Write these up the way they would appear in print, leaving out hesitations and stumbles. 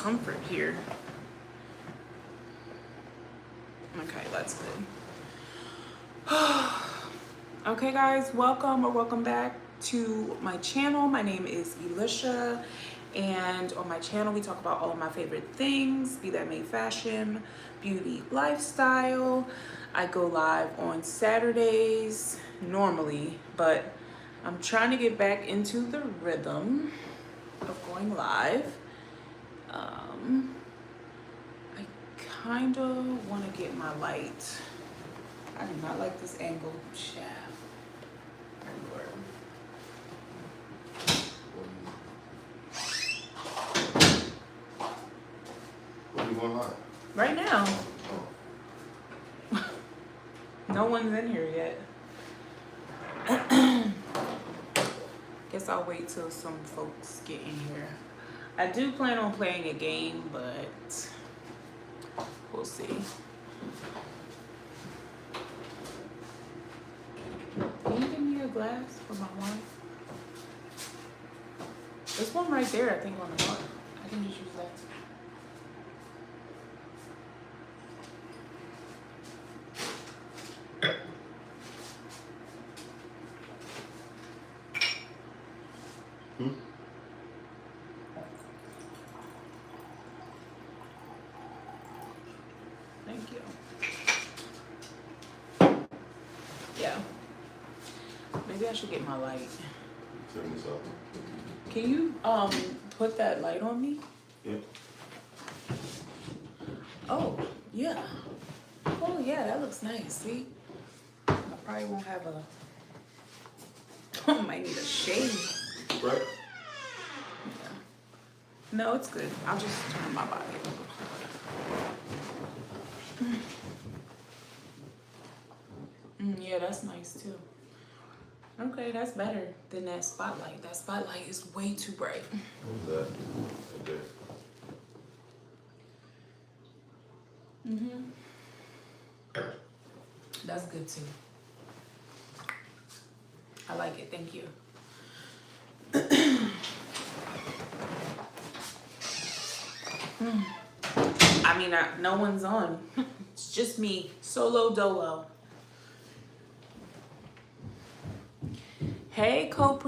comfort here. Okay, that's good. Okay guys, welcome back to my channel. My name is Elisha, and on my channel we talk about all of my favorite things, be that made fashion, beauty, lifestyle. I go live on Saturdays normally, but I'm trying to get back into the rhythm of going live. I kind of want to get my light. I do not like this angle shaft. What are you going live? Right now. No one's in here yet. Guess I'll wait till some folks get in here. I do plan on playing a game, but we'll see. Can you give me a glass for my wine? There's one right there, I think, on the bar. I can just use that. Thank you. Yeah. Maybe I should get my light. Turn this off. Can you put that light on me? Yeah. Oh, yeah. Oh yeah, that looks nice. See? I probably won't have a I might need a shade. Right? Yeah. No, it's good. I'll just turn my body. Yeah, that's nice too. Okay, that's better than that spotlight. That spotlight is way too bright. What was that? Okay. That's good too. I like it. Thank you. I mean, no one's on. It's just me, solo dolo. Hey, co-op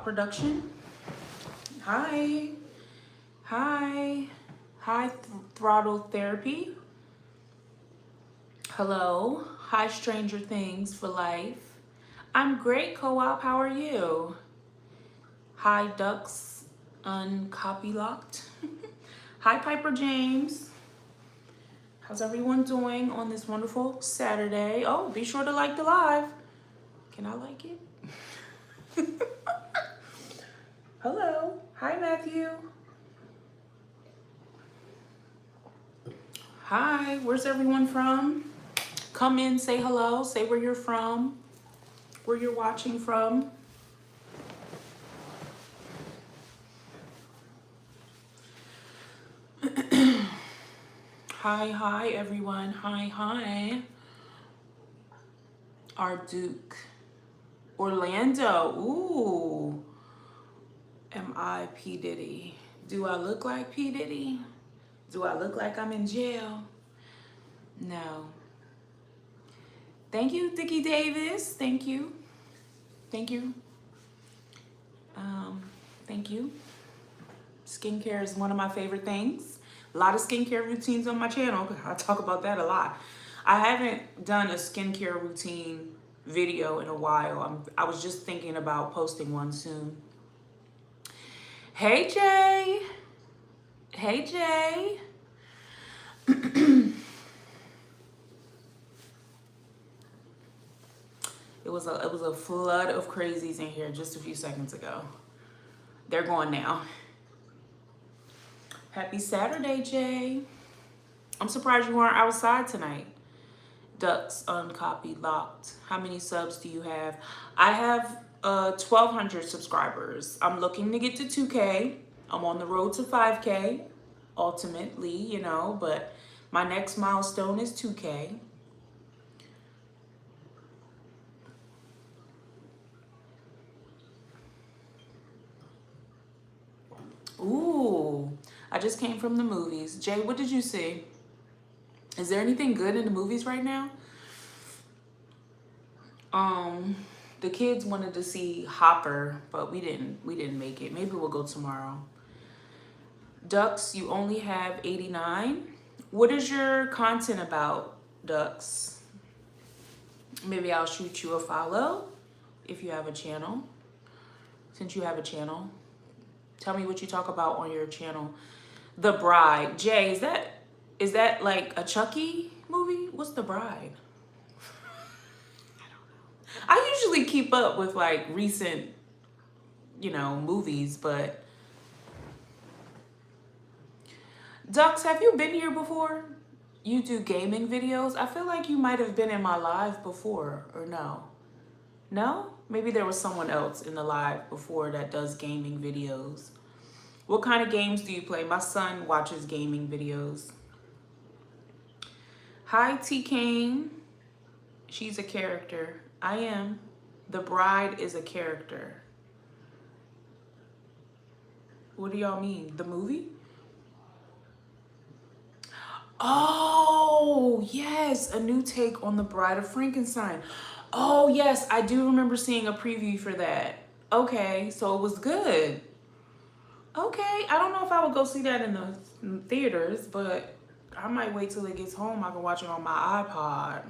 production. Hi, throttle therapy. Hello, hi, Stranger Things for life. I'm great, co-op. How are you? Hi, Ducks Uncopy Locked. Hi, Piper James. How's everyone doing on this wonderful Saturday? Oh, be sure to like the live. Can I like it? Hello. Hi, Matthew. Hi, where's everyone from? Come in, say hello, say where you're from, where you're watching from. Hi, everyone. Hi. Our Duke. Orlando. Ooh. Am I P. Diddy? Do I look like P. Diddy? Do I look like I'm in jail? No. Thank you, Dickie Davis. Thank you. Thank you. Skincare is one of my favorite things. A lot of skincare routines on my channel. I talk about that a lot. I haven't done a skincare routine video in a while. I was just thinking about posting one soon. Hey, Jay. Hey, Jay. It was a flood of crazies in here just a few seconds ago. They're gone now. Happy Saturday, Jay. I'm surprised you weren't outside tonight. Ducks Uncopied Locked. How many subs do you have? I have 1,200 subscribers. I'm looking to get to 2K. I'm on the road to 5K, ultimately, you know, but my next milestone is 2K. Ooh, I just came from the movies. Jay, what did you see? Is there anything good in the movies right now? Um, the kids wanted to see Hopper, but we didn't make it. Maybe we'll go tomorrow. Ducks, you only have 89. What is your content about, Ducks? Maybe I'll shoot you a follow if you have a channel. Since you have a channel, tell me what you talk about on your channel. The Bride. Jay, is that like a Chucky movie? What's The Bride? I usually keep up with like recent, movies, but Ducks, have you been here before? You do gaming videos? I feel like you might have been in my live before, or no? No? Maybe there was someone else in the live before that does gaming videos. What kind of games do you play? My son watches gaming videos. Hi, T. Kane. She's a character. I am. The Bride is a character. What do y'all mean? The movie? Oh, yes. A new take on The Bride of Frankenstein. Oh, yes. I do remember seeing a preview for that. Okay, so it was good. Okay, I don't know if I would go see that in the theaters, but I might wait till it gets home. I can watch it on my iPod.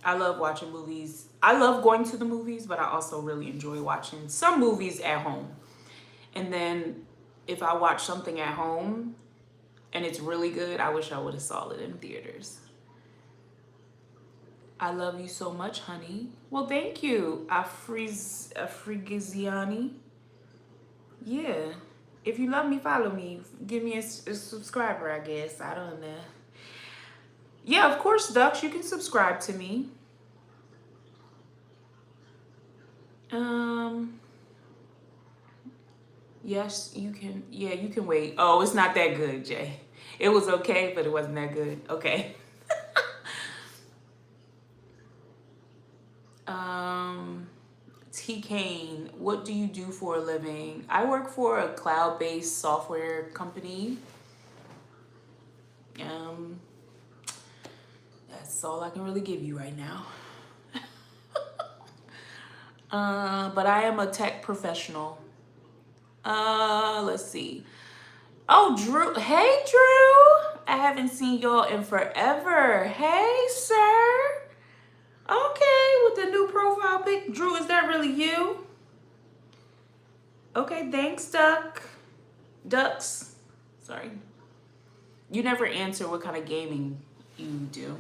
I love watching movies. I love going to the movies, but I also really enjoy watching some movies at home. And then if I watch something at home and it's really good, I wish I would have saw it in theaters. I love you so much, honey. Well, thank you, Afrigiziani. Yeah. If you love me, follow me. Give me a subscriber, I guess. I don't know. Yeah, of course, Ducks, you can subscribe to me. Yes, you can. Yeah, you can wait. Oh, it's not that good, Jay. It was okay, but it wasn't that good. Okay. T. Kane, what do you do for a living? I work for a cloud-based software company. That's all I can really give you right now. But I am a tech professional. Let's see. Oh, Drew. Hey, Drew. I haven't seen y'all in forever. Hey, sir. Okay, with the new profile pic. Drew, is that really you? Okay, thanks, Ducks. Sorry. You never answer what kind of gaming you do.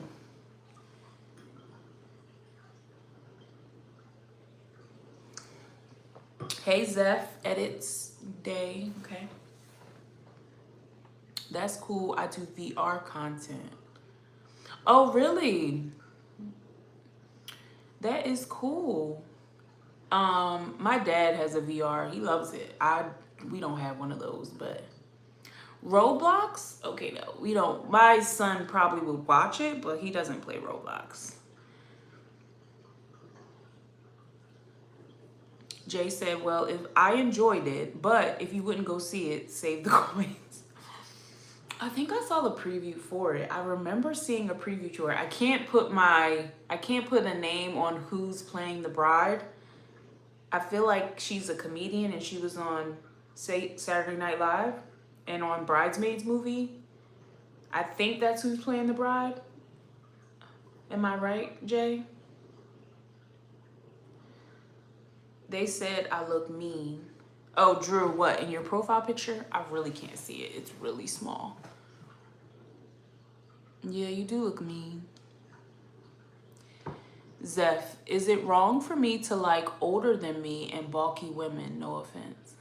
Hey, Zeph, edits day. Okay. That's cool. I do VR content. Oh, really? That is cool. My dad has a VR. He loves it. We don't have one of those, but Roblox? Okay, no, we don't. My son probably would watch it, but he doesn't play Roblox. Jay said, well, if I enjoyed it, but if you wouldn't go see it, save the coins. I think I saw the preview for it. I remember seeing a preview for it. I can't put a name on who's playing the bride. I feel like she's a comedian and she was on Saturday Night Live and on Bridesmaids movie. I think that's who's playing the bride. Am I right, Jay? They said I look mean. Oh, Drew, what? In your profile picture? I really can't see it. It's really small. Yeah, you do look mean. Zeph, is it wrong for me to like older than me and bulky women? No offense.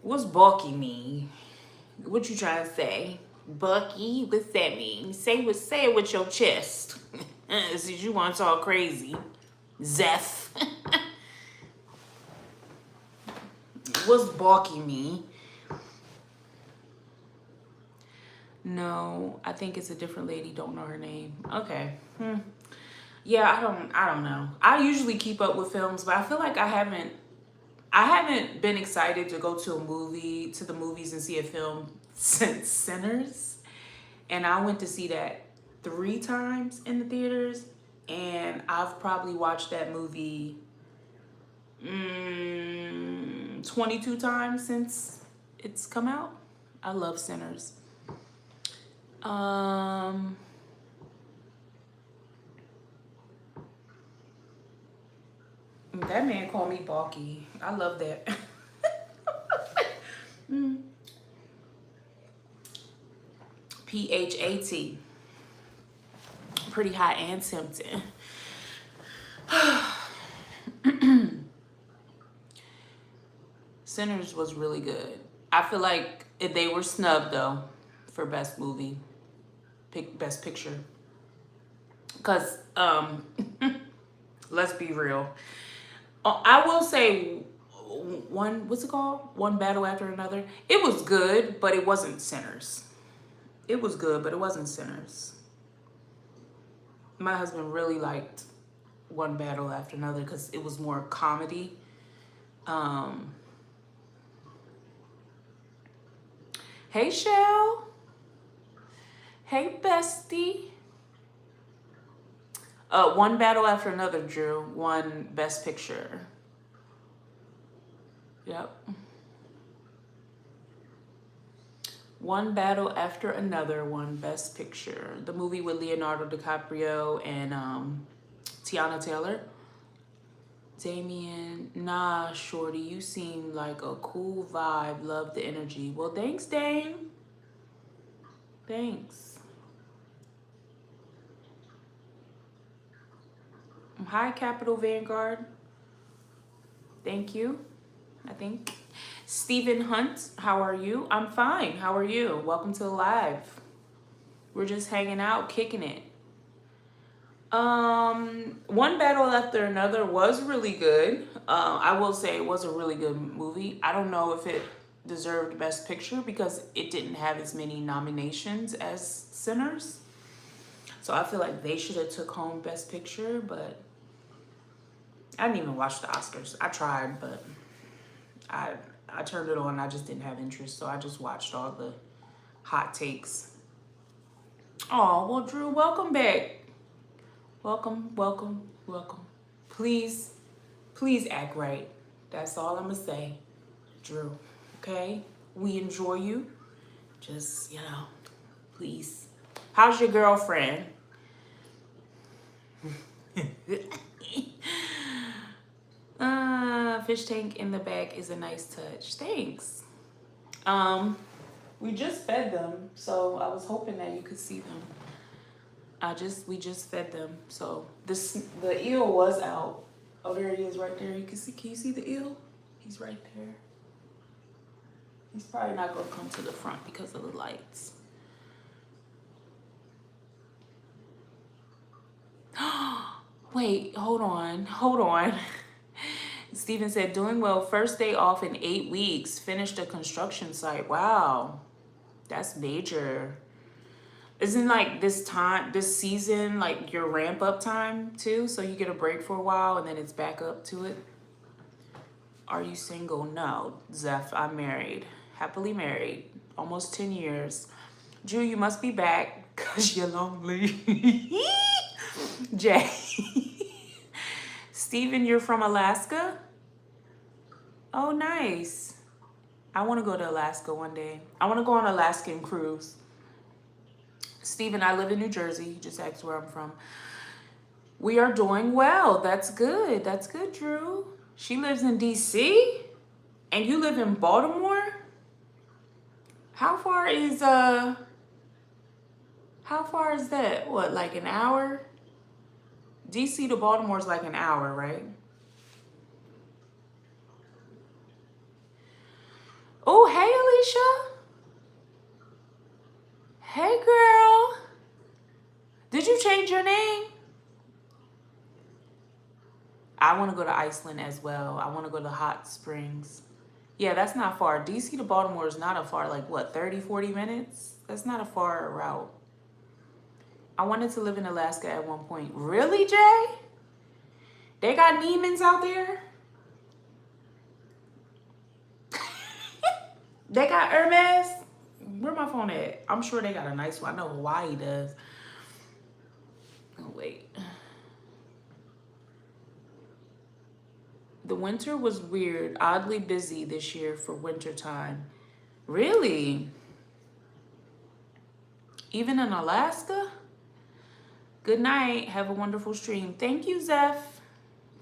What's bulky mean? What you trying to say? Bucky? What's that mean? Say it with your chest. Since you want to talk crazy. Zeph. What's bulky mean? No, I think it's a different lady. Don't know her name. Okay. Yeah, I don't know. I usually keep up with films, but I feel like I haven't been excited to go to the movies and see a film since Sinners. And I went to see that 3 times in the theaters, and I've probably watched that movie 22 times since it's come out. I love Sinners. Um, that man called me balky. I love that. PHAT. Pretty hot and tempting. Sinners was really good. I feel like they were snubbed though for best movie, best picture. Cause let's be real. I will say what's it called? One Battle After Another. It was good, but it wasn't Sinners. It was good, but it wasn't Sinners. My husband really liked One Battle After Another because it was more comedy. Hey, Shell. Hey, bestie. One Battle After Another, Drew. Won Best Picture. Yep. One Battle After Another won Best Picture. The movie with Leonardo DiCaprio and Tiana Taylor. Damien, nah, shorty, you seem like a cool vibe. Love the energy. Well, thanks, Dame. Thanks. Hi, Capital Vanguard. Thank you. I think. Stephen Hunt, how are you? I'm fine. How are you? Welcome to the live. We're just hanging out, kicking it. One Battle After Another was really good. I will say it was a really good movie. I don't know if it deserved Best Picture because it didn't have as many nominations as Sinners. So I feel like they should have took home Best Picture, but I didn't even watch the Oscars. I tried, but I turned it on. I just didn't have interest, so I just watched all the hot takes. Oh, well, Drew, welcome back. Welcome, welcome, welcome. Please act right. That's all I'm gonna say, Drew. Okay? We enjoy you. Just, please. How's your girlfriend? Fish tank in the back is a nice touch. Thanks. We just fed them, so I was hoping that you could see them. We just fed them. So the eel was out. Oh, there he is right there. Can you see the eel? He's right there. He's probably not gonna come to the front because of the lights. Wait, hold on. Steven said, doing well, first day off in 8 weeks, finished a construction site. Wow, that's major. Isn't like this season, like your ramp up time too? So you get a break for a while and then it's back up to it? Are you single? No, Zeph, I'm married. Happily married. Almost 10 years. Drew, you must be back because you're lonely. Jay. Steven, you're from Alaska? Oh, nice. I want to go to Alaska one day. I want to go on an Alaskan cruise. Steven, I live in New Jersey. You just asked where I'm from. We are doing well. That's good. That's good, Drew. She lives in D.C. and you live in Baltimore? How far is that? What, like an hour? DC to Baltimore is like an hour, right? Oh, hey, Alicia. Hey, girl. Did you change your name? I want to go to Iceland as well. I want to go to hot springs. Yeah, that's not far. DC to Baltimore is not a far, like what, 30, 40 minutes? That's not a far route. I wanted to live in Alaska at one point. Really, Jay? They got Neiman's out there? They got Hermes? Where my phone at? I'm sure they got a nice one. I know Hawaii does. Oh, wait. The winter was weird, oddly busy this year for winter time. Really? Even in Alaska? Good night. Have a wonderful stream. Thank you, Zeph.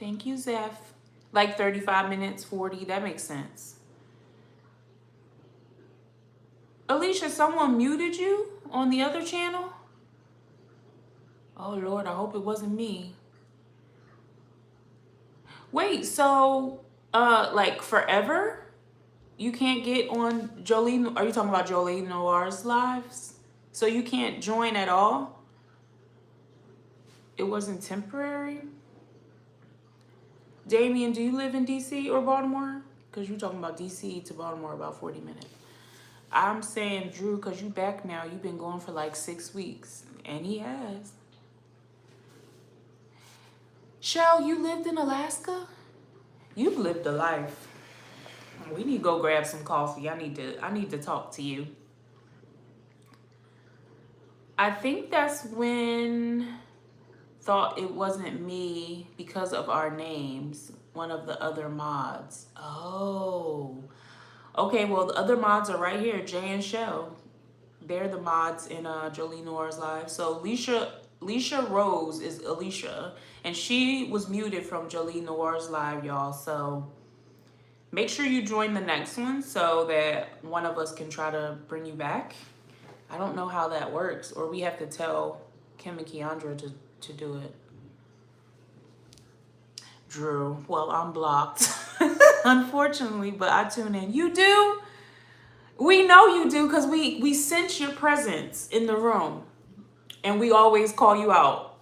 Thank you, Zeph. Like 35 minutes, 40. That makes sense. Alicia, someone muted you on the other channel? Oh, Lord, I hope it wasn't me. Wait, so, like forever? You can't get on Jolie, are you talking about Jolie Noir's lives? So you can't join at all? It wasn't temporary? Damien, do you live in DC or Baltimore? Because you're talking about DC to Baltimore about 40 minutes. I'm saying, Drew, because you back now. You've been going for like 6 weeks. And he has. Shell, you lived in Alaska? You've lived a life. We need to go grab some coffee. I need to talk to you. I think that's when thought it wasn't me because of our names. One of the other mods. Oh. Okay, well, the other mods are right here, Jay and Shell. They're the mods in Jolie Noir's live. So Alicia Rose is Alicia, and she was muted from Jolie Noir's live, y'all. So make sure you join the next one so that one of us can try to bring you back. I don't know how that works, or we have to tell Kim and Keandra to do it. Drew, well, I'm blocked, unfortunately, but I tune in. You do? We know you do because we sense your presence in the room, and we always call you out.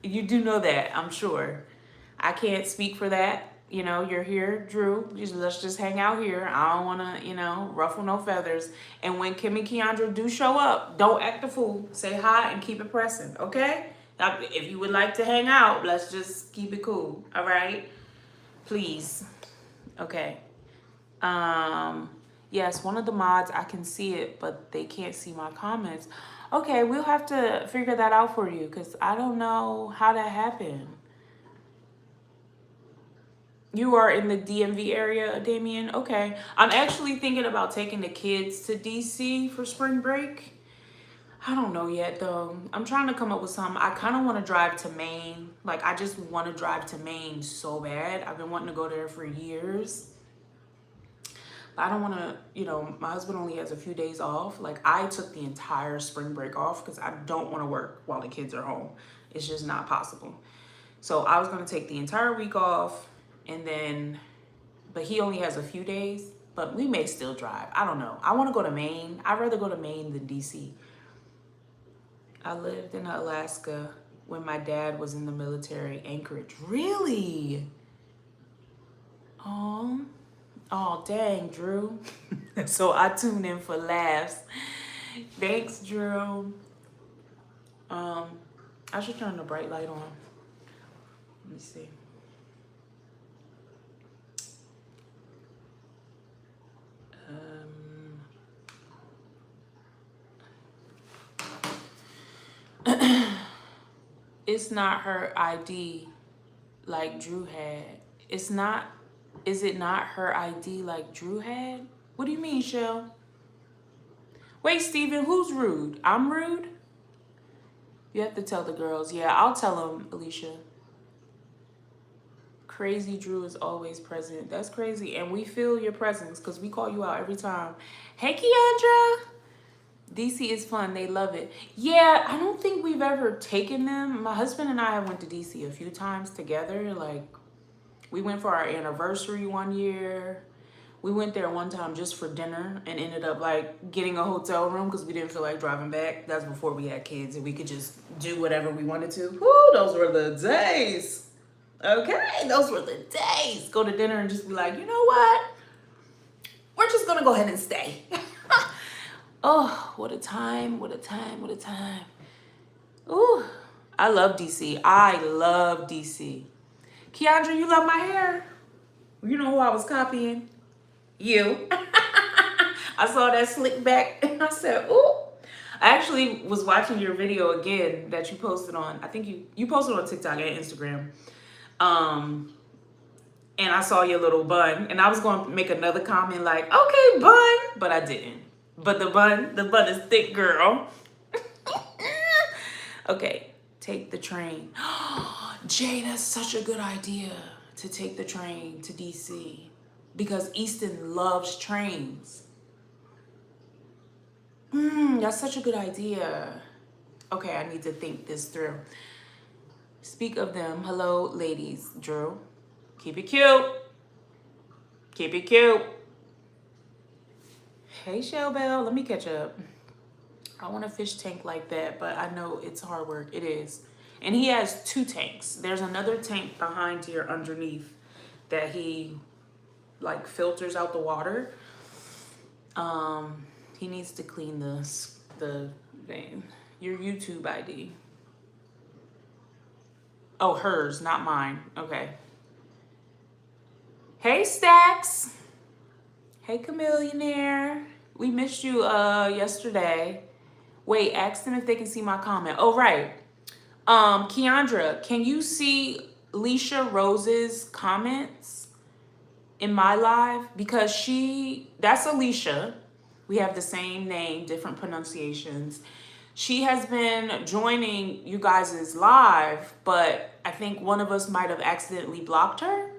You do know that, I'm sure. I can't speak for that. You know, you're here, Drew. Let's just hang out here. I don't want to, ruffle no feathers. And when Kim and Keandra do show up, don't act a fool. Say hi and keep it pressing, okay? If you would like to hang out, let's just keep it cool, all right? Please. Okay. Yes, one of the mods, I can see it, but they can't see my comments. Okay, we'll have to figure that out for you because I don't know how that happened. You are in the DMV area, Damien? Okay. I'm actually thinking about taking the kids to DC for spring break. I don't know yet, though. I'm trying to come up with something. I kind of want to drive to Maine. Like, I just want to drive to Maine so bad. I've been wanting to go there for years. But I don't want to, my husband only has a few days off. Like, I took the entire spring break off because I don't want to work while the kids are home. It's just not possible. So I was going to take the entire week off. And then, but he only has a few days, but we may still drive. I don't know. I want to go to Maine. I'd rather go to Maine than DC. I lived in Alaska when my dad was in the military, Anchorage. Really? Oh, dang, Drew. So I tune in for laughs. Thanks, Drew. I should turn the bright light on. Let me see. It's not her ID like Drew had. Is it not her ID like Drew had? What do you mean, Shell? Wait, Steven, who's rude? I'm rude? You have to tell the girls. Yeah, I'll tell them, Alicia. Crazy Drew is always present. That's crazy. And we feel your presence because we call you out every time. Hey, Keandra. DC is fun. They love it. Yeah, I don't think we've ever taken them. My husband and I went to DC a few times together. Like, we went for our anniversary one year. We went there one time just for dinner and ended up, like, getting a hotel room because we didn't feel like driving back. That's before we had kids and we could just do whatever we wanted to. Woo, those were the days. Okay, those were the days. Go to dinner and just be like, you know what? We're just going to go ahead and stay. Oh, what a time, what a time, what a time. Ooh, I love DC. I love DC. Keandra, you love my hair? You know who I was copying? You. I saw that slick back and I said, ooh. I actually was watching your video again that you posted on, I think you posted on TikTok and Instagram. And I saw your little bun and I was going to make another comment like, okay, bun, but I didn't. But the bun is thick, girl. Okay, take the train. Jay, that's such a good idea to take the train to DC because Easton loves trains. That's such a good idea. Okay, I need to think this through. Speak of them. Hello, ladies. Drew, keep it cute. Keep it cute. Hey, Shell Bell, let me catch up. I want a fish tank like that, but I know it's hard work. It is. And he has 2 tanks. There's another tank behind here underneath that he like filters out the water. He needs to clean the vein. Your YouTube ID. Oh, hers, not mine. Okay. Hey, Stacks. Hey, Chameleonaire. We missed you yesterday. Wait, ask them if they can see my comment. Oh, right. Keandra, can you see Elisha Rose's comments in my live? Because that's Elisha. We have the same name, different pronunciations. She has been joining you guys' live, but I think one of us might have accidentally blocked her.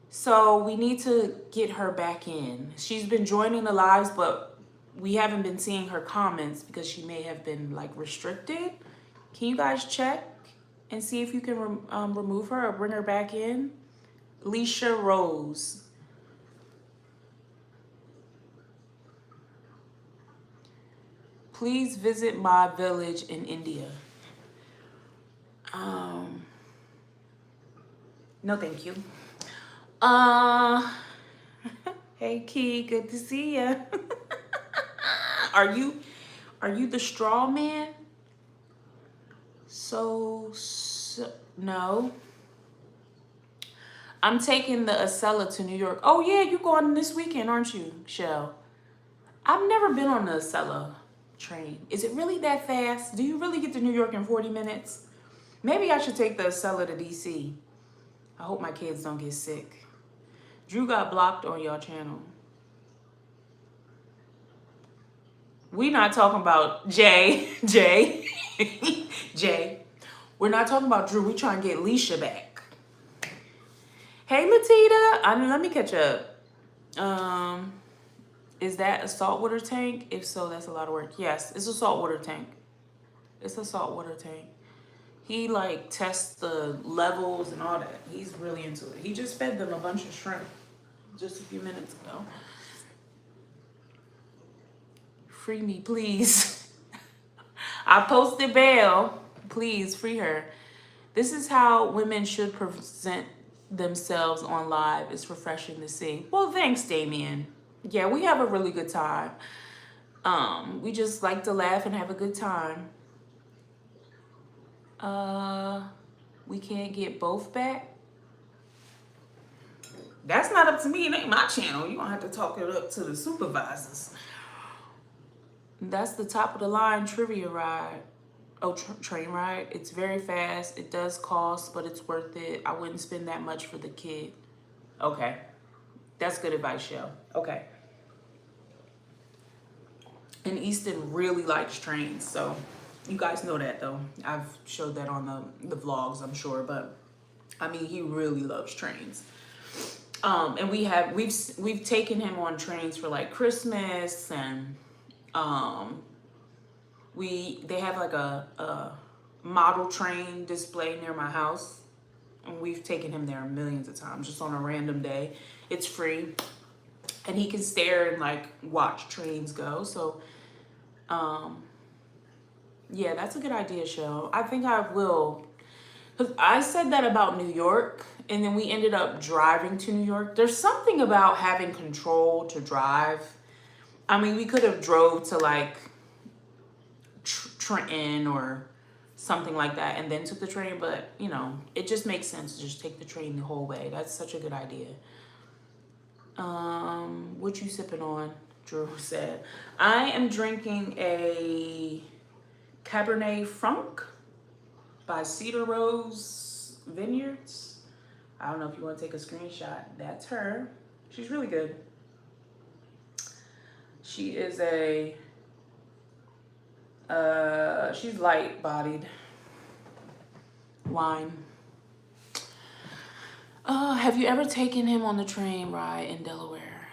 So we need to get her back in. She's been joining the lives, but we haven't been seeing her comments because she may have been like restricted. Can you guys check and see if you can remove her or bring her back in? Elisha Rose. Please visit my village in India. No, thank you. Hey Key, good to see ya. Are you the straw man? So no. I'm taking the Acela to New York. Oh yeah, you going this weekend, aren't you, Shell? I've never been on the Acela train. Is it really that fast? Do you really get to New York in 40 minutes? Maybe I should take the Acela to DC. I hope my kids don't get sick. Drew got blocked on your channel. We not talking about Jay. Jay. We're not talking about Drew. We trying to get Elisha back. Hey, Latita. Let me catch up. Is that a saltwater tank? If so, that's a lot of work. Yes, it's a saltwater tank. It's a saltwater tank. He like tests the levels and all that. He's really into it. He just fed them a bunch of shrimp just a few minutes ago. Free me, please. I posted bail. Please free her. This is how women should present themselves on live. It's refreshing to see. Well, thanks, Damien. Yeah, we have a really good time. We just like to laugh and have a good time. We can't get both back. That's not up to me. It ain't my channel. You're gonna have to talk it up to the supervisors. That's the top of the line trivia ride. Oh, train ride. It's very fast. It does cost, but it's worth it. I wouldn't spend that much for the kid. Okay. That's good advice, Shell. Okay. And Easton really likes trains, so you guys know that though. I've showed that on the vlogs, I'm sure, but I mean, he really loves trains. And we've taken him on trains for like Christmas, and they have like a model train display near my house, and we've taken him there millions of times just on a random day. It's free, and he can stare and like watch trains go. So yeah, that's a good idea, Shell. I think I will. Because I said that about New York, and then we ended up driving to New York. There's something about having control to drive. I mean, we could have drove to like Trenton or something like that, and then took the train. But you know, it just makes sense to just take the train the whole way. That's such a good idea. What you sipping on? Drew said, I am drinking a Cabernet Franc by Cedar Rose Vineyards. I don't know if you want to take a screenshot. That's her. She's really good. She is she's light bodied wine. Have you ever taken him on the train ride in Delaware?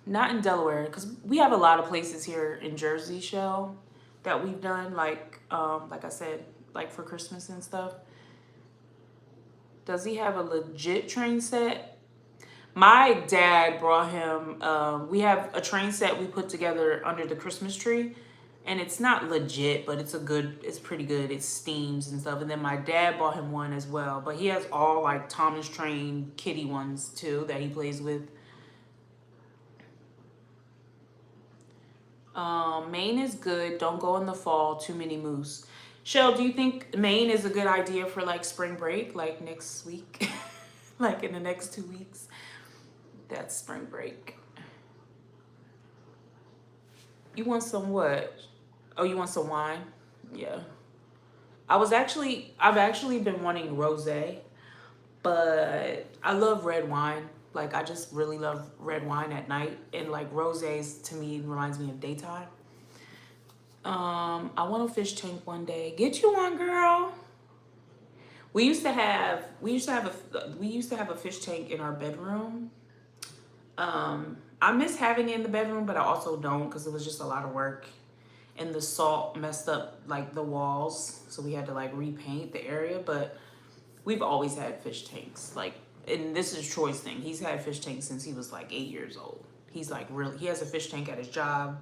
Not in Delaware, because we have a lot of places here in Jersey show that we've done, like I said, like for Christmas and stuff. Does he have a legit train set? My dad brought him, we have a train set we put together under the Christmas tree, and it's not legit, but it's pretty good. It steams and stuff. And then my dad bought him one as well, but he has all like Thomas Train kitty ones too that he plays with. Maine is good. Don't go in the fall. Too many moose. Shell, do you think Maine is a good idea for like spring break, like next week, like in the next 2 weeks? That's spring break. You want some what? Oh, you want some wine? Yeah. I've actually been wanting rosé, but I love red wine. Like I just really love red wine at night, and like rosés to me reminds me of daytime. I want a fish tank one day. Get you one, girl. We used to have a fish tank in our bedroom. I miss having it in the bedroom, but I also don't because it was just a lot of work, and the salt messed up like the walls, so we had to like repaint the area. But we've always had fish tanks. Like, and this is Troy's thing. He's had fish tanks since he was like 8 years old. He's like he has a fish tank at his job.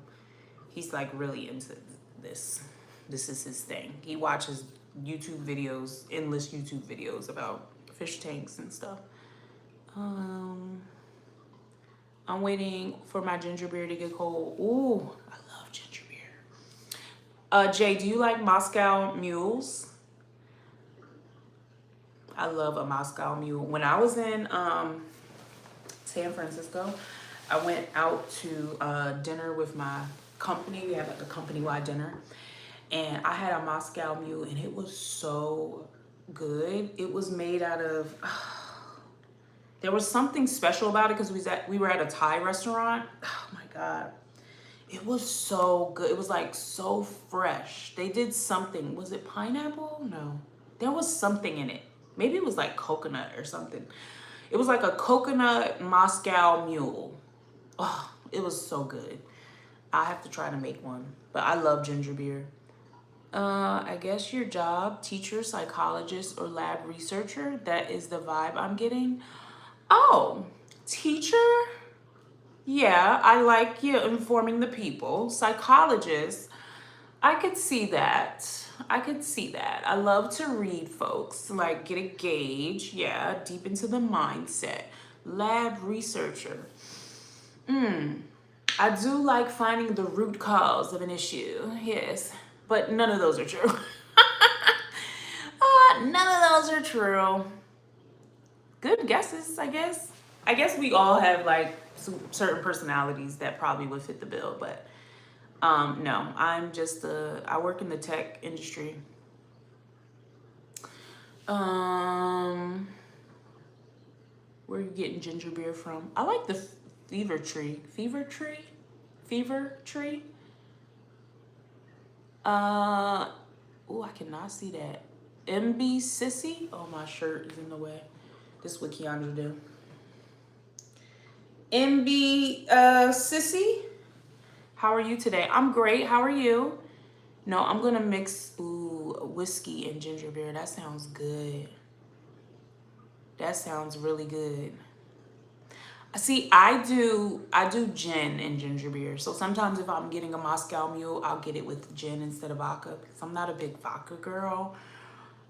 He's like really into this. This is his thing. He watches YouTube videos, endless YouTube videos about fish tanks and stuff. I'm waiting for my ginger beer to get cold. Ooh, I love ginger beer. Jay, do you like Moscow mules? I love a Moscow mule. When I was in San Francisco, I went out to dinner with my company. We had like a company-wide dinner. And I had a Moscow mule, and it was so good. It was made out of... there was something special about it because we were at a Thai restaurant. Oh my God. It was so good. It was like so fresh. They did something. Was it pineapple? No. There was something in it. Maybe it was like coconut or something. It was like a coconut Moscow mule. Oh, it was so good. I have to try to make one. But I love ginger beer. I guess your job, teacher, psychologist, or lab researcher. That is the vibe I'm getting. Oh, teacher? Yeah, I like you informing the people. Psychologist, I could see that. I could see that. I love to read folks, like get a gauge, yeah, deep into the mindset. Lab researcher. I do like finding the root cause of an issue, yes, but none of those are true. None of those are true. Good guesses, I guess. I guess we all have like certain personalities that probably would fit the bill, but no, I'm just I work in the tech industry. Where are you getting ginger beer from? I like the Fever Tree. Oh, I cannot see that. MB Sissy. Oh, my shirt is in the way. This is what Keandra do. MB Sissy. How are you today? I'm great. How are you? No, I'm gonna mix whiskey and ginger beer. That sounds good. That sounds really good. See, I do gin and ginger beer. So sometimes if I'm getting a Moscow Mule, I'll get it with gin instead of vodka because I'm not a big vodka girl.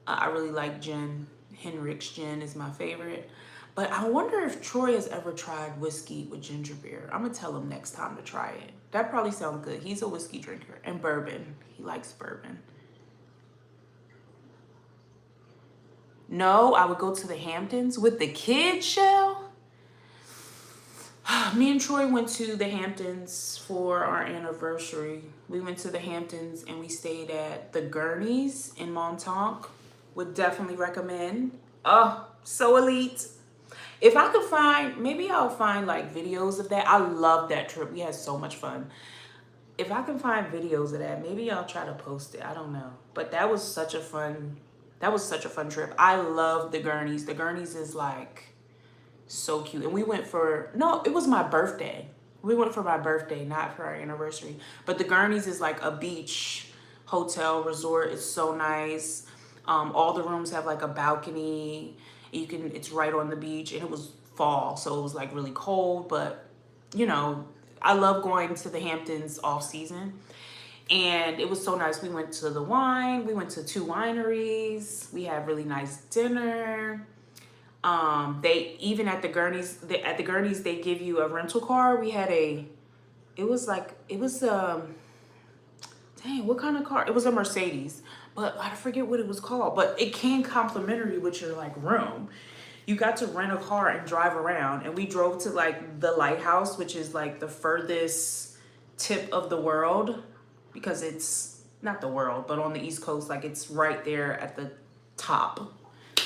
I really like gin. Henrik's gin is my favorite. But I wonder if Troy has ever tried whiskey with ginger beer. I'm gonna tell him next time to try it. That probably sounds good. He's a whiskey drinker. And bourbon. He likes bourbon. No, I would go to the Hamptons with the kids, Shell. Me and Troy went to the Hamptons for our anniversary. We went to the Hamptons and we stayed at the Gurneys in Montauk. Would definitely recommend. Oh, so elite. If I could find, maybe I'll find like videos of that. I love that trip. We had so much fun. If I can find videos of that, maybe I'll try to post it. I don't know. But that was such a fun trip. I love the Gurneys. The Gurneys is like so cute. And we went for, no, it was my birthday. We went for my birthday, not for our anniversary. But the Gurneys is like a beach hotel resort. It's so nice. All the rooms have like a balcony. It's right on the beach, and it was fall, so it was like really cold, but you know, I love going to the Hamptons off season. And it was so nice. We went to the wine, we went to 2 wineries, we had really nice dinner. They even at the Gurneys they give you a rental car. We had dang, what kind of car? It was a Mercedes, but I forget what it was called. But it came complimentary with your like room. You got to rent a car and drive around, and we drove to like the lighthouse, which is like the furthest tip of the world, because it's not the world, but on the East Coast, like it's right there at the top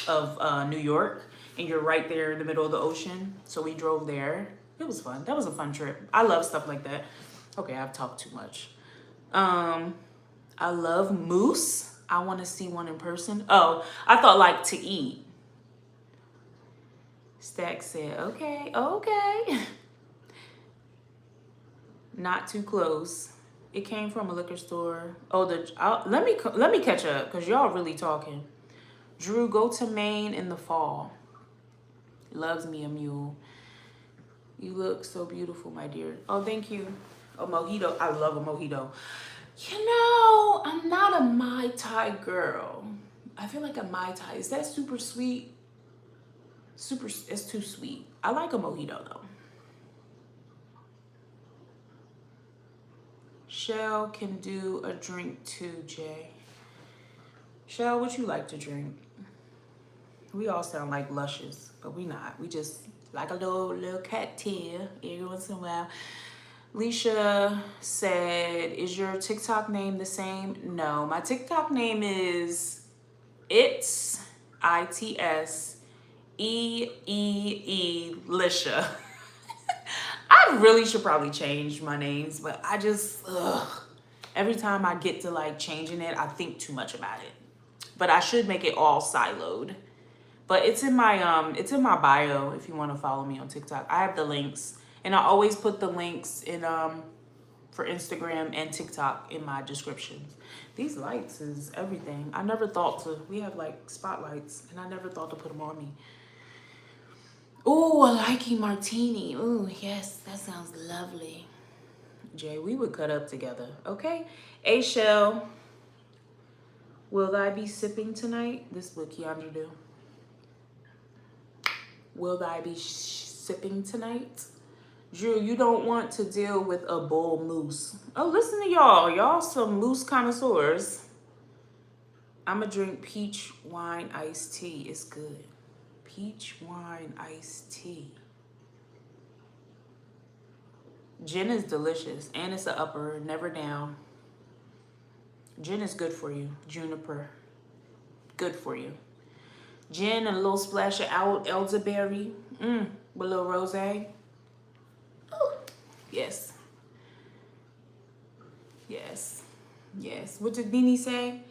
of New York, and you're right there in the middle of the ocean. So we drove there. It was fun. That was a fun trip. I love stuff like that. Okay, I've talked too much. I love moose. I want to see one in person. Oh, I thought like to eat. Stack said, okay, okay. Not too close. It came from a liquor store. Oh, let me catch up because y'all really talking. Drew, go to Maine in the fall. Loves me a mule. You look so beautiful, my dear. Oh, thank you. A mojito. I love a mojito. You know, I'm not a Mai Tai girl. I feel like a Mai Tai. Is that super sweet? It's too sweet. I like a mojito though. Shell can do a drink too, Jay. Shell, what you like to drink? We all sound like luscious, but we not. We just like a little cocktail every once in a while. Elisha said, is your TikTok name the same? No, my TikTok name is It's Lisha. I really should probably change my names, but I just, every time I get to like changing it, I think too much about it. But I should make it all siloed. But it's in my bio if you want to follow me on TikTok. I have the links, and I always put the links in for Instagram and TikTok in my descriptions. These lights is everything. I never thought to. We have like spotlights, and I never thought to put them on me. Ooh, a likey martini. Ooh, yes, that sounds lovely. Jay, we would cut up together, okay? A Shell, will I be sipping tonight? This is what Keandra do. Will I be sipping tonight? Drew, you don't want to deal with a bull moose. Oh, listen to y'all. Y'all some moose connoisseurs. I'm going to drink peach wine iced tea. It's good. Peach wine iced tea. Gin is delicious, and it's an upper, never down. Gin is good for you. Juniper. Good for you. Gin and a little splash of elderberry. With a little rosé. Ooh. Yes. Yes. Yes. What did Beanie say?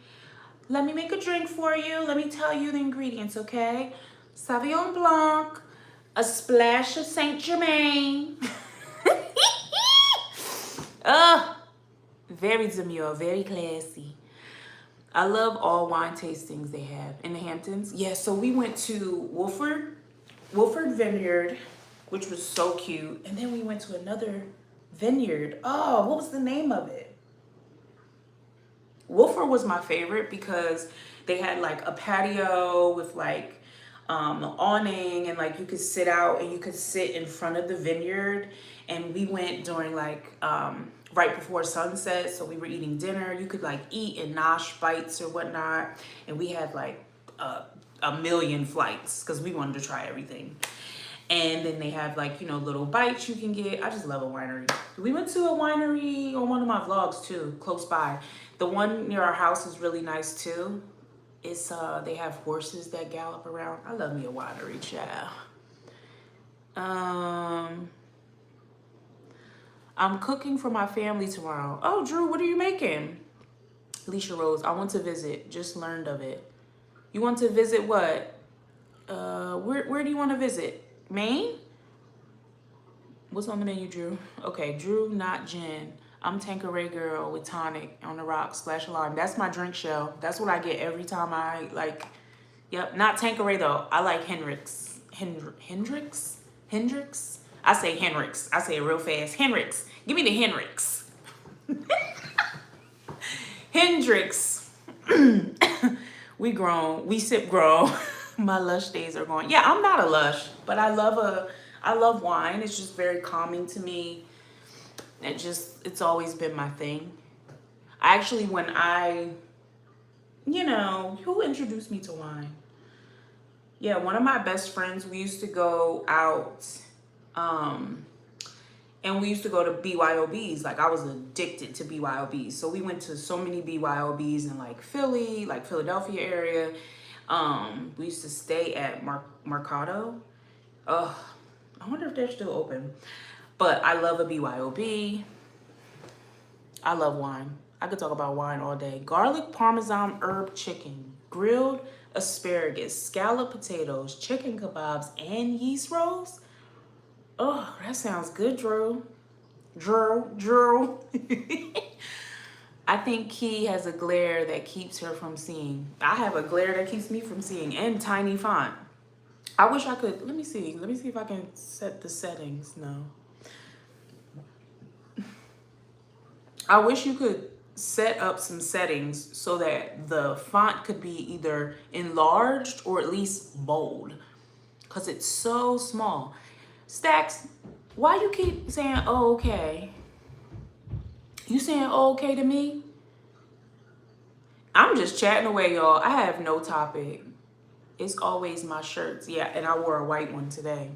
Let me make a drink for you. Let me tell you the ingredients, okay? Sauvignon Blanc, a splash of Saint Germain. Very demure, very classy. I love all wine tastings they have in the Hamptons. Yeah, so we went to Wolford Vineyard, which was so cute. And then we went to another vineyard. Oh, what was the name of it? Wolford was my favorite because they had like a patio with like an awning, and like you could sit out and you could sit in front of the vineyard. And we went during like right before sunset, so we were eating dinner. You could like eat and nosh bites or whatnot, and we had like a million flights because we wanted to try everything. And then they have like, little bites you can get. I just love a winery. We went to a winery on one of my vlogs too, close by. The one near our house is really nice too. It's they have horses that gallop around. I love me a winery, child. I'm cooking for my family tomorrow. Oh, Drew, what are you making? Alicia Rose, I want to visit. Just learned of it. You want to visit what? Where do you want to visit? Maine? What's on the menu, Drew? Okay, Drew, not Jen. I'm Tanqueray girl with tonic on the rocks, splash of lime. That's my drink shell. That's what I get every time I like. Yep, not Tanqueray though. I like Hendrix. Hendrix? I say Hendrix. I say it real fast. Hendrix. Give me the Hendrix. Hendrix. We grown. We sip grown. My lush days are gone. Yeah, I'm not a lush, but I love wine. It's just very calming to me. It's always been my thing. Actually, who introduced me to wine? Yeah, one of my best friends, we used to go out, and we used to go to BYOBs. Like, I was addicted to BYOBs. So we went to so many BYOBs in like Philly, like Philadelphia area. We used to stay at Mercado. I wonder if they're still open. But I love a BYOB. I love wine. I could talk about wine all day. Garlic Parmesan herb chicken, grilled asparagus, scalloped potatoes, chicken kebabs, and yeast rolls. Oh, that sounds good, Drew. Drew. I think Key has a glare that keeps her from seeing. I have a glare that keeps me from seeing, and tiny font. I wish I could. Let me see if I can set the settings. No. I wish you could set up some settings so that the font could be either enlarged or at least bold, because it's so small. Stacks, why you keep saying, oh, okay? You saying, oh, okay to me? I'm just chatting away, y'all. I have no topic. It's always my shirts. Yeah, and I wore a white one today.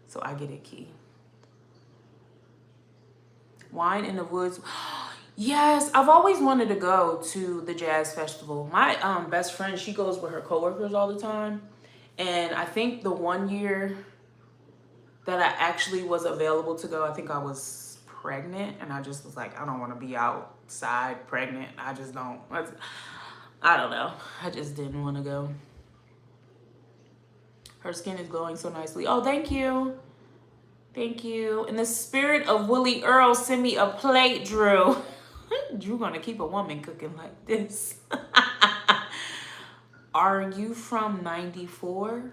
So I get it, Key. Wine in the Woods. Yes, I've always wanted to go to the jazz festival. My best friend, she goes with her coworkers all the time. And I think the one year that I actually was available to go, I think I was pregnant. And I just was like, I don't want to be outside pregnant. I just don't. I don't know. I just didn't want to go. Her skin is glowing so nicely. Oh, thank you. Thank you. In the spirit of Willie Earl, send me a plate, Drew. Drew gonna keep a woman cooking like this. Are you from 94?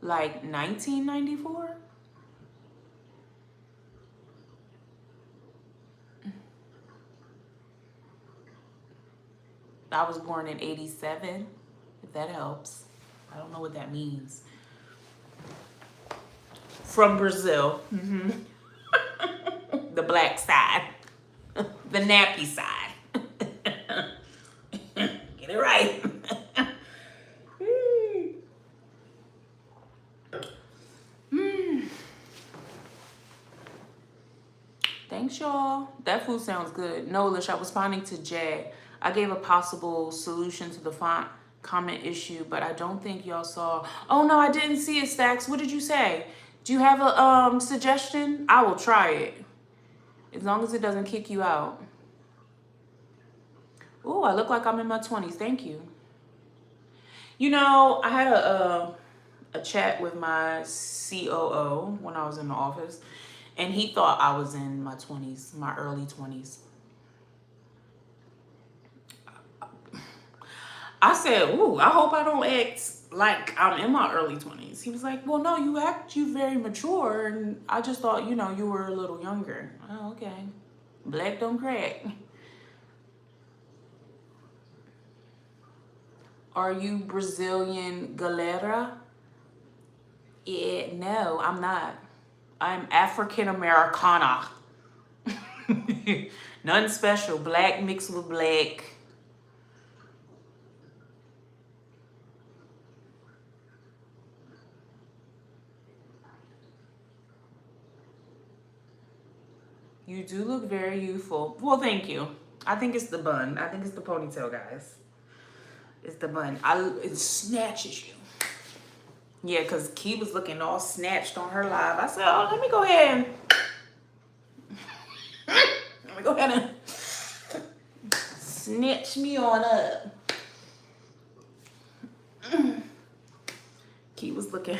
Like 1994? I was born in 87, if that helps. I don't know what that means. From Brazil. Mm-hmm. The black side. The nappy side. Get it right. Thanks, y'all. That food sounds good. No, Lish, I was responding to Jay. I gave a possible solution to the font comment issue, but I don't think y'all saw. Oh, no, I didn't see it, Stacks. What did you say? Do you have a suggestion? I will try it. As long as it doesn't kick you out. Oh, I look like I'm in my 20s. Thank you. You know, I had a chat with my COO when I was in the office, and he thought I was in my 20s, my early 20s. I said, ooh, I hope I don't act like I'm in my early 20s. He was like, well, no, you very mature, and I just thought, you were a little younger. Oh, okay. Black don't crack. Are you Brazilian galera? Yeah, no, I'm not. I'm African Americana. Nothing special. Black mixed with black. You do look very youthful. Well, thank you. I think it's the bun. I think it's the ponytail, guys. It's the bun. It snatches you. Yeah, because Key was looking all snatched on her live. I said, oh, let me go ahead and snatch me on up. Key was looking.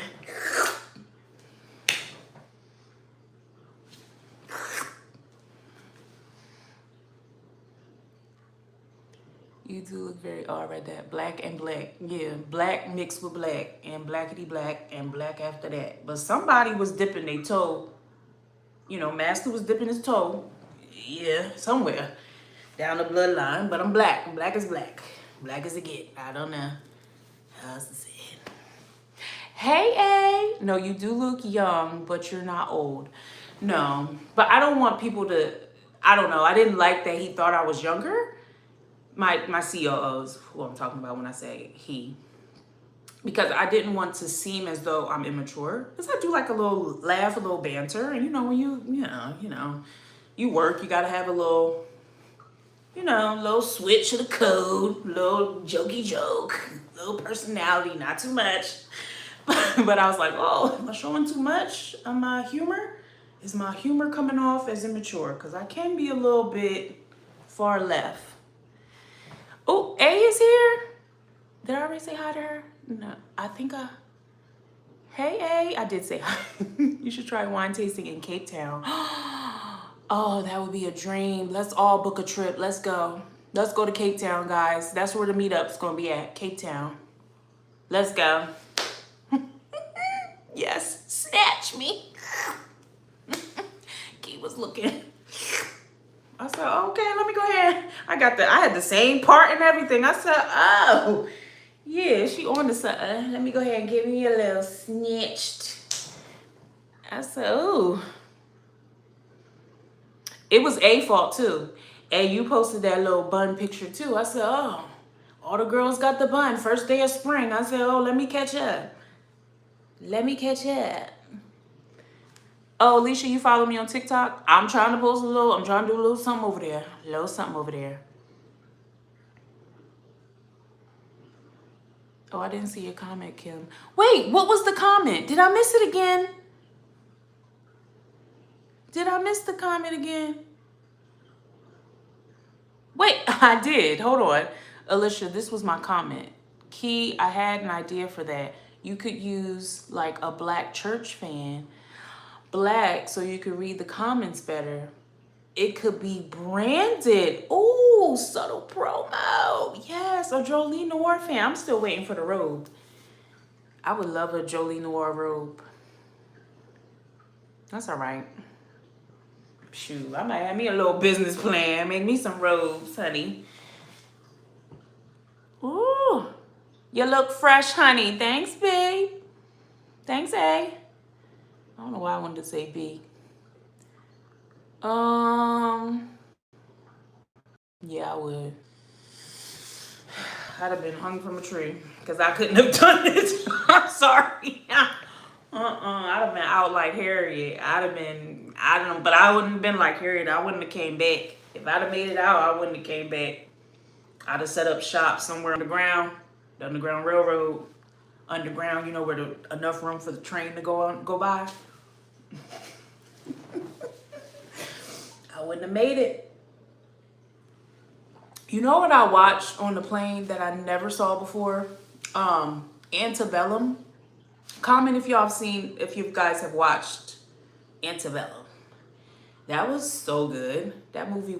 You do look very, oh, I read that. Black and black. Yeah, black mixed with black and blackity black and black after that. But somebody was dipping their toe. You know, Master was dipping his toe. Yeah, somewhere down the bloodline. But I'm black. Black is black. Black as it get. I don't know how else to say it. Hey, A. No, you do look young, but you're not old. No, but I don't want people to, I don't know. I didn't like that he thought I was younger. My COO is who I'm talking about when I say he. Because I didn't want to seem as though I'm immature. Because I do like a little laugh, a little banter. And you know, when you work, you got to have a little, little switch of the code, little jokey joke, little personality, not too much. But I was like, oh, am I showing too much of my humor? Is my humor coming off as immature? Because I can be a little bit far left. Oh, A is here. Did I already say hi to her? No, I think hey, A. I did say hi. You should try wine tasting in Cape Town. Oh, that would be a dream. Let's all book a trip. Let's go. Let's go to Cape Town, guys. That's where the meetup's going to be at, Cape Town. Let's go. Yes, snatch me. Key was looking. I said, okay, let me go ahead. I had the same part and everything. I said, oh, yeah, she on to something. Let me go ahead and give me a little snatched. I said, oh. It was A fault too. And you posted that little bun picture too. I said, oh, all the girls got the bun. First day of spring. I said, oh, let me catch up. Let me catch up. Oh, Alicia, you follow me on TikTok? I'm trying to do a little something over there. A little something over there. Oh, I didn't see your comment, Kim. Wait, what was the comment? Did I miss it again? Did I miss the comment again? Wait, I did. Hold on. Alicia, this was my comment. Key, I had an idea for that. You could use like a black church fan. Black, so you could read the comments better. It could be branded. Ooh, subtle promo. Yes, a Jolie Noir fan. I'm still waiting for the robe. I would love a Jolie Noir robe. That's all right. Shoot, I might have me a little business plan. Make me some robes, honey. Ooh, you look fresh, honey. Thanks, B. Thanks, A. I don't know why I wanted to say B. Yeah, I would. I'd have been hung from a tree because I couldn't have done this. I'm sorry. I'd have been out like Harriet. But I wouldn't have been like Harriet. I wouldn't have came back. If I'd have made it out, I wouldn't have came back. I'd have set up shop somewhere underground, the Underground Railroad, underground, where enough room for the train to go by. I wouldn't have made it. You know what I watched on the plane that I never saw before? Antebellum. Comment if if you guys have watched Antebellum. That was so good. That movie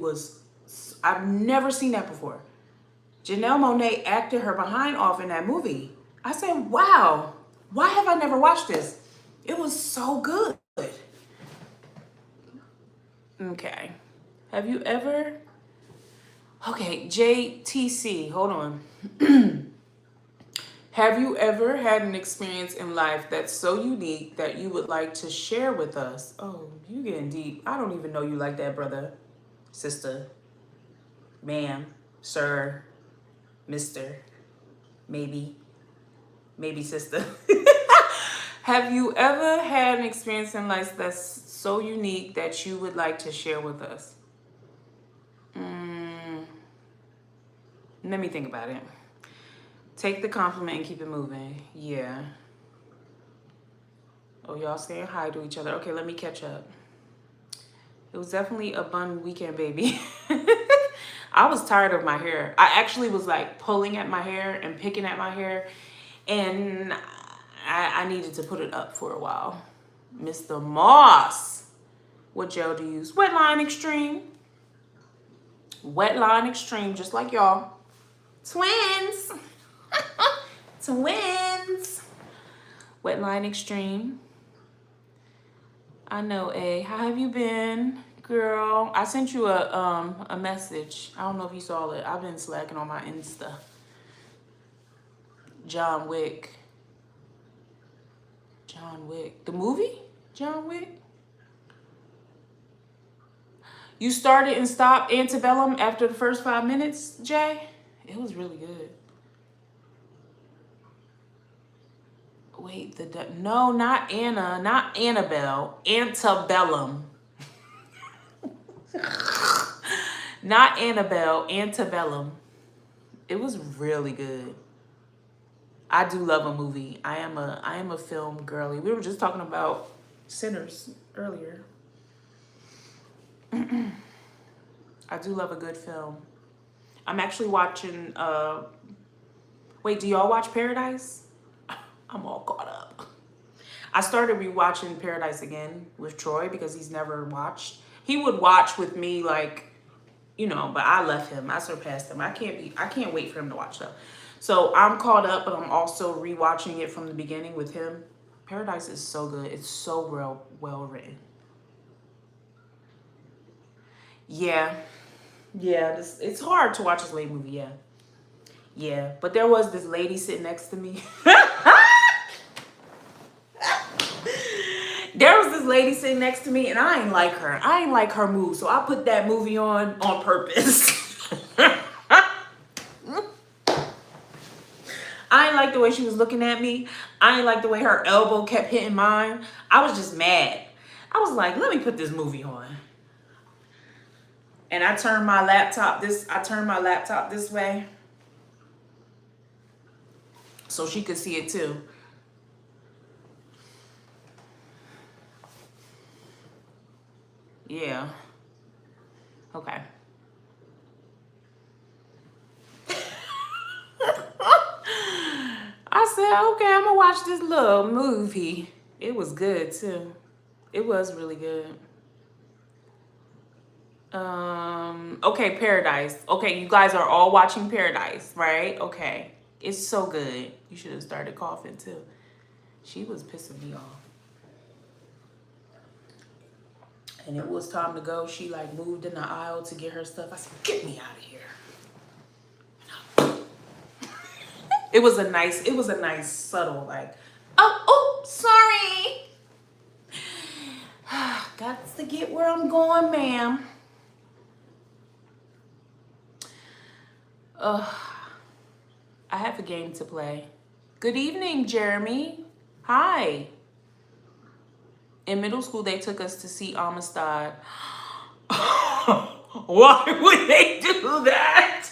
I've never seen that before. Janelle Monáe acted her behind off in that movie. I said, wow, why have I never watched this? It was so good. Okay. Have you ever... Okay, JTC, hold on. Have you ever had an experience in life that's so unique that you would like to share with us? Oh, you getting deep. I don't even know you like that, brother, sister, ma'am, sir, mister, maybe sister. Have you ever had an experience in life that's so unique that you would like to share with us? Let me think about it. Take the compliment and keep it moving. Yeah. Oh, y'all saying hi to each other. Okay, let me catch up. It was definitely a fun weekend, baby. I was tired of my hair. I actually was like pulling at my hair and picking at my hair, and I needed to put it up for a while. Mr. Moss. What gel do you use? Wetline Extreme. Wetline Extreme, just like y'all. Twins. Twins. Wetline Extreme. I know, A. How have you been, girl? I sent you a message. I don't know if you saw it. I've been slacking on my Insta. John Wick. John Wick. The movie? John Wick? You started and stopped Antebellum after the first 5 minutes, Jay? It was really good. Wait, no, not Anna, not Annabelle. Antebellum. Not Annabelle, Antebellum. It was really good. I do love a movie. I am a film girly. We were just talking about Sinners earlier. I do love a good film. I'm actually watching wait, do y'all watch Paradise? I'm all caught up. I started rewatching Paradise again with Troy because he's never watched. He would watch with me, like, you know, but I left him. I surpassed him. I can't wait for him to watch stuff. So I'm caught up, but I'm also rewatching it from the beginning with him. Paradise is so good. It's so well written. Yeah. Yeah, it's hard to watch a slave movie, yeah. Yeah, but there was this lady sitting next to me. There was this lady sitting next to me, and I ain't like her. I ain't like her mood, so I put that movie on purpose. I ain't like the way she was looking at me. I ain't like the way her elbow kept hitting mine. I was just mad. I was like, let me put this movie on. And I turned my laptop this way so she could see it too. Yeah. Okay. I said, okay, I'm gonna watch this little movie. It was good too. It was really good. Okay, Paradise. Okay, you guys are all watching Paradise, right? Okay. It's so good. You should have started coughing too. She was pissing me off. And it was time to go. She like moved in the aisle to get her stuff. I said, get me out of here. It was a nice subtle like, oh, sorry. Got to get where I'm going, ma'am. I have a game to play. Good evening, Jeremy. Hi. In middle school, they took us to see Amistad. Why would they do that?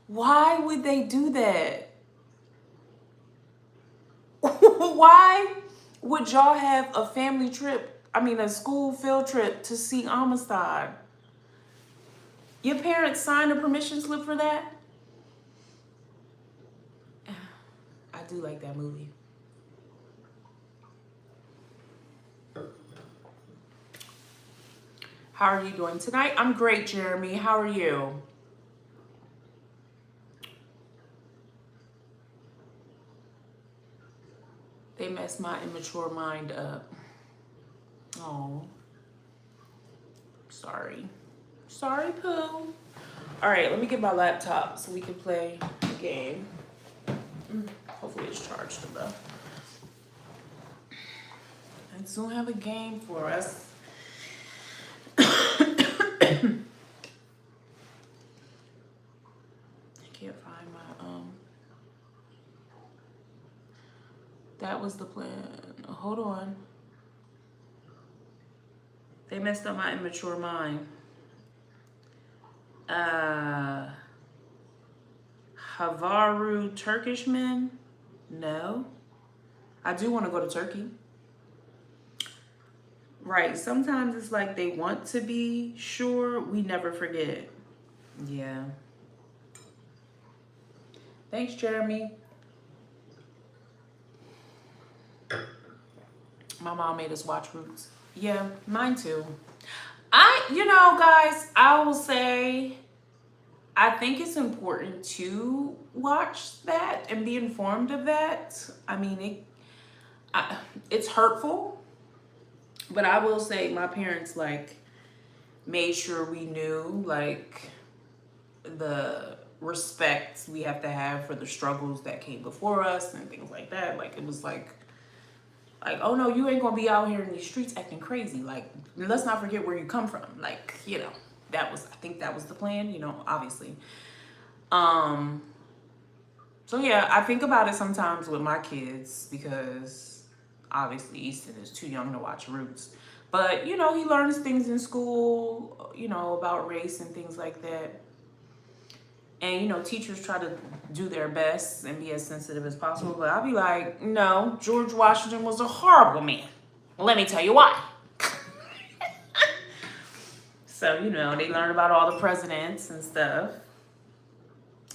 Why would they do that? Why would y'all have a family trip? I mean, a school field trip to see Amistad? Your parents signed a permission slip for that? I do like that movie. How are you doing tonight? I'm great, Jeremy. How are you? They messed my immature mind up. Oh. Sorry. Sorry, Pooh. All right, let me get my laptop so we can play the game. Hopefully it's charged enough. I soon have a game for us. I can't find my That was the plan. Hold on. They messed up my immature mind. Havaru Turkish men? No. I do want to go to Turkey. Right. Sometimes it's like they want to be sure. We never forget. Yeah. Thanks, Jeremy. My mom made us watch Roots. Yeah, mine too. Guys, I will say, I think it's important to watch that and be informed of that. I mean, it's hurtful, but I will say my parents, like, made sure we knew, like, the respect we have to have for the struggles that came before us and things like that. Like, it was like, oh no, you ain't gonna be out here in these streets acting crazy. Like, let's not forget where you come from. Like, I think that was the plan, obviously. So yeah, I think about it sometimes with my kids because obviously Easton is too young to watch Roots. But, he learns things in school, about race and things like that. And, teachers try to do their best and be as sensitive as possible. But I'll be like, no, George Washington was a horrible man. Let me tell you why. So, they learn about all the presidents and stuff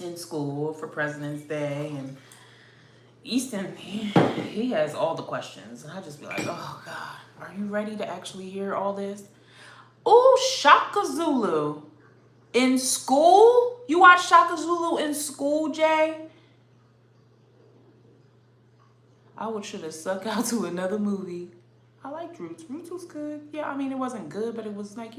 in school for President's Day. And Easton, he has all the questions. And I just be like, oh, God, are you ready to actually hear all this? Oh, Shaka Zulu. In school? You watch Shaka Zulu in school, Jay? I should have stuck out to another movie. I liked Roots. Roots was good. Yeah, I mean, it wasn't good, but it was like,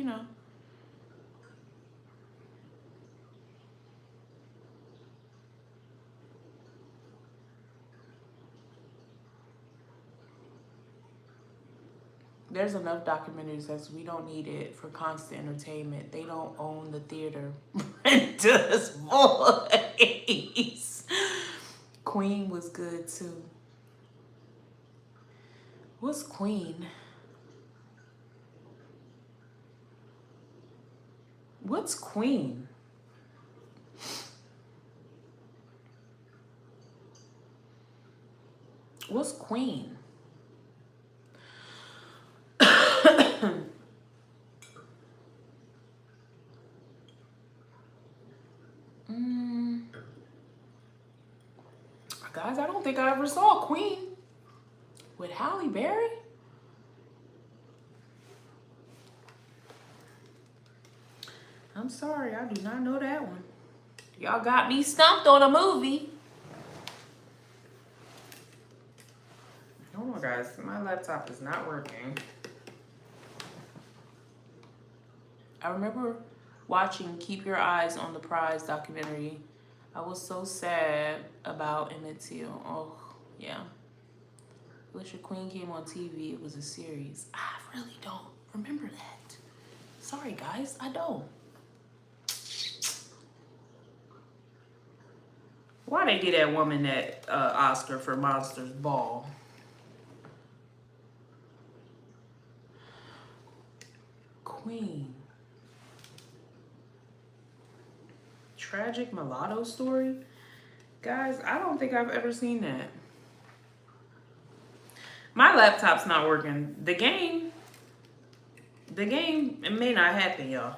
There's enough documentaries that we don't need it for constant entertainment. They don't own the theater. Brenda's voice. Queen was good too. What's Queen? What's Queen? What's Queen? Guys, I don't think I ever saw Queen with Halle Berry. I'm sorry, I do not know that one. Y'all got me stumped on a movie. Hold on, guys. My laptop is not working. I remember watching Keep Your Eyes on the Prize documentary. I was so sad about Emmett Till. Oh, yeah. Elisha Queen came on TV. It was a series. I really don't remember that. Sorry, guys. I don't. Why they get that woman that Oscar for Monsters Ball? Queen. Tragic mulatto story? Guys, I don't think I've ever seen that. My laptop's not working. The game, it may not happen, y'all.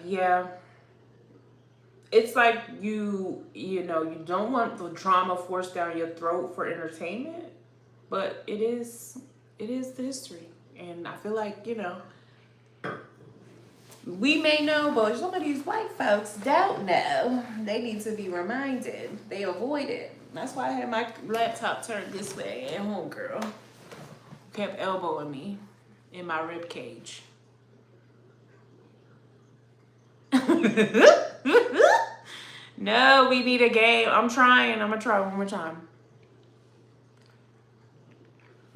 Yeah. It's like you don't want the drama forced down your throat for entertainment, but it is the history. And I feel like, we may know, but some of these white folks don't know. They need to be reminded. They avoid it. That's why I had my laptop turned this way at home, girl. Kept elbowing me in my rib cage. No, we need a game. I'm trying. I'm going to try one more time.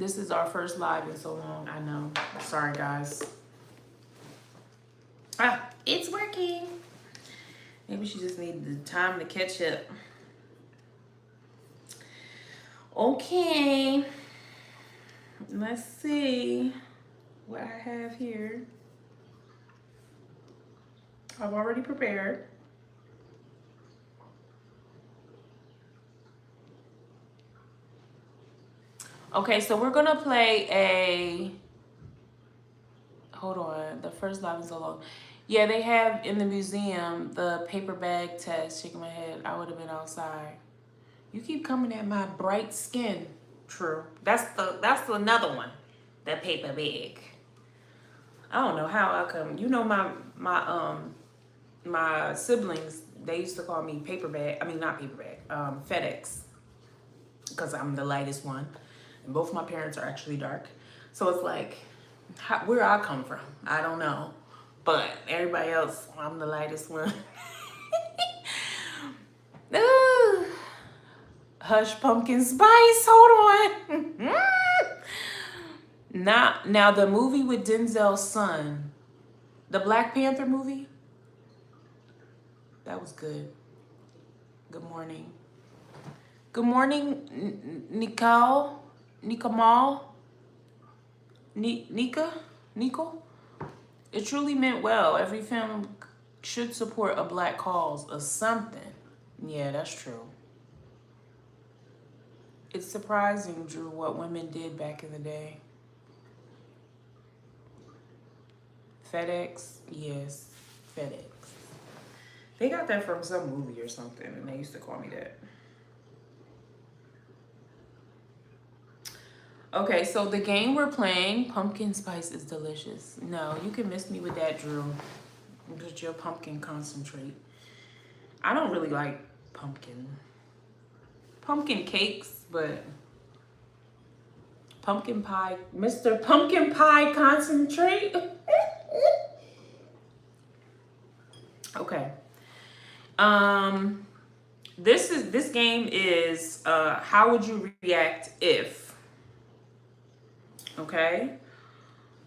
This is our first live in so long. I know. Sorry, guys. Ah, it's working. Maybe she just needed the time to catch up. Okay. Let's see what I have here. I've already prepared. Okay, so we're gonna play a, hold on, the first live is so long. Yeah, they have in the museum the paper bag test. Shaking my head, I would have been outside. You keep coming at my bright skin. True. That's another one. That paper bag. I don't know how I come. You know my siblings, they used to call me paper bag. I mean not paper bag. FedEx. Because I'm the lightest one. And both my parents are actually dark. So it's like, where I come from, I don't know. But everybody else, I'm the lightest one. Ooh. Hush pumpkin spice, hold on. Now the movie with Denzel's son, the Black Panther movie, that was good. Good morning. Good morning, Nicole. Nika? It truly meant well. Every film should support a black cause or something. Yeah, that's true. It's surprising, Drew, what women did back in the day. FedEx, yes, FedEx. They got that from some movie or something, and they used to call me that. Okay, so the game we're playing, pumpkin spice is delicious. No, you can miss me with that, Drew. With your pumpkin concentrate. I don't really like pumpkin cakes, but pumpkin pie, Mr. Pumpkin Pie concentrate. Okay. This game is how would you react if? Okay.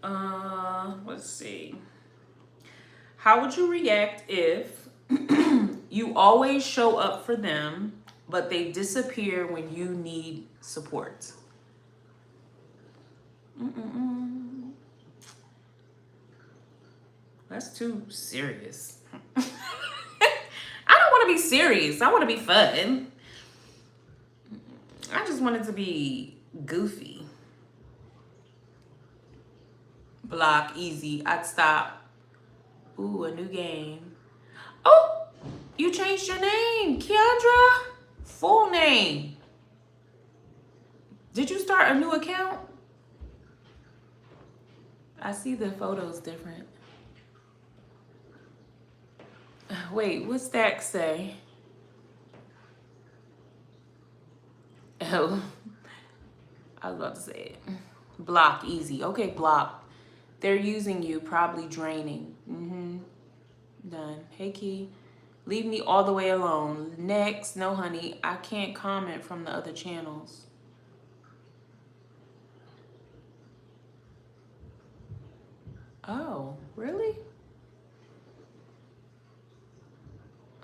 Let's see. How would you react if you always show up for them, but they disappear when you need support? That's too serious. I don't want to be serious. I want to be fun. I just want it to be goofy. Block, easy. I'd stop. Ooh, a new game. Oh, you changed your name, Keandra. Full name. Did you start a new account? I see the photos different. Wait, what's that say? Oh, I was about to say it. Block, easy. Okay, block. They're using you, probably draining. Done. Hey, Key. Leave me all the way alone. Next. No, honey. I can't comment from the other channels. Oh, really?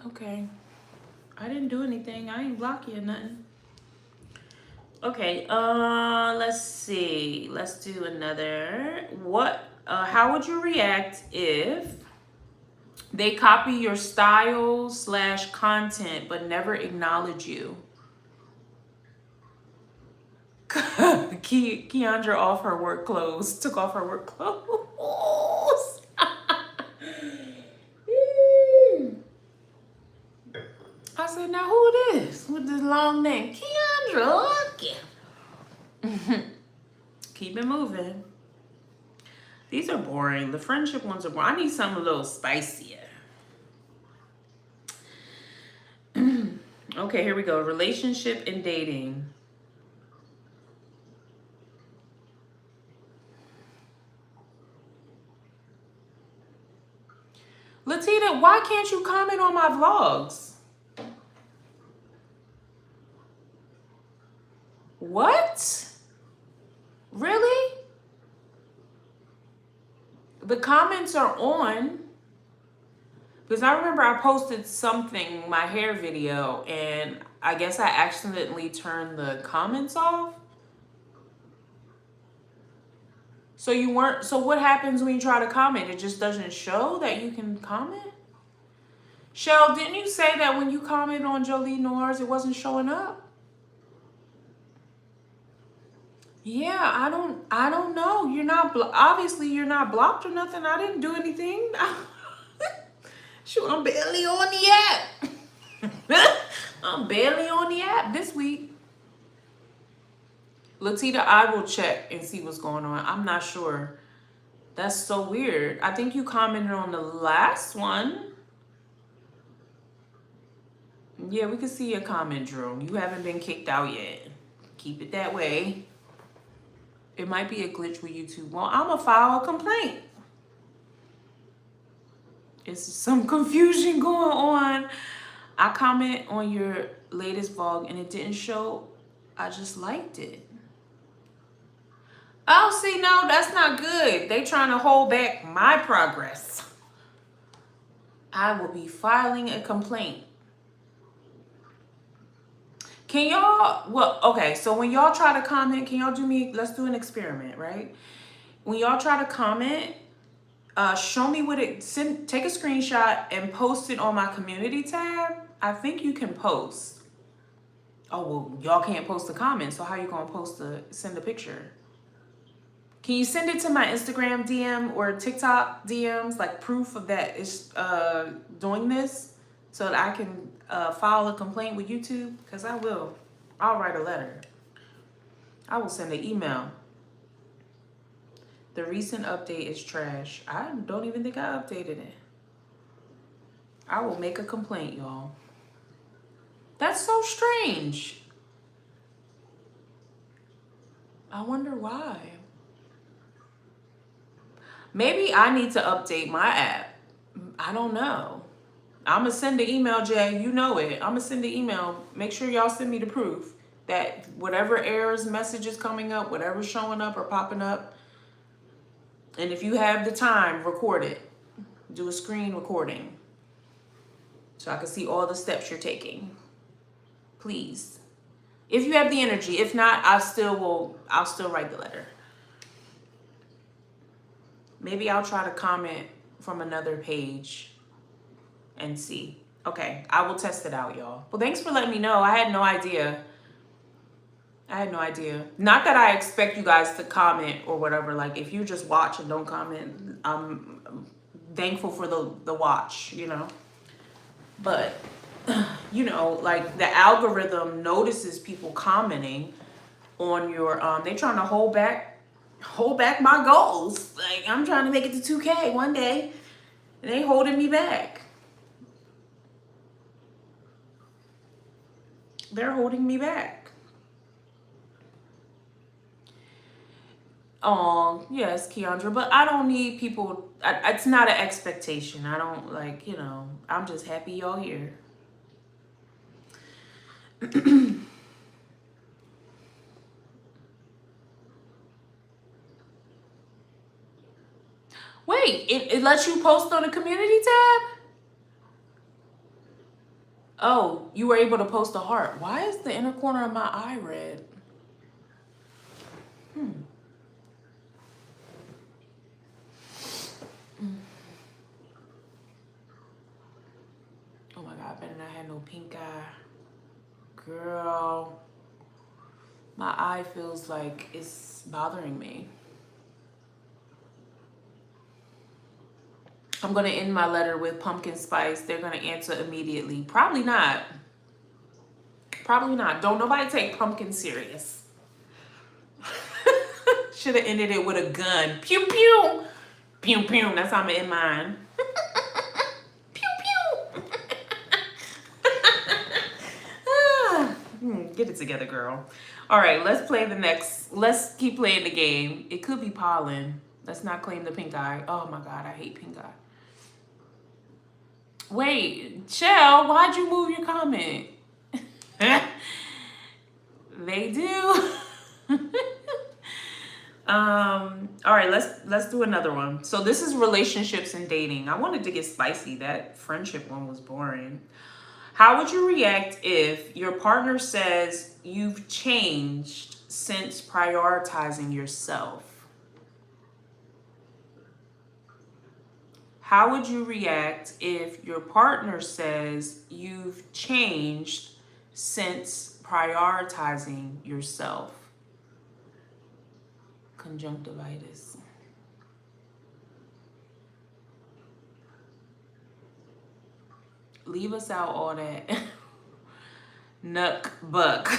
Okay. I didn't do anything. I ain't block you or nothing. Okay, let's see. Let's do another. How would you react if they copy your style / content but never acknowledge you? Keandra off her work clothes. Took off her work clothes. I said, now who it is with this long name? Keandra. Keep it moving. These are boring. The friendship ones are boring. I need something a little spicier. Okay, here we go. Relationship and dating. Latina, why can't you comment on my vlogs? What? The comments are on. Because I remember I posted something, my hair video, and I guess I accidentally turned the comments off. So you weren't, so what happens when you try to comment? It just doesn't show that you can comment? Shell, didn't you say that when you commented on Jolie Noirs, it wasn't showing up? Yeah, I don't know. You're not, obviously you're not blocked or nothing. I didn't do anything. Shoot, I'm barely on the app. I'm barely on the app this week. Latita, I will check and see what's going on. I'm not sure. That's so weird. I think you commented on the last one. Yeah, we can see your comment, Drew. You haven't been kicked out yet. Keep it that way. It might be a glitch with YouTube. Well, I'm going to file a complaint. It's some confusion going on. I comment on your latest vlog and it didn't show. I just liked it. Oh, see, no, that's not good. They trying to hold back my progress. I will be filing a complaint. Can y'all, well, okay, so when y'all try to comment, can y'all do me, let's do an experiment, right? When y'all try to comment, show me what it, take a screenshot and post it on my community tab. I think you can post. Oh, well, y'all can't post a comment, so how you gonna send a picture? Can you send it to my Instagram DM or TikTok DMs, like proof of that it's doing this, so that I can file a complaint with YouTube? Because I will. I'll write a letter. I will send an email. The recent update is trash. I don't even think I updated it. I will make a complaint, y'all. That's so strange. I wonder why. Maybe I need to update my app. I don't know. I'm going to send the email, Jay. You know it. I'm going to send the email. Make sure y'all send me the proof that whatever errors, messages coming up, whatever's showing up or popping up. And if you have the time, record it. Do a screen recording so I can see all the steps you're taking. Please. If you have the energy. If not, I'll still write the letter. Maybe I'll try to comment from another page and see. Okay, I will test it out, y'all. Well, thanks for letting me know. I had no idea. Not that I expect you guys to comment or whatever. Like, if you just watch and don't comment, I'm thankful for the watch, you know. But, you know, like the algorithm notices people commenting on your, they trying to hold back my goals. Like, I'm trying to make it to 2K one day, and they holding me back. They're holding me back. Oh, yes, Keandra, but I don't need people. It's not an expectation. I don't, like, you know, I'm just happy y'all here. Wait, it lets you post on the community tab? Oh, you were able to post a heart. Why is the inner corner of my eye red? Oh my God, I better not have no pink eye. Girl, my eye feels like it's bothering me. I'm going to end my letter with pumpkin spice. They're going to answer immediately. Probably not. Probably not. Don't nobody take pumpkin serious. Should have ended it with a gun. Pew, pew. Pew, pew. That's how I'm going to end mine. Pew, pew. Get it together, girl. All right, let's play the next. Let's keep playing the game. It could be pollen. Let's not claim the pink eye. Oh my God, I hate pink eye. Wait, Shell, why'd you move your comment? They do. All All right, let's do another one. So this is relationships and dating. I wanted to get spicy. That friendship one was boring. How would you react if your partner says you've changed since prioritizing yourself? How would you react if your partner says you've changed since prioritizing yourself? Conjunctivitis. Leave us out all that. Nuck buck.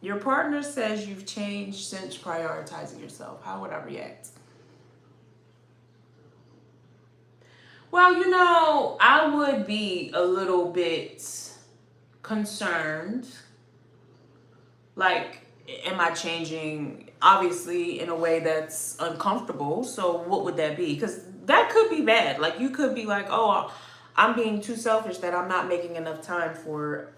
Your partner says you've changed since prioritizing yourself. How would I react? Well, I would be a little bit concerned. Like, am I changing, obviously, in a way that's uncomfortable? So what would that be? Because that could be bad. Like, you could be like, oh, I'm being too selfish that I'm not making enough time for,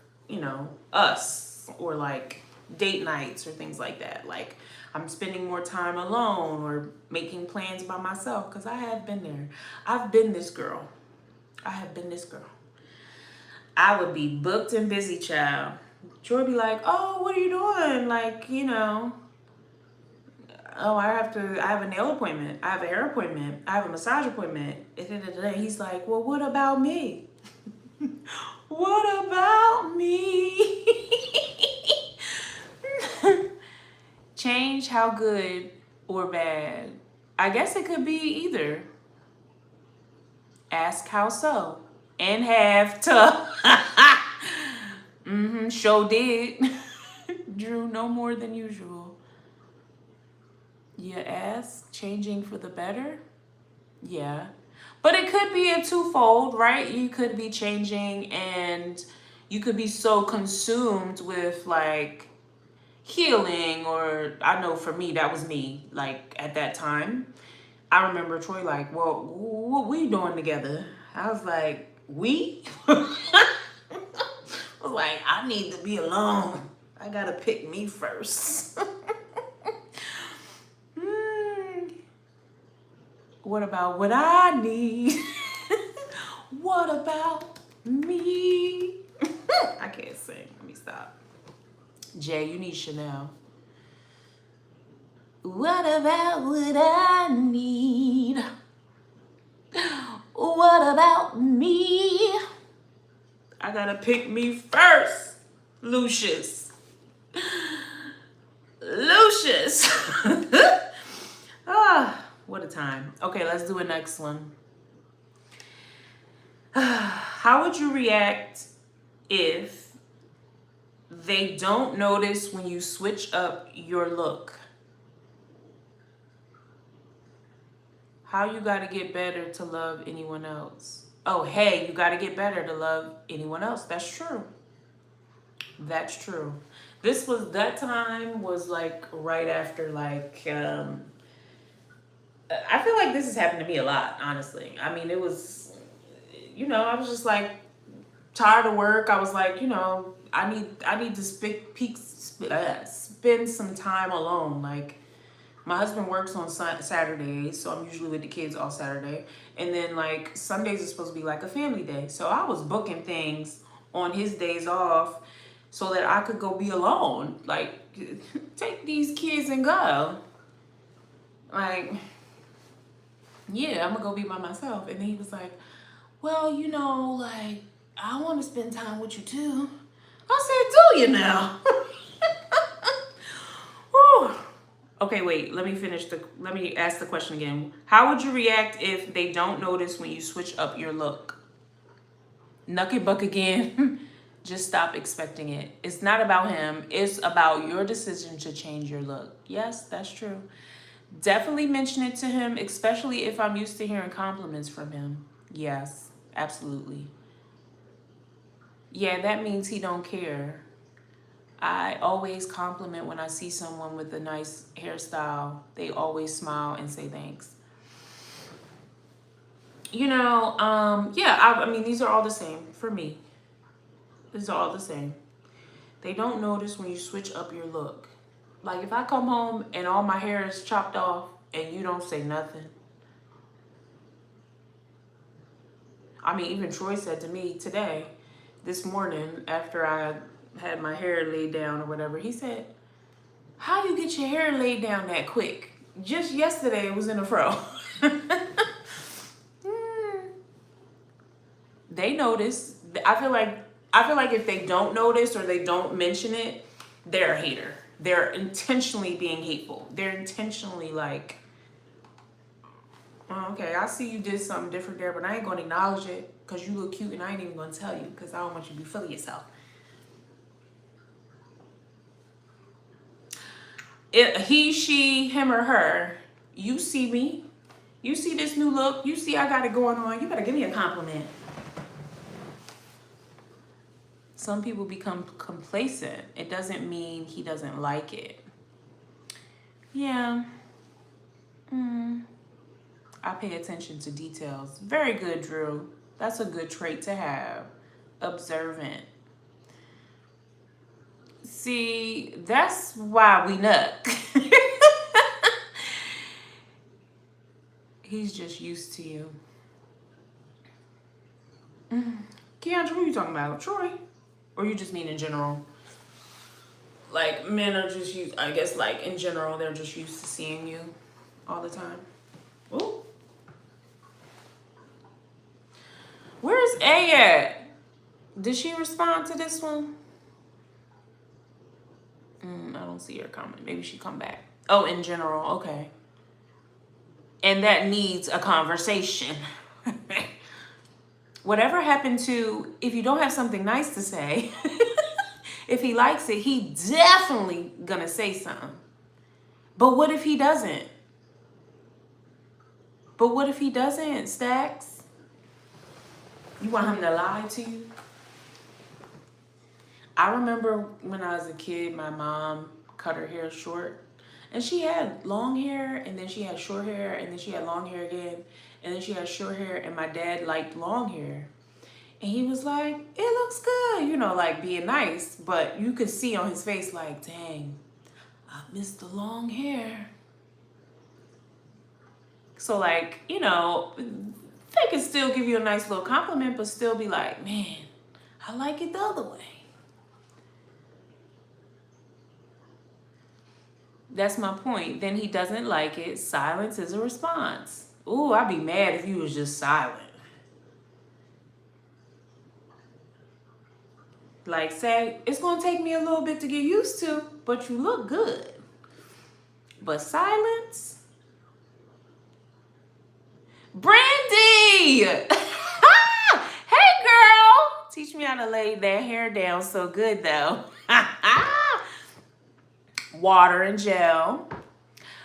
us, or like date nights or things like that. Like, I'm spending more time alone or making plans by myself, because I have been there. I've been this girl. I have been this girl. I would be booked and busy, child. Joy would be like, oh, what are you doing? Like, oh, I have a nail appointment. I have a hair appointment. I have a massage appointment. He's like, well, what about me? What about me? Change how good or bad? I guess it could be either. Ask how so. And have to. Sure did. Drew no more than usual. You ask, changing for the better? Yeah. But it could be a twofold, right? You could be changing and you could be so consumed with like healing, or I know for me, that was me. Like at that time, I remember Troy like, well, what we doing together? I was like, we? I was like, I need to be alone. I gotta pick me first. What about what I need? What about me? I can't sing. Let me stop. Jay, you need Chanel. What about what I need? What about me? I gotta pick me first, Lucius. Lucius. What a time. Okay, let's do a next one. How would you react if they don't notice when you switch up your look? How you gotta get better to love anyone else? Oh, hey, you gotta get better to love anyone else. That's true. That's true. That time was like right after like, I feel like this has happened to me a lot, honestly. I mean, it was, I was just like tired of work. I was like, I need to spend some time alone. Like, my husband works on Saturdays, so I'm usually with the kids all Saturday. And then like Sundays is supposed to be like a family day. So I was booking things on his days off so that I could go be alone. Like, take these kids and go. Like, yeah, I'm gonna go be by myself. And then he was like, well, like, I want to spend time with you too. I said, do you now? Whew. Okay, wait, let me ask the question again. How would you react if they don't notice when you switch up your look? Nuck it buck again. Just stop expecting it. It's not about him. It's about your decision to change your look. Yes, that's true. Definitely mention it to him, especially if I'm used to hearing compliments from him. Yes, absolutely. Yeah, that means he don't care. I always compliment when I see someone with a nice hairstyle. They always smile and say thanks. Yeah, I mean, these are all the same for me. These are all the same. They don't notice when you switch up your look. Like if I come home and all my hair is chopped off and you don't say nothing. I mean, even Troy said to me today, this morning, after I had my hair laid down or whatever, he said, how do you get your hair laid down that quick? Just yesterday it was in a fro. They notice. I feel like if they don't notice or they don't mention it, they're a hater. They're intentionally being hateful. They're intentionally like, oh, okay, I see you did something different there, but I ain't gonna acknowledge it because you look cute and I ain't even gonna tell you because I don't want you to be full of yourself. He, she, him, or her, you see me, you see this new look, you see I got it going on, you better give me a compliment. Some people become complacent. It doesn't mean he doesn't like it. Yeah. I pay attention to details. Very good, Drew. That's a good trait to have. Observant. See, that's why we nut. He's just used to you. Keandra, who are you talking about? Troy? Or you just mean in general? Like, men are just used, I guess, like, in general, they're just used to seeing you all the time. Ooh. Where's A at? Did she respond to this one? I don't see her comment. Maybe she come back. Oh, in general. Okay. And that needs a conversation. Whatever happened to, if you don't have something nice to say, if he likes it, he definitely gonna say something. But what if he doesn't? But what if he doesn't, Stacks? You want him to lie to you? I remember when I was a kid, my mom cut her hair short. And she had long hair, and then she had short hair, and then she had long hair again, and then she had short hair, and my dad liked long hair. And he was like, it looks good, you know, like being nice. But you could see on his face like, dang, I miss the long hair. So like, you know, they can still give you a nice little compliment, but still be like, man, I like it the other way. That's my point. Then he doesn't like it. Silence is a response. Ooh, I'd be mad if you was just silent. Like, say, it's going to take me a little bit to get used to, but you look good. But silence? Brandy! Hey, girl! Teach me how to lay that hair down so good, though. Water and gel.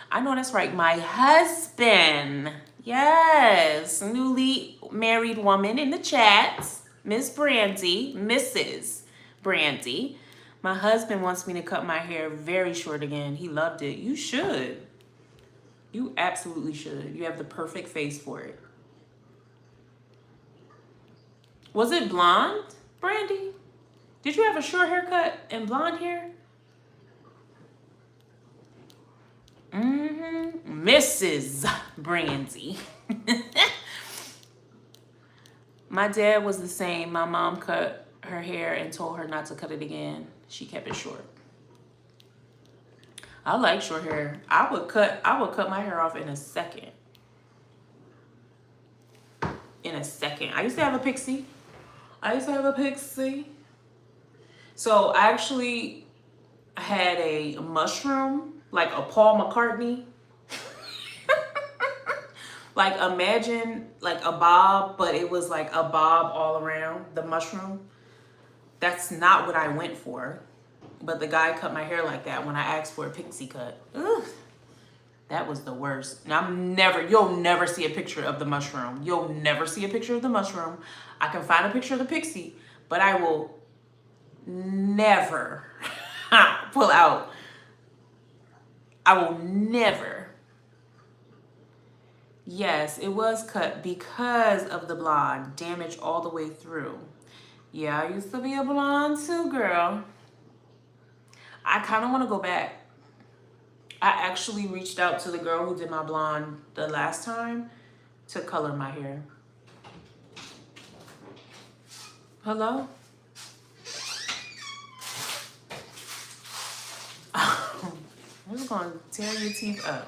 I know that's right. My husband. Yes. Newly married woman in the chat. Miss Brandy. Mrs. Brandy. My husband wants me to cut my hair very short again. He loved it. You should. You absolutely should. You have the perfect face for it. Was it blonde, Brandy? Did you have a short haircut and blonde hair? Mrs. Brandy. My dad was the same. My mom cut her hair and told her not to cut it again. She kept it short. I like short hair. I would cut my hair off in a second. In a second. I used to have a pixie. So I actually had a mushroom, like a Paul McCartney. Like imagine like a bob, but it was like a bob all around the mushroom. That's not what I went for. But the guy cut my hair like that when I asked for a pixie cut. Ugh, that was the worst. Now you'll never see a picture of the mushroom. You'll never see a picture of the mushroom. I can find a picture of the pixie, but I will never pull out. I will never. Yes, it was cut because of the blonde. Damage all the way through. Yeah, I used to be a blonde too, girl. I kind of want to go back. I actually reached out to the girl who did my blonde the last time to color my hair. Hello? I'm just gonna tear your teeth up.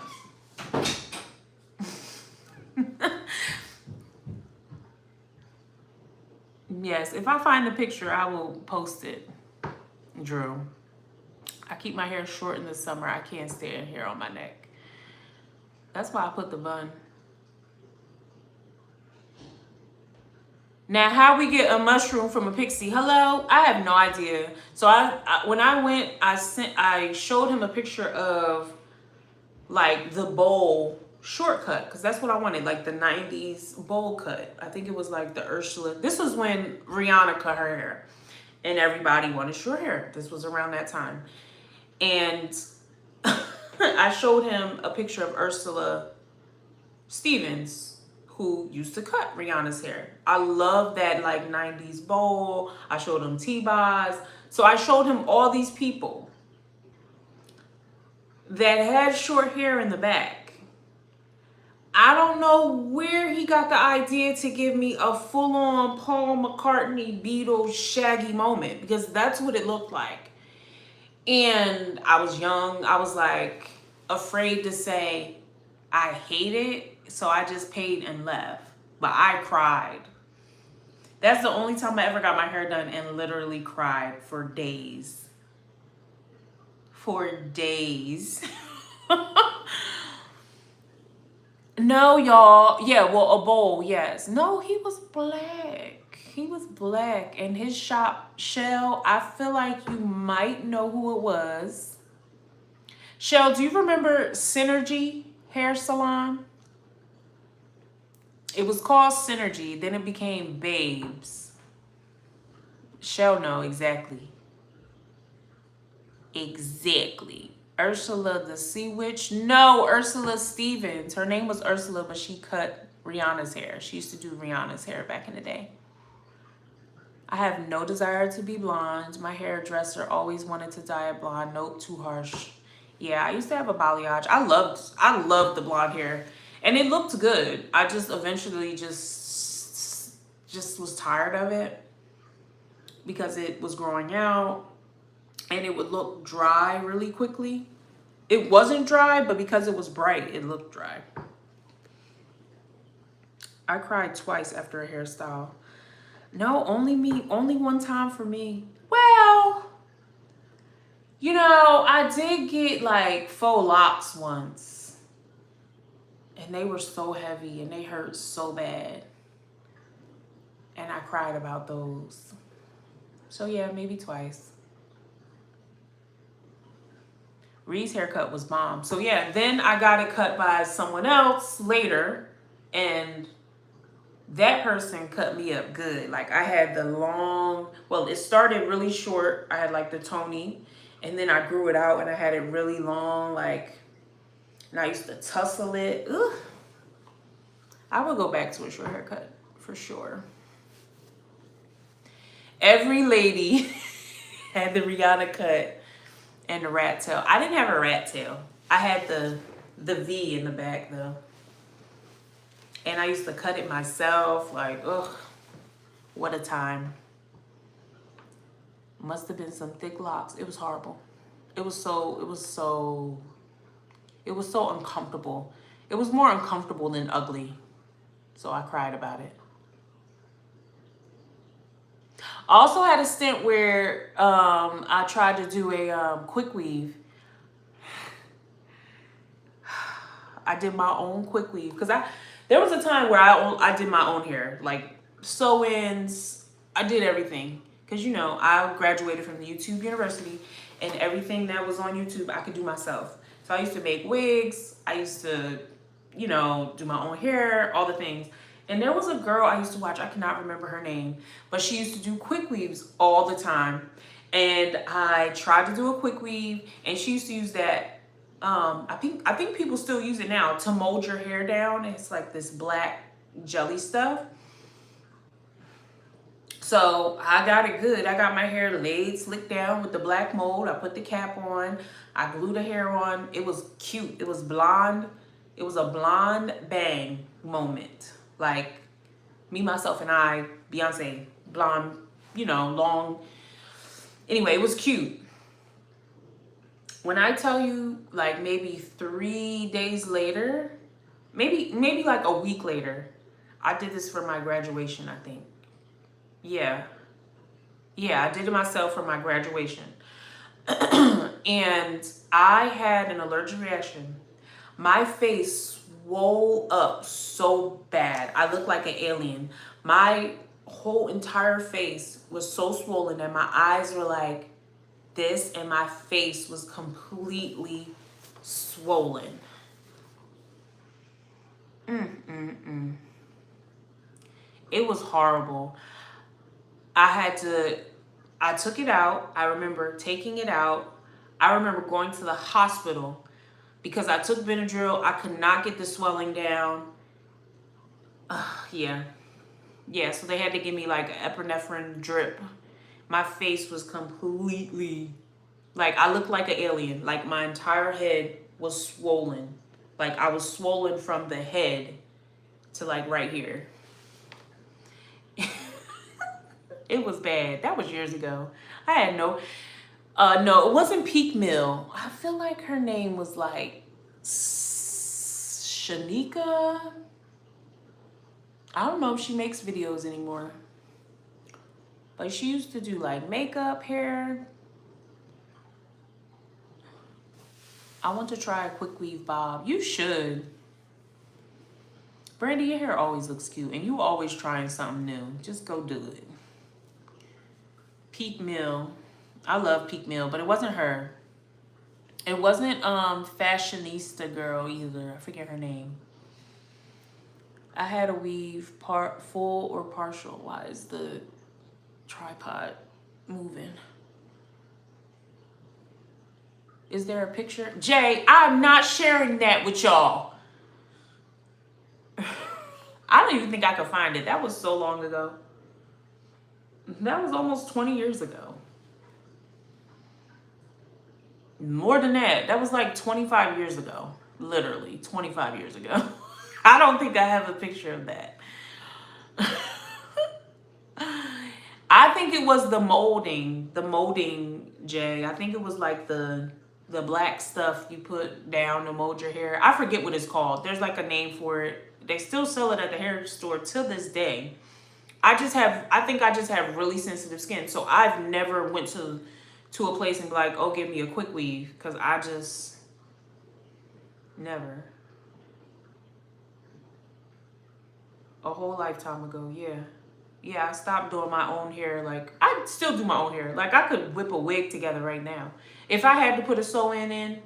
Yes, if I find the picture, I will post it, Drew. I keep my hair short in the summer. I can't stand hair on my neck. That's why I put the bun. Now, how we get a mushroom from a pixie? Hello, I have no idea. So when I went, I showed him a picture of like the bowl shortcut because that's what I wanted, like the 90s bowl cut. I think it was like the Ursula. This was when Rihanna cut her hair and everybody wanted short hair. This was around that time. And I showed him a picture of Ursula Stevens, who used to cut Rihanna's hair. I love that like 90s bowl. I showed him T-Boz. So I showed him all these people that had short hair in the back. I don't know where he got the idea to give me a full-on Paul McCartney Beatles shaggy moment, because that's what it looked like. And I was young. I was like afraid to say I hate it. So I just paid and left. But I cried. That's the only time I ever got my hair done and literally cried for days. For days. No, y'all. Yeah, well, a bowl, yes. No, he was black. He was black. And his shop, Shell, I feel like you might know who it was. Shell, do you remember Synergy Hair Salon? It was called Synergy. Then it became Babes. Shell know exactly. Exactly. Ursula the Sea Witch? No, Ursula Stevens. Her name was Ursula, but she cut Rihanna's hair. She used to do Rihanna's hair back in the day. I have no desire to be blonde. My hairdresser always wanted to dye it blonde. Nope, too harsh. Yeah, I used to have a balayage. I loved the blonde hair. And it looked good. I just eventually just was tired of it because it was growing out and it would look dry really quickly. It wasn't dry, but because it was bright, it looked dry. I cried twice after a hairstyle. No, only one time for me. Well, you know, I did get like faux locks once. And they were so heavy and they hurt so bad. And I cried about those. So yeah, maybe twice. Ree's haircut was bomb. So yeah, then I got it cut by someone else later. And that person cut me up good. Like I had the long, well, it started really short. I had like the Tony. And then I grew it out and I had it really long. Like, and I used to tussle it. Ugh. I would go back to a short haircut for sure. Every lady had the Rihanna cut and the rat tail. I didn't have a rat tail. I had the V in the back though. And I used to cut it myself. Like, ugh, what a time. Must have been some thick locks. It was horrible. It was so uncomfortable. It was more uncomfortable than ugly. So I cried about it. I also had a stint where I tried to do a quick weave. I did my own quick weave because there was a time where I did my own hair, like sew-ins. I did everything because, you know, I graduated from the YouTube University and everything that was on YouTube I could do myself. So I used to make wigs. I used to, you know, do my own hair, all the things. And there was a girl I used to watch, I cannot remember her name, but she used to do quick weaves all the time. And I tried to do a quick weave and she used to use that, I think people still use it now to mold your hair down. It's like this black jelly stuff. So So I got it good. I got my hair laid, slicked down with the black mold. I put the cap on. I glued the hair on. It was cute. It was blonde. It was a blonde bang moment. Like me, myself, and I, Beyonce, blonde, you know, long. Anyway, it was cute. When I tell you, like maybe 3 days later, maybe like a week later, I did this for my graduation, I think. Yeah. Yeah, I did it myself for my graduation. And I had an allergic reaction. My face swole up so bad. I looked like an alien. My whole entire face was so swollen that my eyes were like this and my face was completely swollen. It was horrible. I took it out. I remember taking it out. I remember going to the hospital because I took Benadryl. I could not get the swelling down. Yeah. Yeah, so they had to give me like an epinephrine drip. My face was completely, like I looked like an alien. Like my entire head was swollen. Like I was swollen from the head to like right here. It was bad. That was years ago. I had no, it wasn't Peak Mill. I feel like her name was like Shanika. I don't know if she makes videos anymore. But she used to do like makeup, hair. I want to try a quick weave bob. You should. Brandy, your hair always looks cute and you always trying something new. Just go do it. Peak Mill. I love Peak Mill, but it wasn't her. It wasn't Fashionista girl either. I forget her name. I had a weave full or partial. Why is the tripod moving? Is there a picture? Jay, I'm not sharing that with y'all. I don't even think I could find it. That was so long ago. That was almost 20 years ago. More than that. That was like 25 years ago. Literally 25 years ago. I don't think I have a picture of that. I think it was the molding, Jay. I think it was like the black stuff you put down to mold your hair. I forget what it's called. There's like a name for it. They still sell it at the hair store to this day. I think I just have really sensitive skin. So I've never went to a place and be like, oh, give me a quick weave. Because I just never. A whole lifetime ago, yeah. Yeah, I stopped doing my own hair. Like, I still do my own hair. Like, I could whip a wig together right now. If I had to put a sew-in in,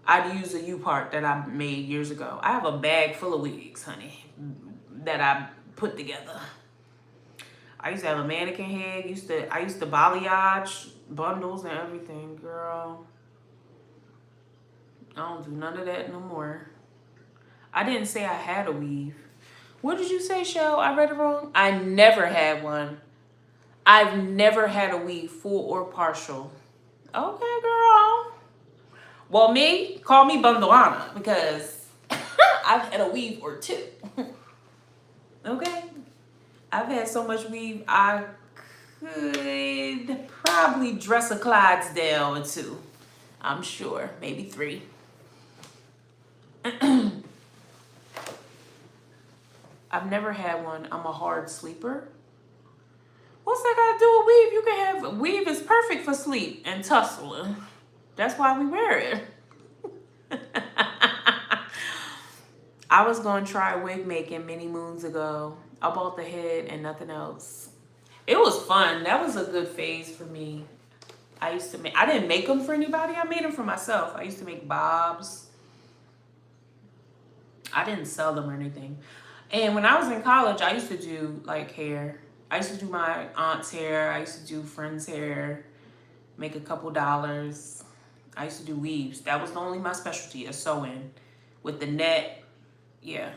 I'd use a U-part that I made years ago. I have a bag full of wigs, honey, that I put together. I used to have a mannequin head. I used to balayage bundles and everything, girl. I don't do none of that no more. I didn't say I had a weave. What did you say, Shell? I read it wrong. I never had one. I've never had a weave, full or partial. Okay, girl. Well, call me Bundoana because I've had a weave or two. Okay? I've had so much weave, I could probably dress a Clydesdale or two. I'm sure. Maybe 3. I've never had one. I'm a hard sleeper. What's that got to do with weave? You can have weave is perfect for sleep and tussling. That's why we wear it. I was going to try wig making many moons ago. I bought the head and nothing else. It was fun. That was a good phase for me. I didn't make them for anybody. I made them for myself. I used to make bobs. I didn't sell them or anything. And when I was in college, I used to do like hair. I used to do my aunt's hair. I used to do friends' hair, make a couple dollars. I used to do weaves. That was only my specialty, a sew-in with the net. Yeah.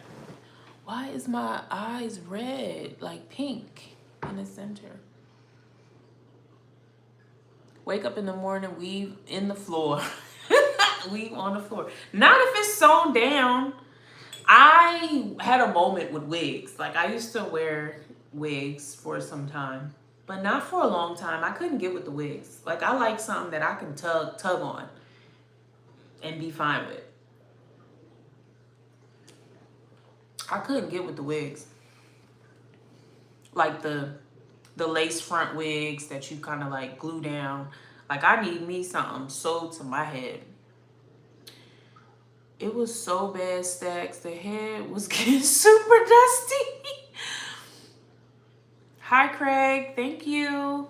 Why is my eyes red, like pink? in the center. Wake up in the morning, weave in the floor. Weave on the floor. Not if it's sewn down. I had a moment with wigs. Like, I used to wear wigs for some time, but not for a long time. I couldn't get with the wigs. Like, I like something that I can tug on and be fine with. I couldn't get with the wigs. Like the lace front wigs that you kind of like glue down. Like, I need me something sewed to my head. It was so bad, Stacks. The head was getting super dusty. Hi, Craig. Thank you.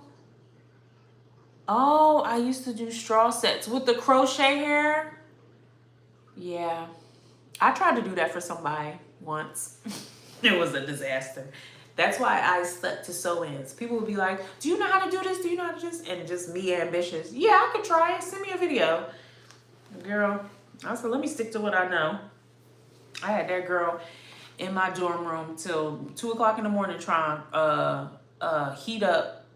Oh, I used to do straw sets with the crochet hair. Yeah. I tried to do that for somebody once. It was a disaster. That's why I stuck to sew-ins. People would be like, do you know how to do this? Do you know how to do this? And just me ambitious. Yeah, I could try it. Send me a video. Girl, I said, let me stick to what I know. I had that girl in my dorm room till 2 o'clock in the morning trying heat up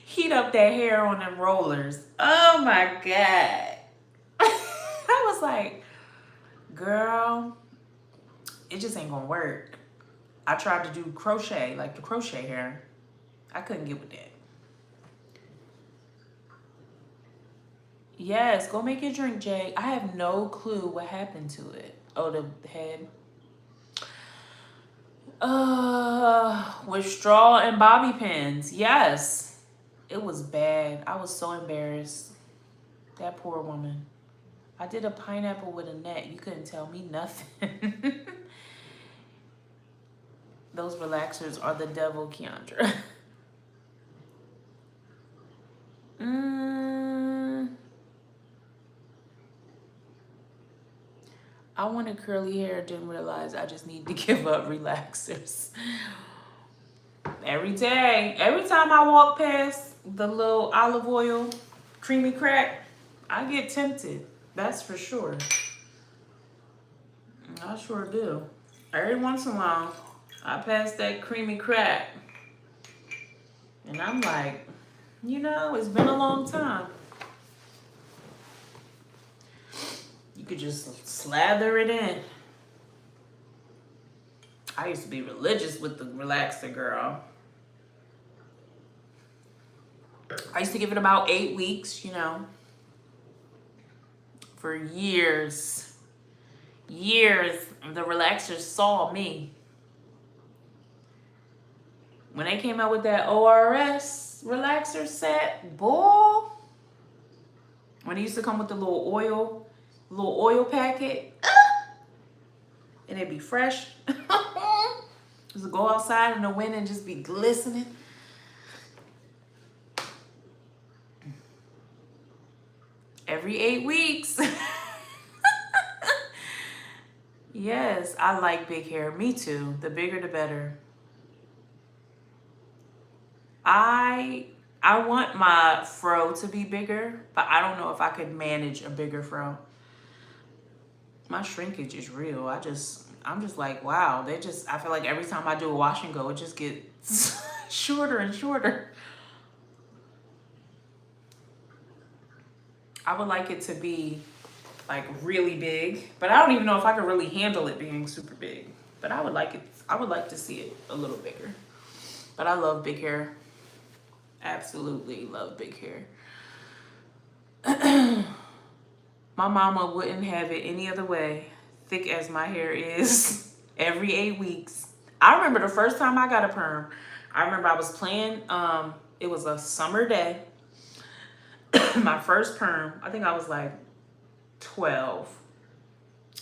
heat up that hair on them rollers. Oh my God. I was like, girl, it just ain't gonna work. I tried to do crochet, like the crochet hair. I couldn't get with that. Yes, go make your drink, Jay. I have no clue what happened to it. Oh, the head. With straw and bobby pins. Yes. It was bad. I was so embarrassed. That poor woman. I did a pineapple with a net. You couldn't tell me nothing. Those relaxers are the devil, Keandra. I wanted curly hair, didn't realize I just need to give up relaxers. Every day, every time I walk past the little olive oil creamy crack, I get tempted. That's for sure. I sure do. Every once in a while, I pass that creamy crack. And I'm like, you know, it's been a long time. You could just slather it in. I used to be religious with the relaxer, girl. I used to give it about 8 weeks, you know. For years. Years, the relaxers saw me. When they came out with that ORS relaxer set, boy. When it used to come with the little oil packet, and it'd be fresh. Just go outside in the wind and just be glistening. Every 8 weeks. Yes, I like big hair. Me too. The bigger, the better. I want my fro to be bigger, but I don't know if I could manage a bigger fro. My shrinkage is real. I'm just like, wow. I feel like every time I do a wash and go, it just gets shorter and shorter. I would like it to be like really big, but I don't even know if I could really handle it being super big. But I would like to see it a little bigger. But I love big hair. Absolutely love big hair. My mama wouldn't have it any other way. Thick as my hair is, every 8 weeks. I remember the first time I got a perm. I remember I was playing, it was a summer day. My first perm, I think I was like 12.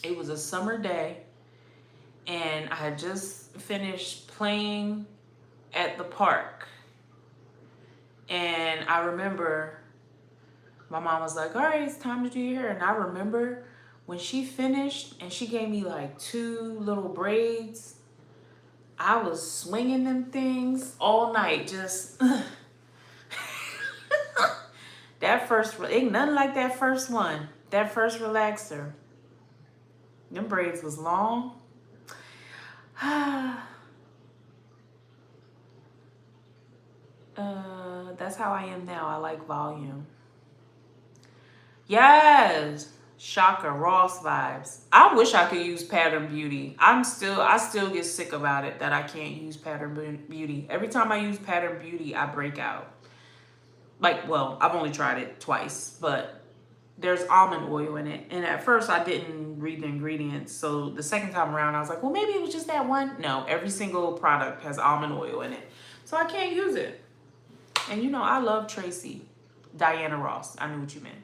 It was a summer day, and I had just finished playing at the park. And I remember my mom was like, all right, it's time to do your hair. And I remember when she finished and she gave me like 2 little braids, I was swinging them things all night. Just that first, ain't nothing like that first one. That first relaxer. Them braids was long. That's how I am now. I like volume. Yes. Shocker, Ross vibes. I wish I could use Pattern Beauty. I still get sick about it that I can't use Pattern Beauty. Every time I use Pattern Beauty, I break out. Like, well, I've only tried it twice, but there's almond oil in it. And at first I didn't read the ingredients. So the second time around, I was like, well, maybe it was just that one. No, every single product has almond oil in it. So I can't use it. And you know, I love Tracy. Diana Ross. I knew what you meant.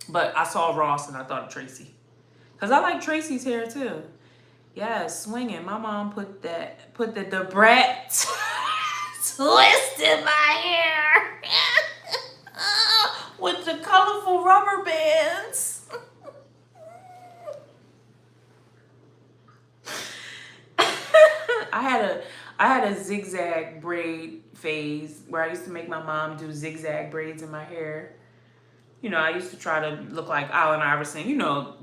But I saw Ross and I thought of Tracy. Because I like Tracy's hair too. Yeah, swinging. My mom put the brat twist in my hair. With the colorful rubber bands. I had a zigzag braid phase where I used to make my mom do zigzag braids in my hair. You know, I used to try to look like Allen Iverson. You know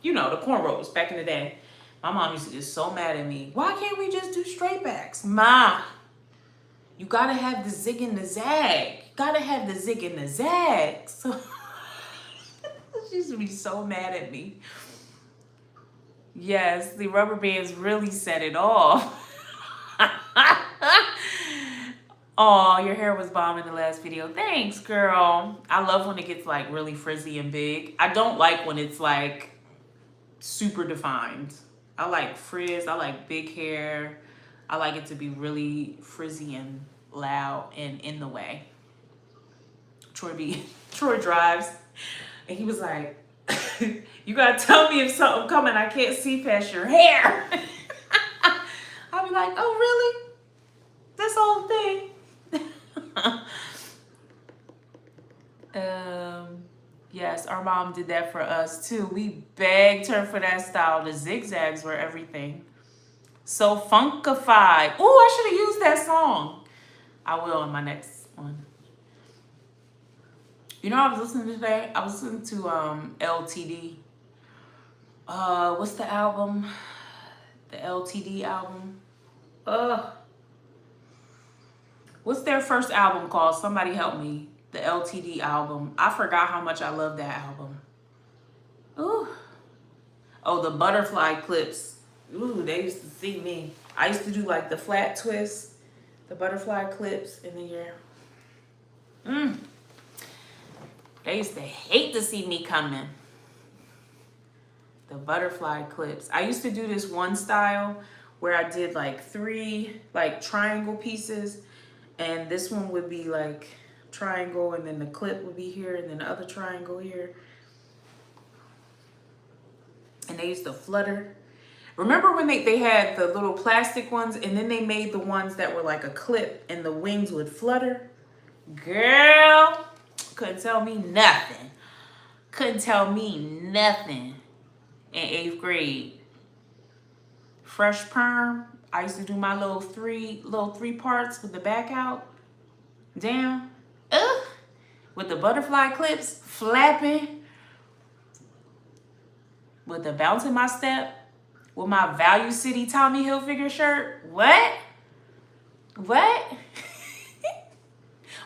the cornrows back in the day. My mom used to get so mad at me. Why can't we just do straight backs? Ma, you gotta have the zig and the zag. You gotta have the zig and the zag. So she used to be so mad at me. Yes, the rubber bands really set it off. Oh, your hair was bomb in the last video. Thanks, girl. I love when it gets like really frizzy and big. I don't like when it's like super defined. I like frizz. I like big hair. I like it to be really frizzy and loud and in the way. Troy drives and he was like, you gotta tell me if something coming. I can't see past your hair. I'll be like, oh really? This whole thing? Yes, our mom did that for us too. We begged her for that style. The zigzags were everything. So funkified. Oh, I should have used that song. I will in my next one. You know, I was listening today. I was listening to LTD. What's the album? The LTD album. What's their first album called? Somebody help me. The LTD album. I forgot how much I love that album. Ooh. Oh, the butterfly clips. Ooh, they used to see me. I used to do like the flat twist, the butterfly clips in the ear. They used to hate to see me coming. The butterfly clips. I used to do this one style where I did like 3 like triangle pieces, and this one would be like triangle, and then the clip would be here, and then the other triangle here. And they used to flutter. Remember when they had the little plastic ones, and then they made the ones that were like a clip and the wings would flutter? Girl, couldn't tell me nothing. Couldn't tell me nothing in 8th grade. Fresh perm. I used to do my little three parts with the back out, down, with the butterfly clips flapping, with the bounce in my step, with my Value City Tommy Hilfiger shirt. What?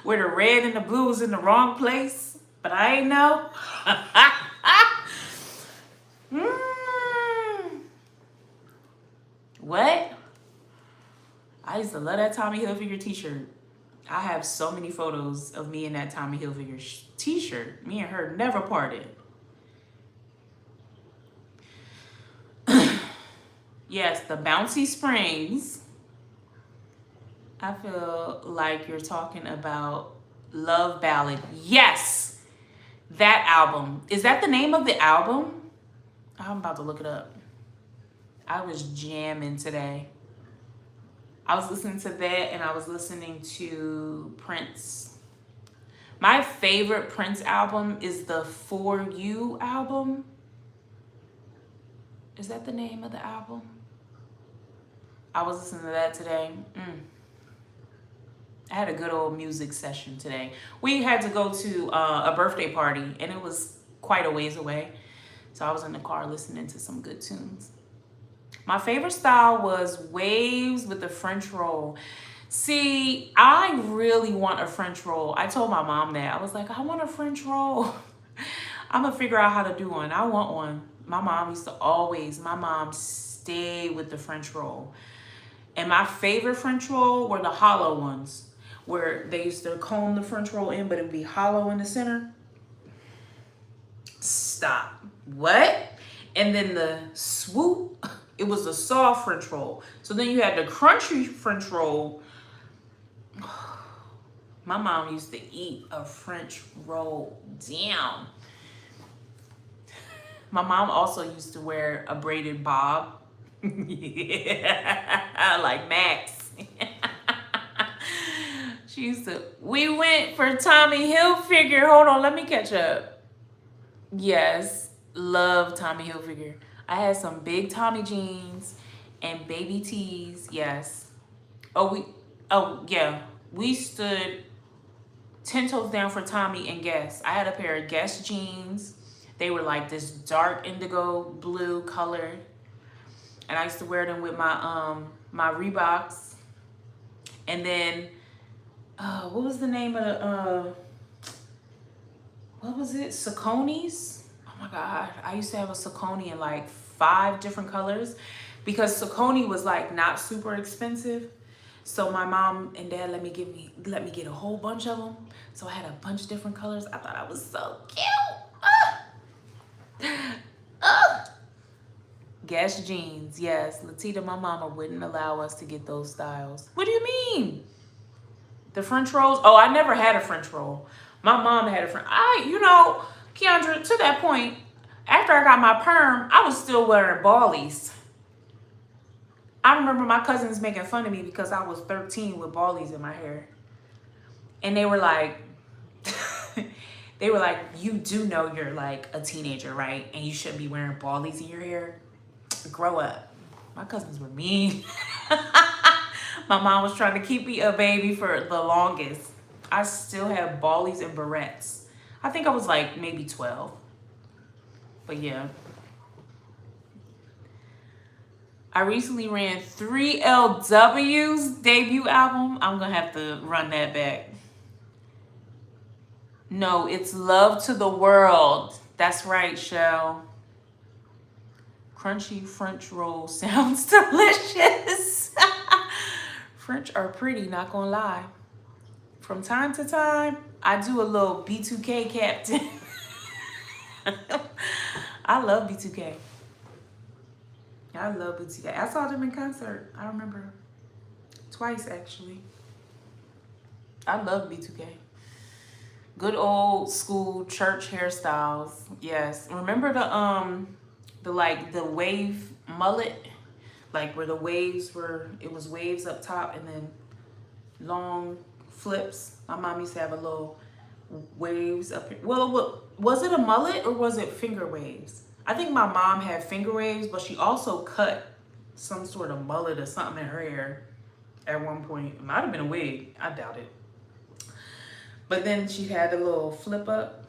Where the red and the blue was in the wrong place, but I ain't know. What? I used to love that Tommy Hilfiger t-shirt. I have so many photos of me in that Tommy Hilfiger t-shirt. Me and her never parted. Yes, the Bouncy Springs. I feel like you're talking about Love Ballad. Yes, that album. Is that the name of the album? I'm about to look it up. I was jamming today. I was listening to that, and I was listening to Prince. My favorite Prince album is the For You album. Is that the name of the album? I was listening to that today. I had a good old music session today. We had to go to a birthday party, and it was quite a ways away. So I was in the car listening to some good tunes. My favorite style was waves with the French roll. See, I really want a French roll. I told my mom that. I was like, I want a French roll. I'm going to figure out how to do one. I want one. My mom stayed with the French roll. And my favorite French roll were the hollow ones, where they used to comb the French roll in, but it would be hollow in the center. Stop. What? And then the swoop, it was a soft French roll. So then you had the crunchy French roll. My mom used to eat a French roll down. My mom also used to wear a braided bob. Yeah, like Max. She used to, we went for Tommy Hilfiger. Hold on, let me catch up. Yes, love Tommy Hilfiger. I had some big Tommy jeans and baby tees. Yes. Oh yeah. We stood 10 toes down for Tommy and Guess. I had a pair of Guess jeans. They were like this dark indigo blue color. And I used to wear them with my my Reeboks. And then what was the name of the what was it? Saucony's? Oh my God. I used to have a Saucony in like 5 different colors because Saucony was like not super expensive. So my mom and dad let me get a whole bunch of them. So I had a bunch of different colors. I thought I was so cute. Guess jeans, yes. Latita, my mama wouldn't allow us to get those styles. What do you mean? The French rolls? Oh, I never had a French roll. My mom had a French. Keandra, to that point, after I got my perm, I was still wearing ballies. I remember my cousins making fun of me because I was 13 with ballies in my hair. And they were like, you do know you're like a teenager, right? And you shouldn't be wearing ballies in your hair. Grow up. My cousins were mean. My mom was trying to keep me a baby for the longest. I still have ballies and barrettes. I think I was like maybe 12. But yeah. I recently ran 3LW's debut album. I'm going to have to run that back. No, it's Love to the World. That's right, Shell. Crunchy French roll sounds delicious. French are pretty, not gonna lie. From time to time, I do a little B2K captain. I love B2K. I love B2K. I saw them in concert. I remember twice, actually. I love B2K. Good old school church hairstyles. Yes. Remember the wave mullet? Like where the waves were, it was waves up top and then long flips. My mom used to have a little waves up here. Well, was it a mullet or was it finger waves? I think my mom had finger waves, but she also cut some sort of mullet or something in her hair at one point. It might have been a wig. I doubt it. But then she had a little flip up.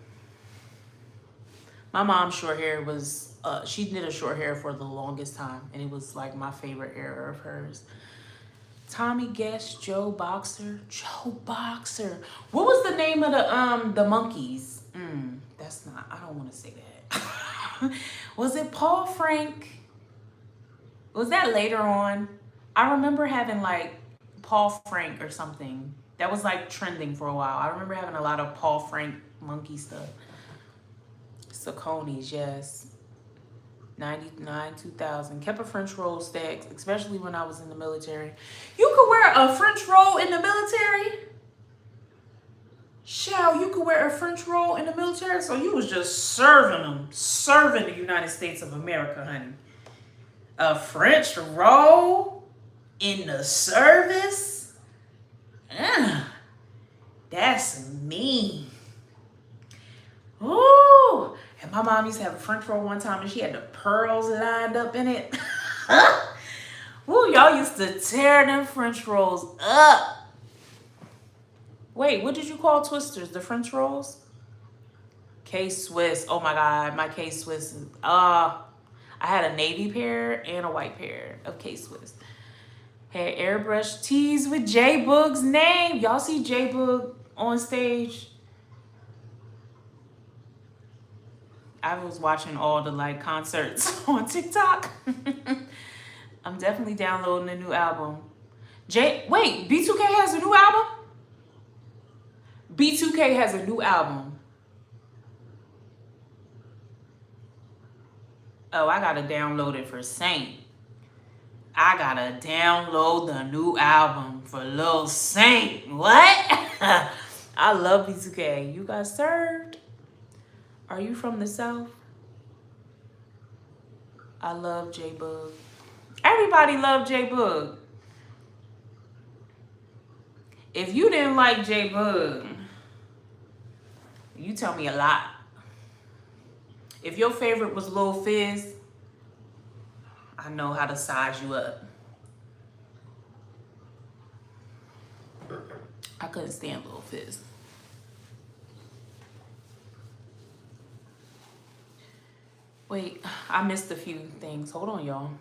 My mom's short hair was, she did a short hair for the longest time. And it was like my favorite era of hers. Tommy Guess, Joe Boxer. Joe Boxer. What was the name of the monkeys? That's not, I don't want to say that. Was it Paul Frank? Was that later on? I remember having like Paul Frank or something. That was like trending for a while. I remember having a lot of Paul Frank monkey stuff. Saucony's, yes. 99, 2000. Kept a French roll stacked, especially when I was in the military. You could wear a French roll in the military? Shall you could wear a French roll in the military? So you was just serving them. Serving the United States of America, honey. A French roll in the service? That's mean. Ooh. And my mom used to have a French roll one time and she had the pearls lined up in it. Ooh, y'all used to tear them French rolls up. Wait, what did you call twisters? The French rolls? K-Swiss. Oh my God, my K-Swiss. I had a navy pair and a white pair of K-Swiss. Had airbrush tees with J Boog's name. Y'all see J Boog on stage? I was watching all the like concerts on TikTok. I'm definitely downloading a new album. Wait, B2K has a new album? B2K has a new album. Oh, I gotta download it for Saint. I gotta download the new album for Lil Saint. What? I love B2K. You got served? Are you from the South? I love J Boog. Everybody loved J Boog. If you didn't like J Boog, you tell me a lot. If your favorite was Lil Fizz, I know how to size you up. I couldn't stand Lil Fizz. Wait, I missed a few things. Hold on, y'all.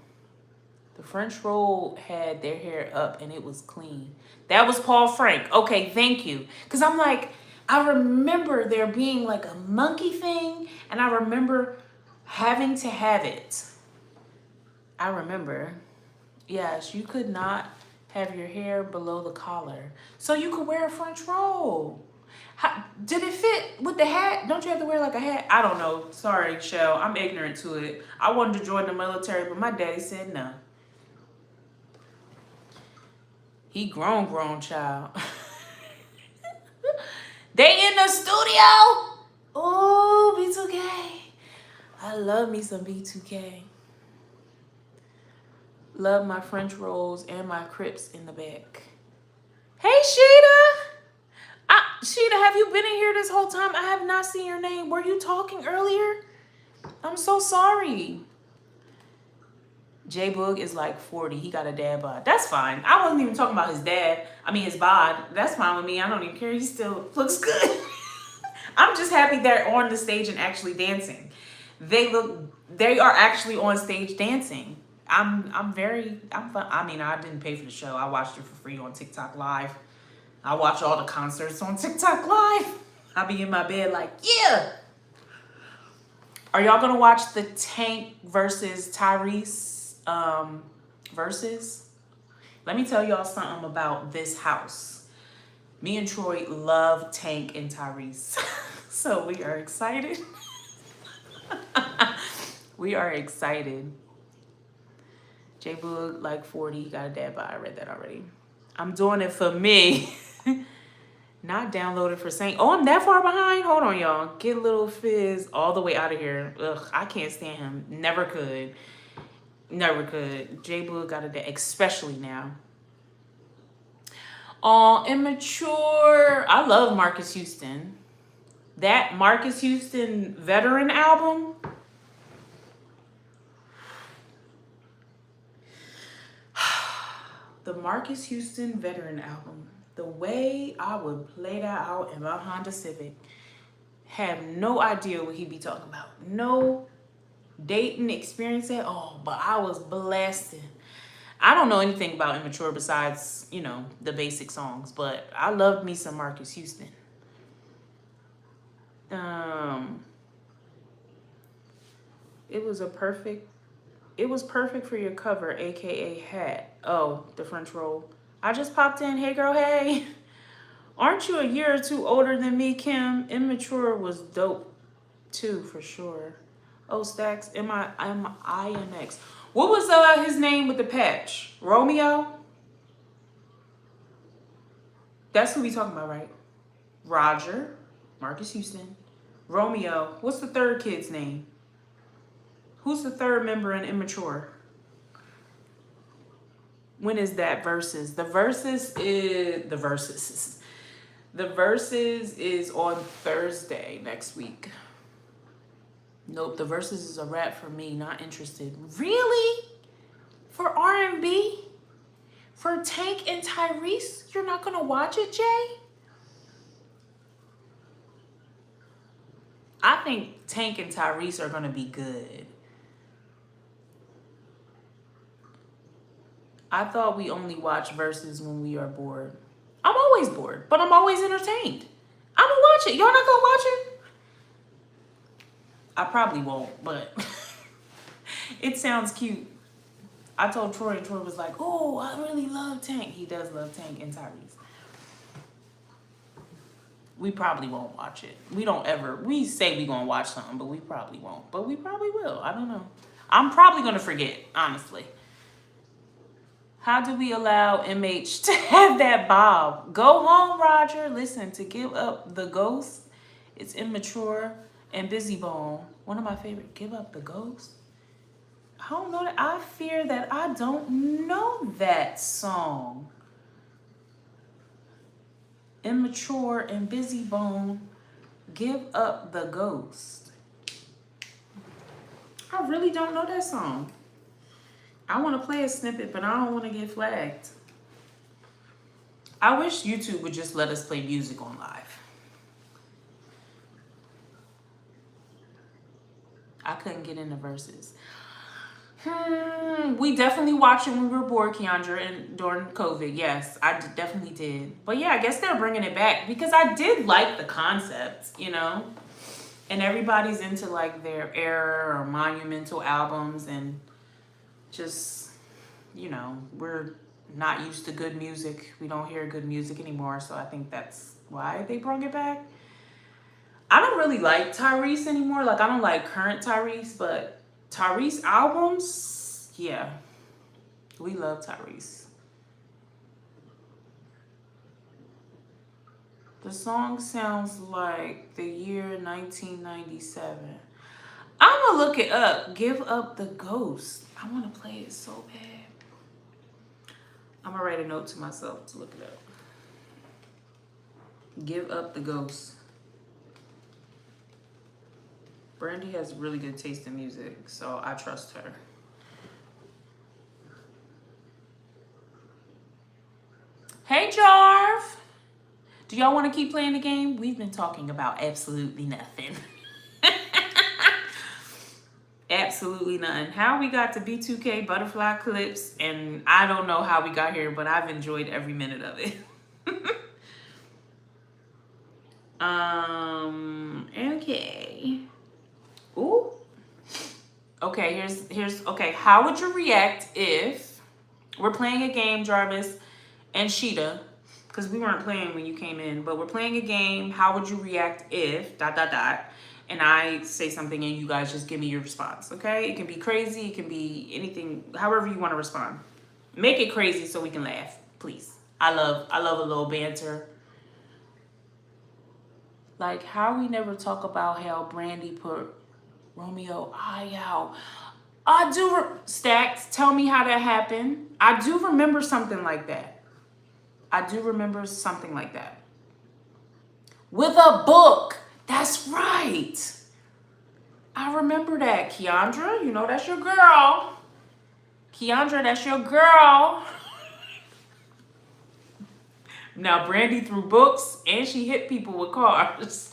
The French roll had their hair up and it was clean. That was Paul Frank. Okay, thank you. Because I'm like, I remember there being like a monkey thing and I remember having to have it. I remember. Yes, you could not have your hair below the collar. So you could wear a French roll. Did it fit with the hat? Don't you have to wear like a hat? I don't know. Sorry, Shell. I'm ignorant to it. I wanted to join the military, but my daddy said no. He grown child. They in the studio? Oh, B2K. I love me some B2K. Love my French rolls and my Crips in the back. Hey, Sheeta. Sheeta, have you been in here this whole time? I have not seen your name. Were you talking earlier? I'm so sorry. J Boog is like 40. He got a dad bod. That's fine. I wasn't even talking about his dad. I mean, his bod. That's fine with me. I don't even care. He still looks good. I'm just happy they're on the stage and actually dancing. They are actually on stage dancing. I'm fun. I mean, I didn't pay for the show. I watched it for free on TikTok Live. I watch all the concerts on TikTok Live. I be in my bed like, yeah. Are y'all gonna watch the Tank versus Tyrese versus? Let me tell y'all something about this house. Me and Troy love Tank and Tyrese. So we are excited. We are excited. J Boog like 40, he got a dad bod. I read that already. I'm doing it for me. Not downloaded for Saint. Oh, I'm that far behind? Hold on, y'all. Get Lil Fizz all the way out of here. Ugh, I can't stand him. Never could. Never could. J Boog got a dad, especially now. Oh, Immature. I love Marcus Houston. That Marcus Houston veteran album. The Marcus Houston veteran album. The way I would play that out in my Honda Civic. Have no idea what he be talking about. No dating experience at all. But I was blasting. I don't know anything about Immature besides, you know, the basic songs. But I loved me some Marcus Houston. It was perfect for your cover, aka hat. Oh, the French roll. I just popped in. Hey girl, hey. Aren't you a year or two older than me, Kim? Immature was dope too, for sure. Oh, Stacks, M-I-M-I-N-X. What was his name with the patch? Romeo? That's who we talking about, right? Roger, Marcus Houston. Romeo. What's the third kid's name? Who's the third member in Immature? When is that versus? The versus is on Thursday next week. Nope, the versus is a wrap for me. Not interested. Really? For R&B? For Tank and Tyrese? You're not gonna watch it, Jay? I think Tank and Tyrese are gonna be good. I thought we only watch verses when we are bored. I'm always bored, but I'm always entertained. I'm gonna watch it. Y'all not gonna watch it? I probably won't, but it sounds cute. I told Troy, and Troy was like, "Oh, I really love Tank." He does love Tank and Tyrese. We probably won't watch it. We don't ever. We say we gonna watch something, but we probably won't. But we probably will. I don't know. I'm probably gonna forget, honestly. How do we allow MH to have that bob? Go home, Roger. Listen, to give up the ghost, it's immature and busy bone. One of my favorite. Give up the ghost. I don't know that. I fear that I don't know that song. Immature and busy bone. Give up the ghost. I really don't know that song. I want to play a snippet, but I don't want to get flagged. I wish YouTube would just let us play music on live. I couldn't get into verses. We definitely watched it when we were bored, Keandra, and during COVID. Yes, I definitely did. But yeah, I guess they're bringing it back because I did like the concept, you know? And everybody's into like their era or monumental albums, and just, you know, we're not used to good music. We don't hear good music anymore, so I think that's why they brought it back. I don't really like Tyrese anymore. Like, I don't like current Tyrese, but Tyrese albums, yeah, we love Tyrese. The song sounds like the year 1997. I'm gonna look it up. Give up the ghost. I want to play it so bad. I'm gonna write a note to myself to look it up. Give up the ghost. Brandy has really good taste in music, so I trust her. Hey, Jarv. Do y'all want to keep playing the game? We've been talking about absolutely nothing. Absolutely none. How we got to B2K butterfly clips, and I don't know how we got here, but I've enjoyed every minute of it. Okay. Ooh. Okay, here's okay. How would you react if we're playing a game, Jarvis and Sheeta? Because we weren't playing when you came in, but we're playing a game. How would you react if ... and I say something and you guys just give me your response, okay? It can be crazy, it can be anything, however you want to respond. Make it crazy so we can laugh, please. I love a little banter. Like, how we never talk about how Brandy put Romeo eye out. I do, Stacks, tell me how that happened. I do remember something like that. With a book. That's right. I remember that. Keandra, you know that's your girl. Keandra, that's your girl. Now, Brandy threw books and she hit people with cars.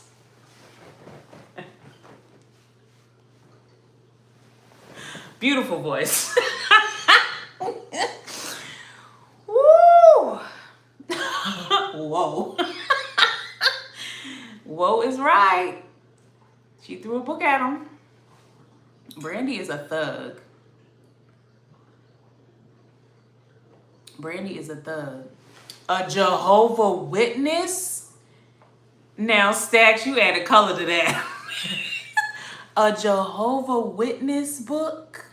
Beautiful voice. Woo! Whoa. Whoa is right. She threw a book at him. Brandy is a thug. Brandy is a thug. A Jehovah Witness? Now, Stacks, you added color to that. A Jehovah Witness book?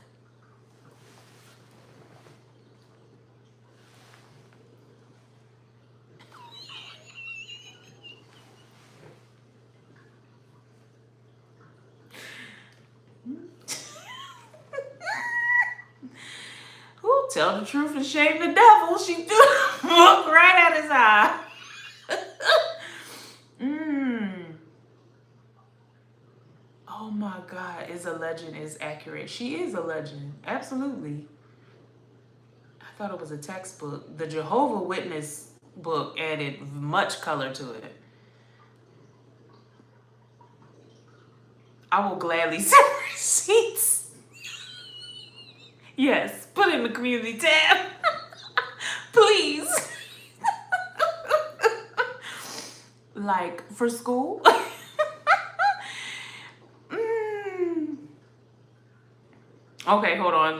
Who tell the truth and shame the devil? She threw the book right at his eye. Oh my God, is a legend is accurate. She is a legend. Absolutely. I thought it was a textbook. The Jehovah Witness book added much color to it. I will gladly send receipts. Yes, put it in the community tab. Please. Like for school. Okay, hold on.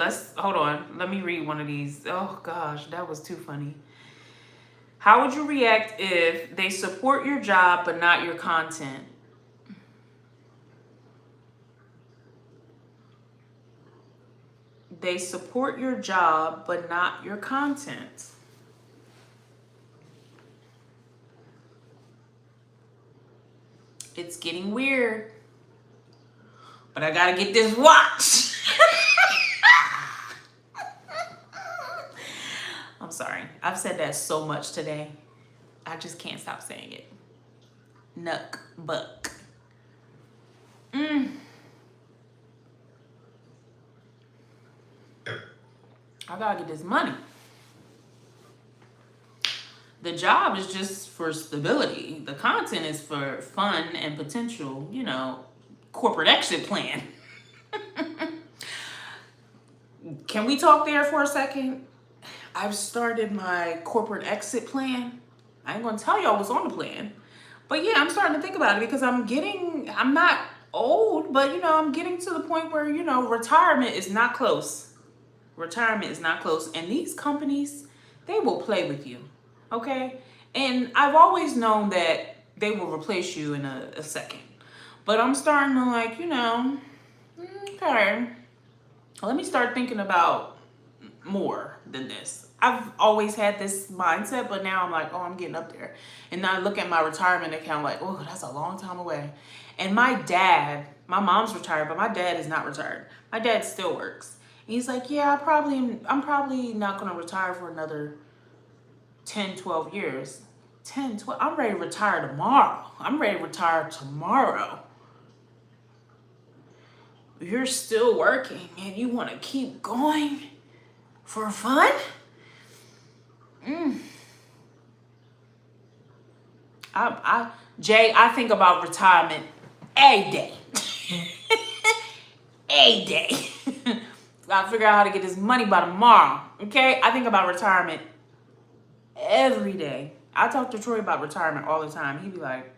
Let me read one of these. Oh gosh, that was too funny. How would you react if they support your job but not your content? They support your job but not your content. It's getting weird. But I gotta get this watch. I'm sorry. I've said that so much today. I just can't stop saying it. Nuck, buck. I gotta get this money. The job is just for stability. The content is for fun and potential, corporate exit plan. Can we talk there for a second? I've started my corporate exit plan. I ain't gonna tell y'all what's on the plan. But yeah, I'm starting to think about it because I'm not old, but I'm getting to the point where, retirement is not close. Retirement is not close. And these companies, they will play with you. Okay? And I've always known that they will replace you in a second. But I'm starting to okay, let me start thinking about more than this. I've always had this mindset, but now I'm like, oh, I'm getting up there. And now I look at my retirement account like, oh, that's a long time away. And my mom's retired, but my dad is not retired. My dad still works. And he's like, yeah, I'm probably not going to retire for another 10, 12 years. 10, 12, I'm ready to retire tomorrow. You're still working and you want to keep going for fun? Jay, I think about retirement a day. A day. Gotta figure out how to get this money by tomorrow. Okay? I think about retirement every day. I talk to Troy about retirement all the time. He'd be like,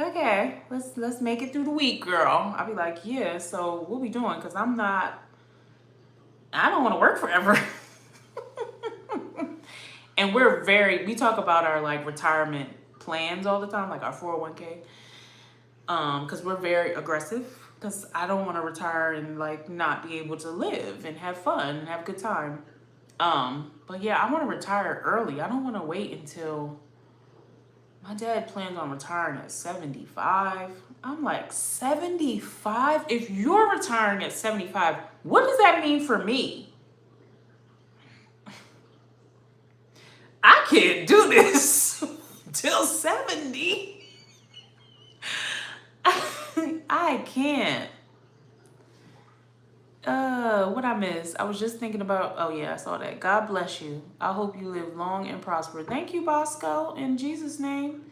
okay, let's make it through the week, girl. I'll be like, yeah, so what we doing? Because I don't want to work forever. And we talk about our retirement plans all the time, like our 401k. Because we're very aggressive. Because I don't want to retire and not be able to live and have fun and have a good time. But yeah, I want to retire early. I don't want to wait until my dad plans on retiring at 75. I'm like, 75? If you're retiring at 75, what does that mean for me? I can't do this till 70. I can't. What I missed? I was just thinking about, oh yeah, I saw that. God bless you. I hope you live long and prosper. Thank you, Bosco, in Jesus' name.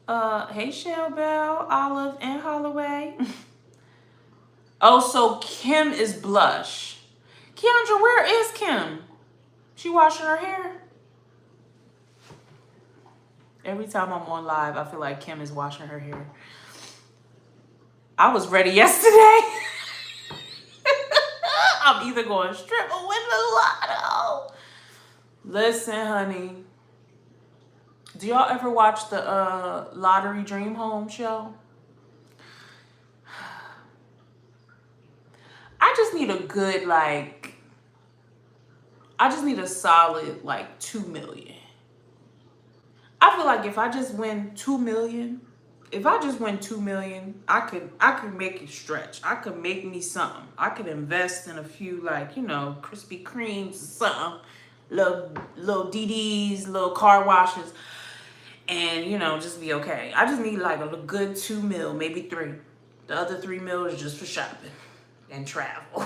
Hey, Shell Bell, Olive, and Holloway. Oh, so Kim is blush. Keandra, where is Kim? She washing her hair? Every time I'm on live, I feel like Kim is washing her hair. I was ready yesterday. I'm either going strip or win the lotto. Listen, honey. Do y'all ever watch the Lottery Dream Home show? I just need a good, I just need a solid, 2 million. I feel like if I just win 2 million, I could make it stretch. I could make me something. I could invest in a few Krispy Kremes or something, little DDs, little car washes, and just be okay. I just need a good 2 mil, maybe 3. The other 3 mil is just for shopping and travel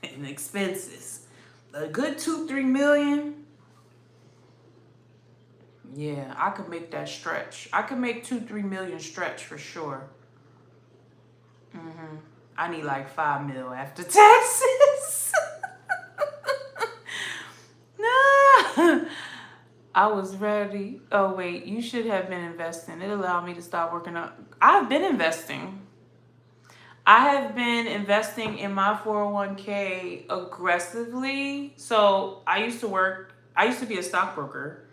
and expenses. A good 2-3 million. Yeah, I could make that stretch. I could make 2-3 million stretch for sure. I need 5 mil after taxes. No. I was ready. Oh, wait, you should have been investing. It allowed me to stop working out. I've been investing. I have been investing in my 401k aggressively. So I used to be a stockbroker.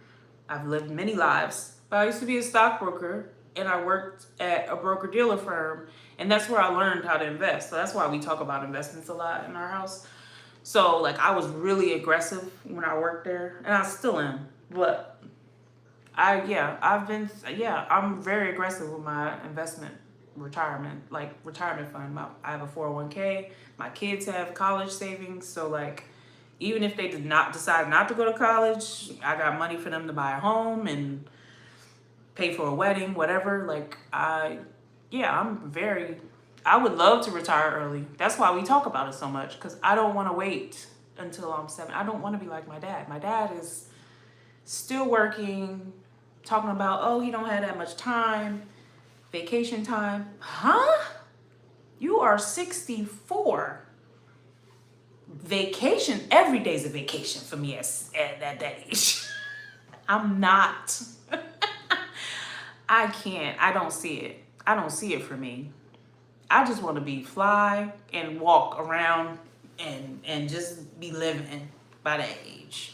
I've lived many lives, but I used to be a stockbroker and I worked at a broker dealer firm. And that's where I learned how to invest. So that's why we talk about investments a lot in our house. So like I was really aggressive when I worked there, and I still am. But I'm very aggressive with my investment retirement fund. I have a 401k. My kids have college savings, so like even if they did not decide not to go to college, I got money for them to buy a home and pay for a wedding, whatever. I would love to retire early. That's why we talk about it so much, because I don't want to wait until I'm 7. I don't want to be like my dad. My dad is still working, talking about, oh, he don't have that much time, vacation time. Huh? You are 64. Vacation, every day's a vacation for me at that age. I'm not. I can't. I don't see it. I don't see it for me. I just want to be fly and walk around and just be living by that age.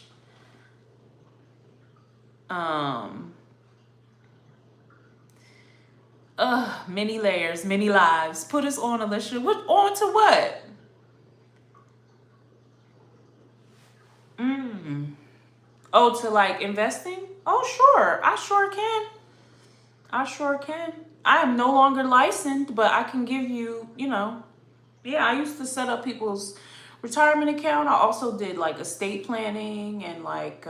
Many layers, many lives. Put us on, Elisha. What on to what? Oh, to like investing? Oh, sure. I sure can. I sure can. I am no longer licensed, but I can give you, yeah, I used to set up people's retirement account. I also did like estate planning and like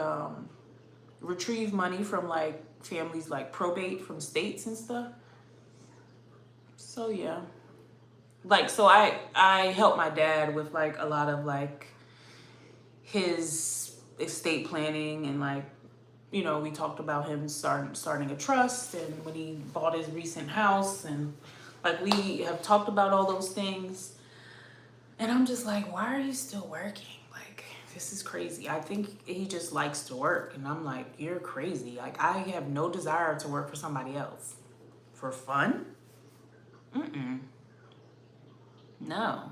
retrieve money from like families, like probate from states and stuff. So yeah. Like so I helped my dad with like a lot of like his estate planning, and like we talked about him starting a trust, and when he bought his recent house, and like we have talked about all those things. And I'm just like, why are you still working? Like, this is crazy. I think he just likes to work. And I'm like, you're crazy. Like, I have no desire to work for somebody else. For fun? No.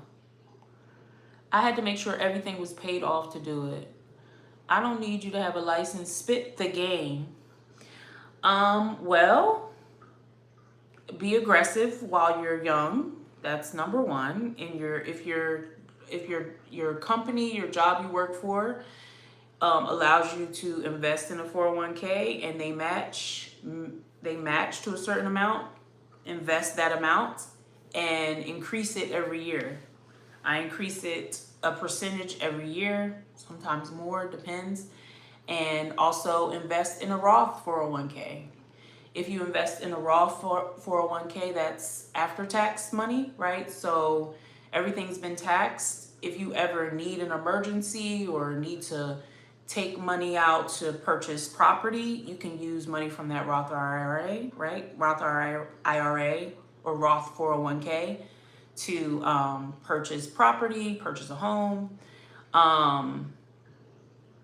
I had to make sure everything was paid off to do it. I don't need you to have a license. Spit the game. Well, be aggressive while you're young. That's number one. And if your company, your job you work for, allows you to invest in a 401k and they match to a certain amount, invest that amount and increase it every year. I increase it a percentage every year, sometimes more, depends. And also invest in a Roth 401k. If you invest in a Roth 401k, that's after tax money, right? So everything's been taxed. If you ever need an emergency or need to take money out to purchase property, you can use money from that Roth IRA, right? Roth IRA or Roth 401k to purchase property, purchase a home.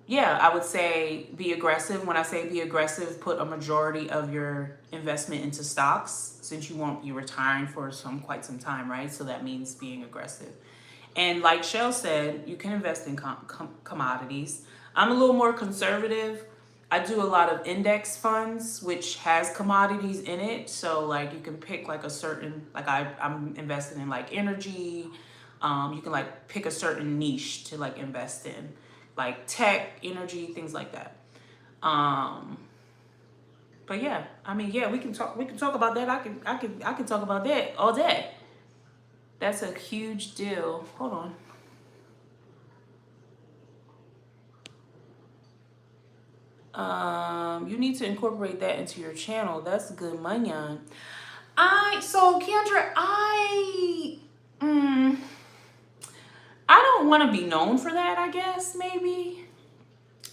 Yeah, I would say be aggressive. When I say be aggressive, put a majority of your investment into stocks, since you won't be retiring for quite some time, right? So that means being aggressive. And like Shell said, you can invest in commodities. I'm a little more conservative. I do a lot of index funds, which has commodities in it. So like you can pick like a certain, like I'm invested in like energy. You can like pick a certain niche to like invest in, like tech, energy, things like that. But yeah, I mean, yeah, we can talk about that. I can talk about that all day. That's a huge deal. Hold on. You need to incorporate that into your channel. That's good money on. Kendra, I don't want to be known for that, I guess, maybe.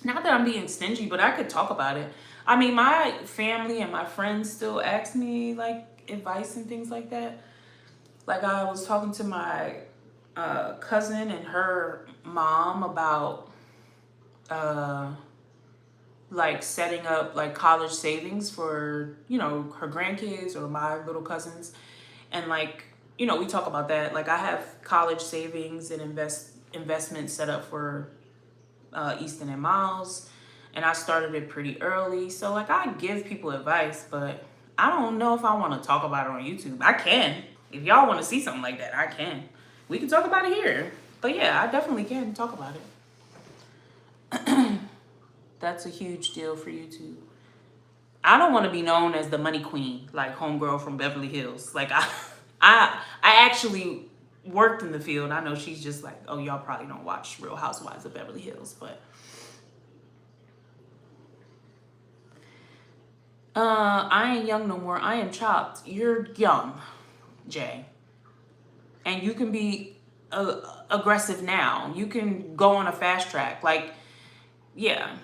Not that I'm being stingy, but I could talk about it. I mean, my family and my friends still ask me like advice and things like that. Like I was talking to my cousin and her mom about like setting up like college savings for, you know, her grandkids or my little cousins. And like, you know, we talk about that. Like I have college savings and investments set up for Easton and Miles, and I started it pretty early. So like I give people advice, but I don't know if I want to talk about it on YouTube. I can. If y'all want to see something like that, I can. We can talk about it here. But yeah, I definitely can talk about it. That's a huge deal for YouTube. I don't want to be known as the money queen, like homegirl from Beverly Hills. Like I actually worked in the field. I know she's just like, oh, y'all probably don't watch Real Housewives of Beverly Hills, but I ain't young no more. I am chopped. You're young, Jay, and you can be aggressive now. You can go on a fast track. Like, yeah,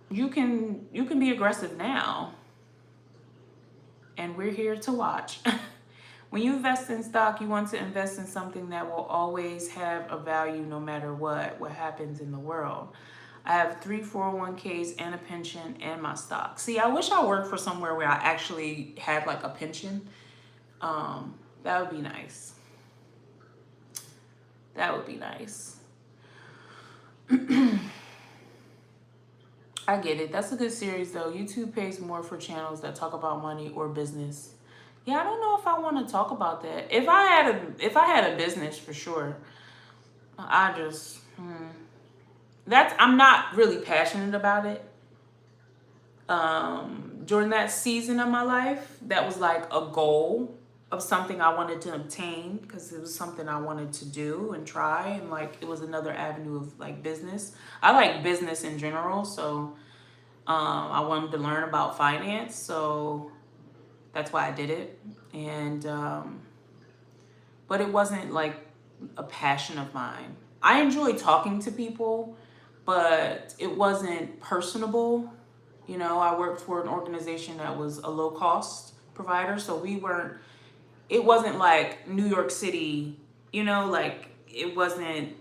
you can be aggressive now, and we're here to watch. When you invest in stock, you want to invest in something that will always have a value no matter what happens in the world. I have 3 401ks and a pension and my stock. See, I wish I worked for somewhere where I actually had like a pension. That would be nice. That would be nice. I get it. That's a good series though. YouTube pays more for channels that talk about money or business. Yeah, I don't know if I want to talk about that. If I had a business for sure, I just I'm not really passionate about it. During that season of my life, that was like a goal of something I wanted to obtain because it was something I wanted to do and try, and like it was another avenue of like business. I like business in general, so I wanted to learn about finance, so that's why I did it. And but it wasn't like a passion of mine. I enjoy talking to people, but it wasn't personable. You know, I worked for an organization that was a low cost provider, so it wasn't like New York City, you know, like it wasn't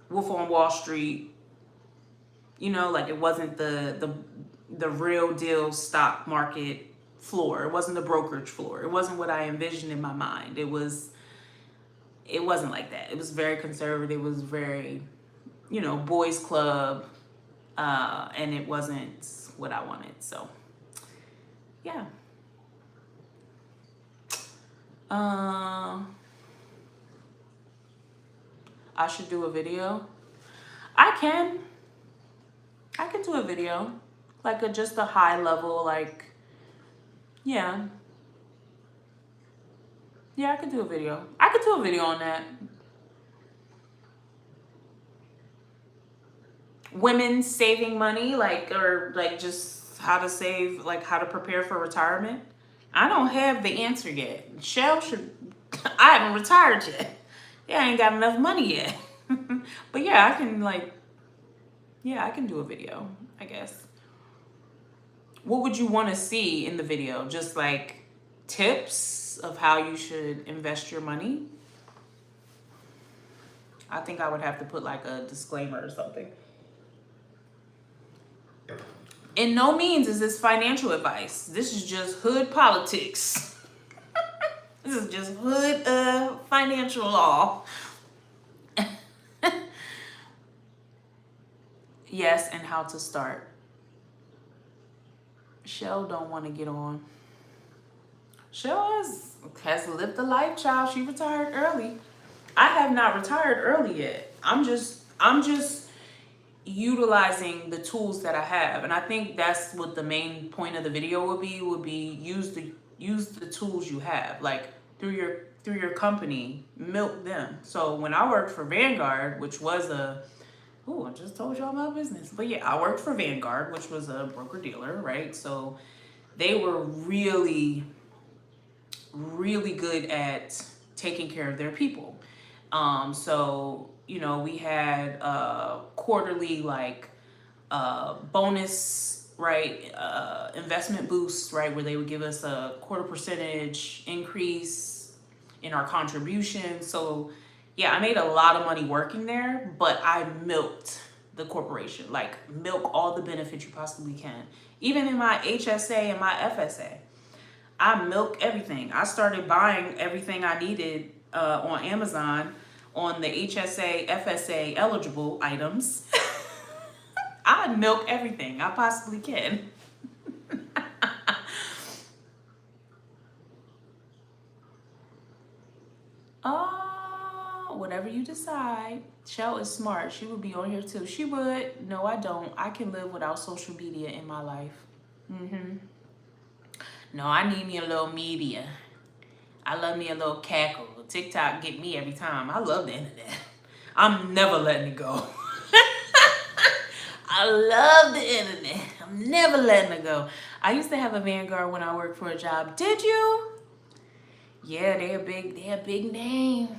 Wolf on Wall Street, you know, like it wasn't the real deal stock market floor. It wasn't the brokerage floor. It wasn't what I envisioned in my mind. It wasn't like that. It was very conservative. It was very, you know, boys club, and it wasn't what I wanted. So yeah. I should do a video. I can do a video, like just a high level, like, yeah. Yeah, I could do a video. I could do a video on that. Women saving money, like, or like just how to save, like how to prepare for retirement. I don't have the answer yet. Shell should, I haven't retired yet. Yeah, I ain't got enough money yet. But yeah, I can like, yeah, I can do a video, I guess. What would you want to see in the video? Just like tips of how you should invest your money? I think I would have to put like a disclaimer or something. In no means is this financial advice. This is just hood politics. This is just hood financial law. Yes, and how to start. Shell don't want to get on. Shell has lived the life, child. She retired early. I have not retired early yet. I'm just utilizing the tools that I have, and I think that's what the main point of the video would be use the tools you have, like through your company, milk them. So when I worked for Vanguard, which was I just told y'all my business. But yeah, I worked for Vanguard, which was a broker dealer, right? So they were really, really good at taking care of their people. So, you know, we had quarterly like bonus, right? Investment boosts, right? Where they would give us a 0.25% increase in our contribution. So yeah, I made a lot of money working there, but I milked the corporation. Like, milk all the benefits you possibly can. Even in my HSA and my FSA, I milk everything. I started buying everything I needed on Amazon on the HSA, FSA eligible items. I milk everything I possibly can. Oh, whatever you decide. Shell is smart. She would be on here too. She would. No, I don't. I can live without social media in my life. No, I need me a little media. I love me a little cackle. TikTok get me every time. I love the internet. I'm never letting it go. I love the internet. I'm never letting it go. I used to have a Vanguard when I worked for a job. Did you? Yeah, they're a big name.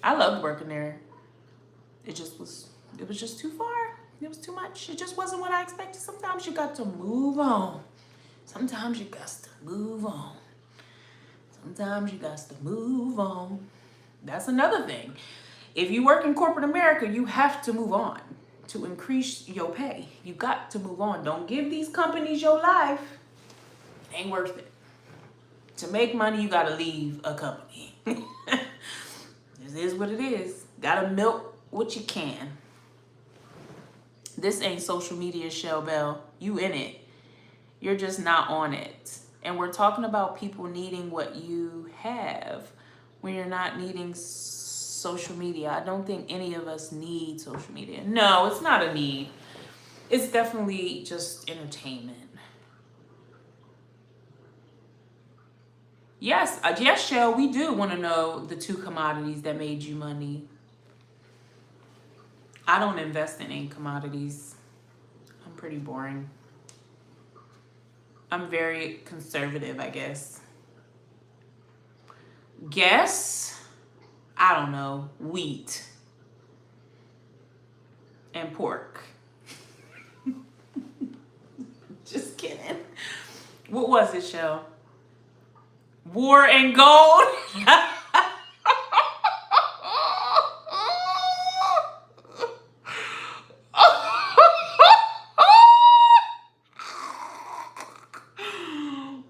I loved working there. It was just too far. It was too much. It just wasn't what I expected. Sometimes you got to move on. Sometimes you got to move on. Sometimes you got to move on. That's another thing. If you work in corporate America, you have to move on to increase your pay. You got to move on. Don't give these companies your life. Ain't worth it. To make money, you gotta leave a company. This is what it is. Gotta milk what you can. This ain't social media, Shell Bell. You in it. You're just not on it. And we're talking about people needing what you have when you're not needing social media. I don't think any of us need social media. No, it's not a need. It's definitely just entertainment. Yes, yes, Shell, we do want to know the 2 commodities that made you money. I don't invest in any commodities. I'm pretty boring. I'm very conservative, I guess. Guess? I don't know. Wheat. And pork. Just kidding. What was it, Shell? War and gold?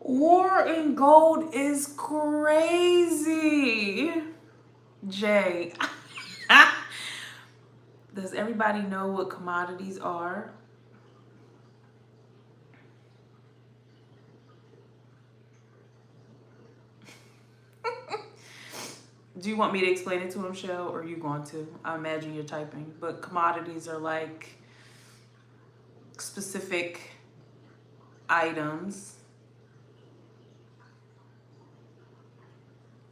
War and gold is crazy. Jay. Does everybody know what commodities are? Do you want me to explain it to him, Shell, or are you going to? I imagine you're typing. But commodities are like specific items.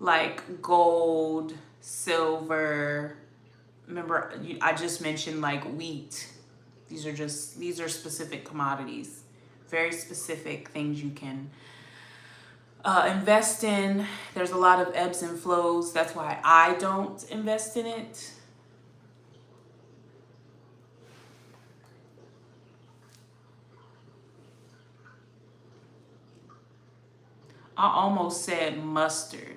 Like gold, silver. Remember, I just mentioned like wheat. These are specific commodities. Very specific things you can invest in. There's a lot of ebbs and flows. That's why I don't invest in it. I almost said mustard.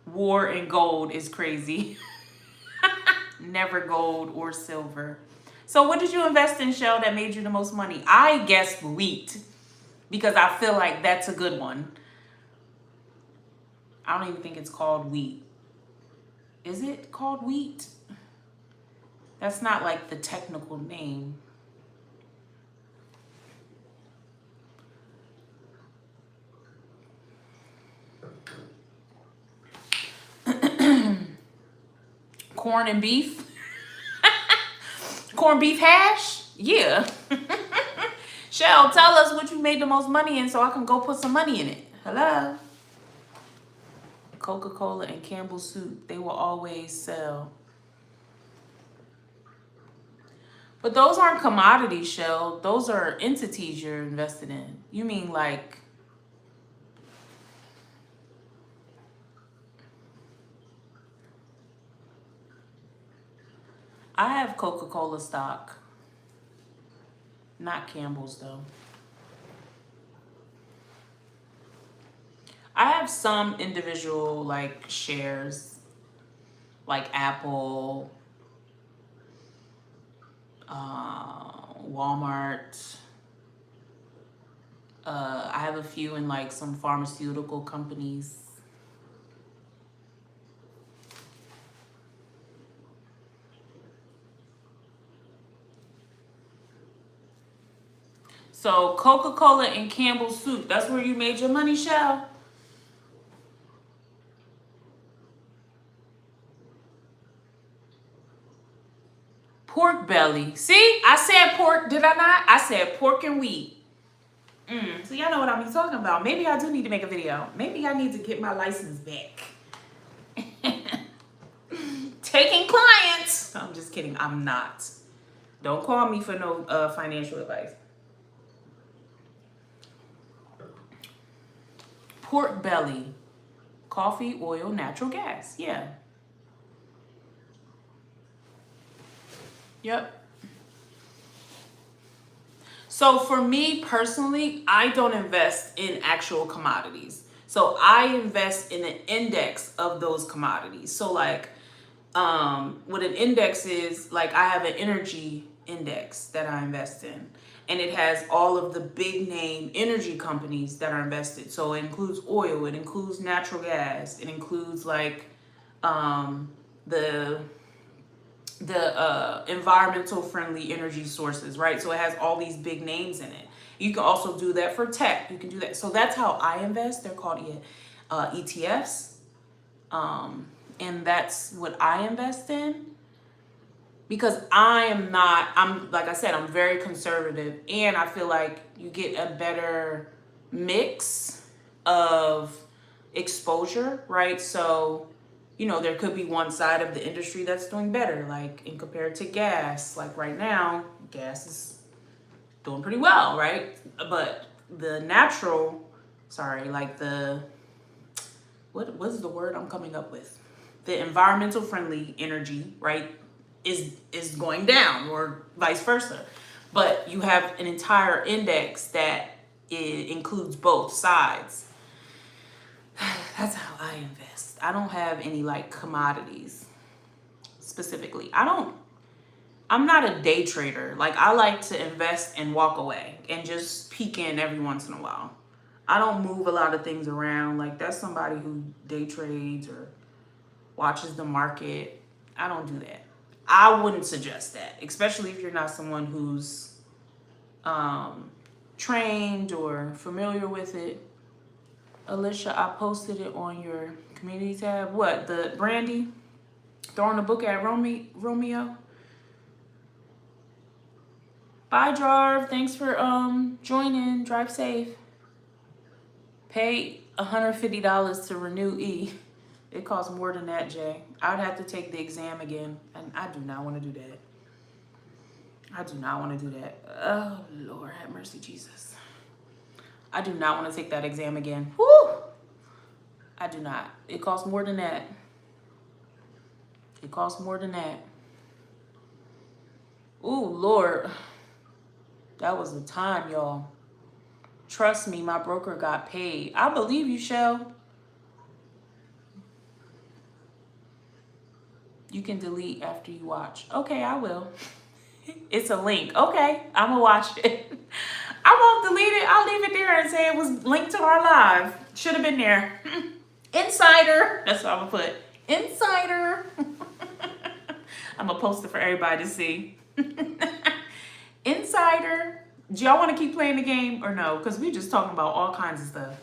War and gold is crazy. Never gold or silver. So what did you invest in, Shell, that made you the most money? I guessed wheat because I feel like that's a good one. I don't even think it's called wheat. Is it called wheat? That's not like the technical name. Corn and beef? Corned beef hash? Yeah. Shell, tell us what you made the most money in so I can go put some money in it. Hello? Coca-Cola and Campbell's soup, they will always sell. But those aren't commodities, Shell. Those are entities you're invested in. You mean like... I have Coca-Cola stock. Not Campbell's, though. I have some individual, like, shares. Like Apple, Walmart. I have a few in like some pharmaceutical companies. So Coca-Cola and Campbell's Soup, that's where you made your money, Shell? Pork belly. See, I said pork, did I not? I said pork and wheat. So y'all know what I'm talking about. Maybe I do need to make a video. Maybe I need to get my license back. Taking clients. I'm just kidding. I'm not. Don't call me for no financial advice. Pork belly. Coffee, oil, natural gas. Yeah. Yep. So for me personally, I don't invest in actual commodities. So I invest in an index of those commodities. So like what an index is, like I have an energy index that I invest in. And it has all of the big name energy companies that are invested. So it includes oil, it includes natural gas, it includes like the environmental friendly energy sources, right? So it has all these big names in it. You can also do that for tech. You can do that. So that's how I invest. They're called ETFs. And that's what I invest in. Because I'm like I said, I'm very conservative. And I feel like you get a better mix of exposure, right? So you know, there could be one side of the industry that's doing better, like in compared to gas. Like right now, gas is doing pretty well, right? But the what is the word I'm coming up with? The environmental friendly energy, right, is going down or vice versa. But you have an entire index that includes both sides. That's how I invest. I don't have any like commodities specifically. I'm not a day trader. Like I like to invest and walk away and just peek in every once in a while. I don't move a lot of things around. Like that's somebody who day trades or watches the market. I don't do that. I wouldn't suggest that, especially if you're not someone who's trained or familiar with it. Elisha, I posted it on your community tab. What, the Brandy throwing the book at Romeo? Bye, Jarv. Thanks for joining. Drive safe. Pay $150 to renew E. It costs more than that, Jay. I would have to take the exam again, and I do not want to do that. I do not want to do that. Oh, Lord, have mercy, Jesus. I do not want to take that exam again. Woo! I do not. It costs more than that. It costs more than that. Ooh, Lord. That was the time, y'all. Trust me, my broker got paid. I believe you, Shell. You can delete after you watch. Okay, I will. It's a link. Okay, I'm going to watch it. I won't delete it. I'll leave it there and say it was linked to our live. Should have been there. Insider. That's what I'm going to put. Insider. I'm going to post it for everybody to see. Insider. Do y'all want to keep playing the game or no? Because we're just talking about all kinds of stuff.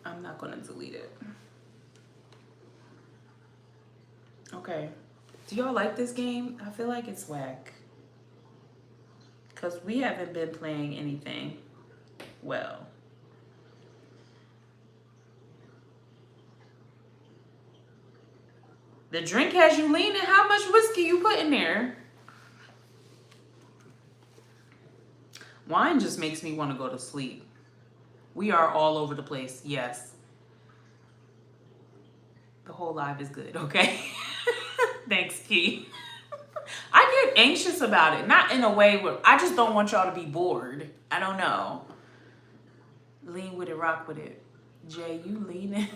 I'm not going to delete it. Okay. Do y'all like this game? I feel like it's whack. Because we haven't been playing anything well. The drink has you leaning. How much whiskey you put in there? Wine just makes me want to go to sleep. We are all over the place. Yes. The whole live is good, okay? Thanks, Key. I get anxious about it. Not in a way where I just don't want y'all to be bored. I don't know. Lean with it, rock with it. Jay, you leaning?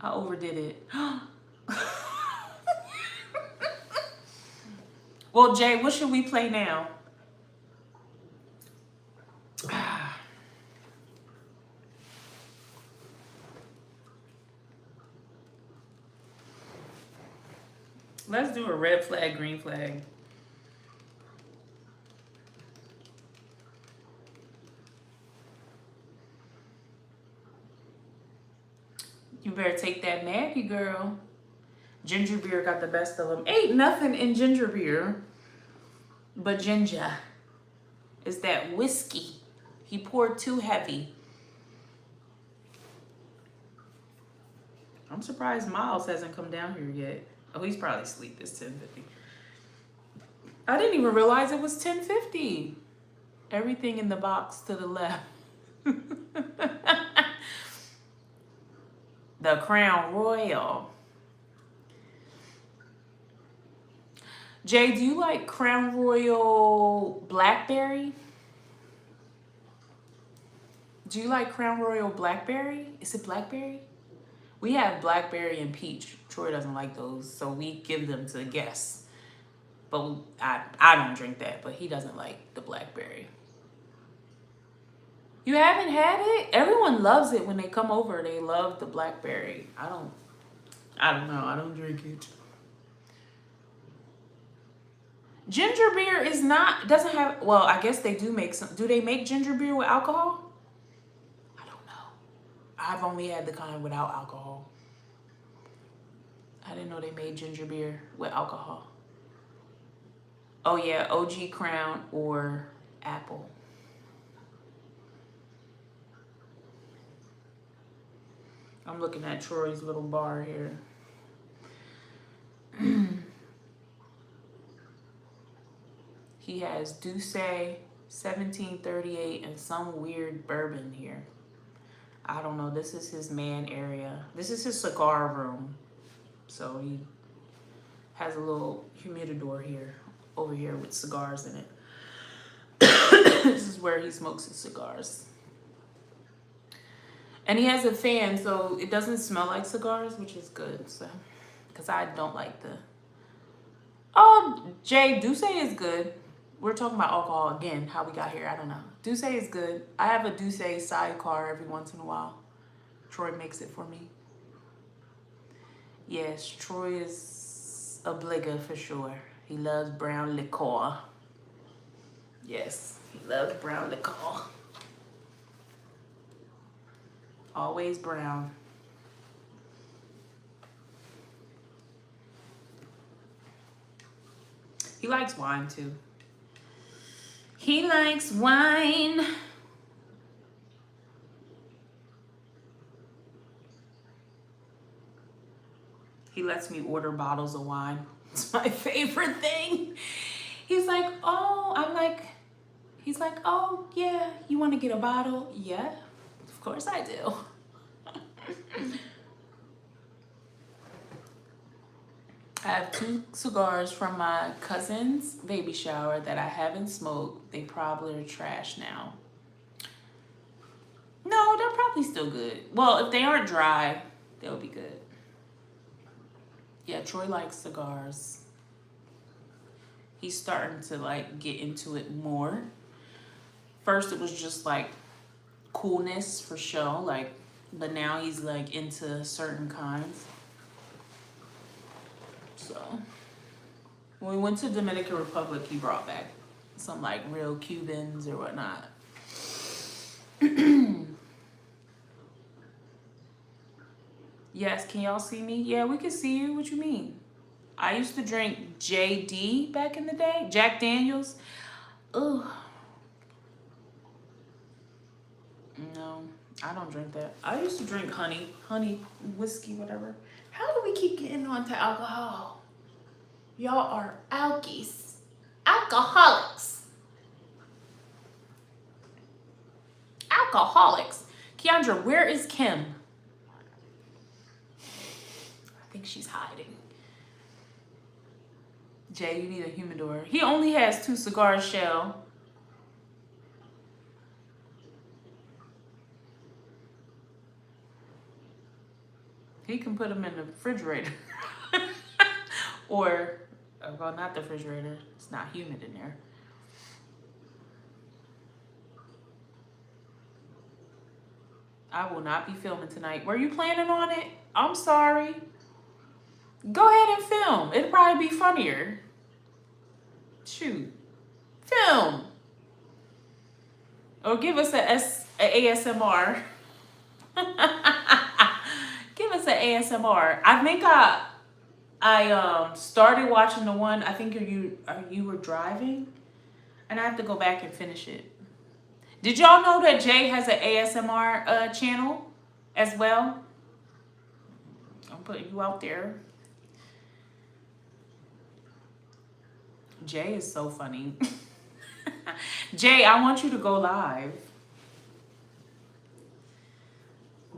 I overdid it. Well, Jay, what should we play now? Let's do a red flag, green flag. You better take that Maggie, girl. Ginger beer got the best of them. Ain't nothing in ginger beer but ginger. It's that whiskey. He poured too heavy. I'm surprised Miles hasn't come down here yet. Oh, he's probably asleep. It's 10:50. I didn't even realize it was 10:50. Everything in the box to the left. The Crown Royal. Jay, do you like Crown Royal Blackberry? Do you like Crown Royal Blackberry? Is it Blackberry? We have Blackberry and Peach. Troy doesn't like those, so we give them to guests. But I don't drink that, but he doesn't like the Blackberry. You haven't had it? Everyone loves it when they come over. They love the Blackberry. I don't know. I don't drink it. Ginger beer doesn't have, well, I guess they do make some. Do they make ginger beer with alcohol? I don't know. I've only had the kind without alcohol. I didn't know they made ginger beer with alcohol. Oh yeah, OG Crown or Apple. I'm looking at Troy's little bar here. He has Douce, 1738, and some weird bourbon here. I don't know. This is his man area. This is his cigar room. So he has a little humidor here, over here with cigars in it. This is where he smokes his cigars. And he has a fan, so it doesn't smell like cigars, which is good. So, because I don't like the... Oh, Jay, Douce is good. We're talking about alcohol again, how we got here. I don't know. Douce is good. I have a Douce sidecar every once in a while. Troy makes it for me. Yes, Troy is obligate for sure. He loves brown liqueur. Yes, he loves brown liqueur. Always brown. He likes wine too. He likes wine. He lets me order bottles of wine. It's my favorite thing. He's like, oh, he's like, oh, yeah, you want to get a bottle? Yeah, of course I do. I have 2 cigars from my cousin's baby shower that I haven't smoked. They probably are trash now. No, they're probably still good. Well, if they aren't dry, they'll be good. Yeah, Troy likes cigars. He's starting to like get into it more. First, it was just like coolness for show, like, but now he's like into certain kinds. So when we went to Dominican Republic, he brought back some like real Cubans or whatnot. Yes, can y'all see me? Yeah, we can see you. What you mean? I used to drink JD back in the day, Jack Daniels. Ugh. No, I don't drink that. I used to drink honey whiskey, whatever. How do we keep getting onto alcohol? Y'all are alkies. Alcoholics. Alcoholics. Keandra, where is Kim? I think she's hiding. Jay, you need a humidor. He only has 2 cigars, Shell. He can put them in the refrigerator. Or, well, not the refrigerator. It's not humid in there. I will not be filming tonight. Were you planning on it? I'm sorry. Go ahead and film. It'll probably be funnier. Shoot. Film. Or give us a ASMR. Give us an ASMR. I think I started watching the one. I think you were driving, and I have to go back and finish it. Did y'all know that Jay has an ASMR channel as well? I'm putting you out there. Jay is so funny. Jay, I want you to go live.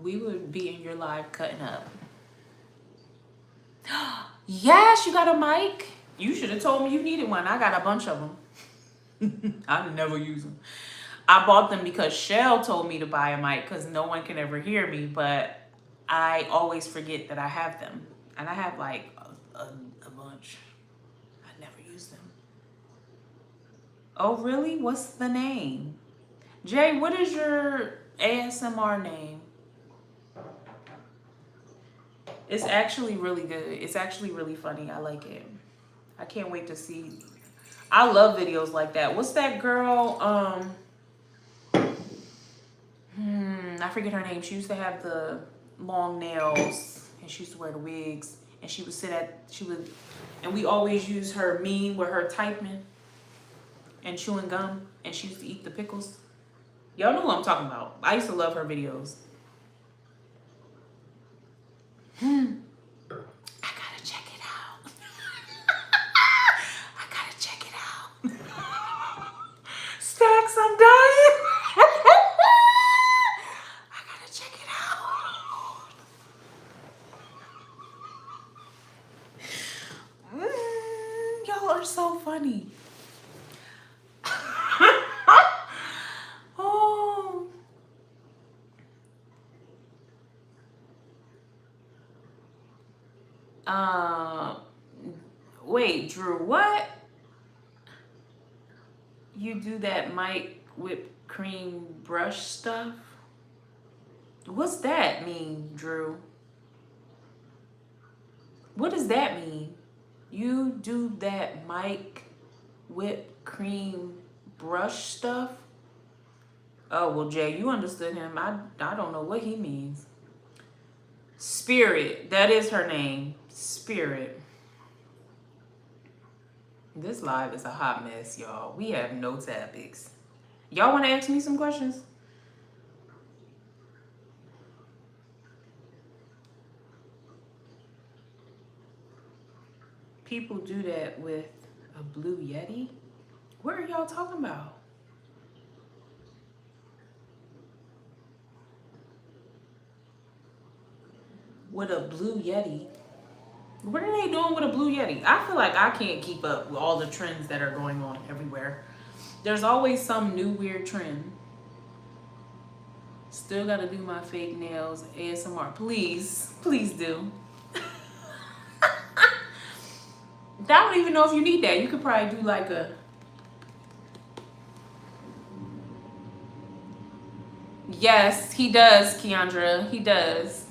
We would be in your live cutting up. Yes, you got a mic? You should have told me you needed one. I got a bunch of them. I never use them. I bought them because Shell told me to buy a mic because no one can ever hear me, but I always forget that I have them. And I have like a bunch. I never use them. Oh, really? What's the name? Jay, what is your ASMR name? It's actually really good. It's actually really funny. I like it. I can't wait to see. I love videos like that. What's that girl? I forget her name. She used to have the long nails and she used to wear the wigs. And she would and we always use her meme with her typing and chewing gum. And she used to eat the pickles. Y'all know who I'm talking about. I used to love her videos. I gotta check it out. I gotta check it out. Stacks, I'm dying. I gotta check it out. Y'all are so funny. Wait, Drew, what? You do that Mike whipped cream brush stuff? What's that mean, Drew? What does that mean? You do that Mike whipped cream brush stuff? Oh, well, Jay, you understood him. I don't know what he means. Spirit, that is her name. Spirit. This live is a hot mess, y'all. We have no topics. Y'all want to ask me some questions? People do that with a blue Yeti? What are y'all talking about? With a blue Yeti? What are they doing with a blue Yeti? I feel like I can't keep up with all the trends that are going on everywhere. There's always some new weird trend. Still gotta do my fake nails. ASMR. Please. Please do. I don't even know if you need that. You could probably do like a... Yes, he does, Keandra. He does.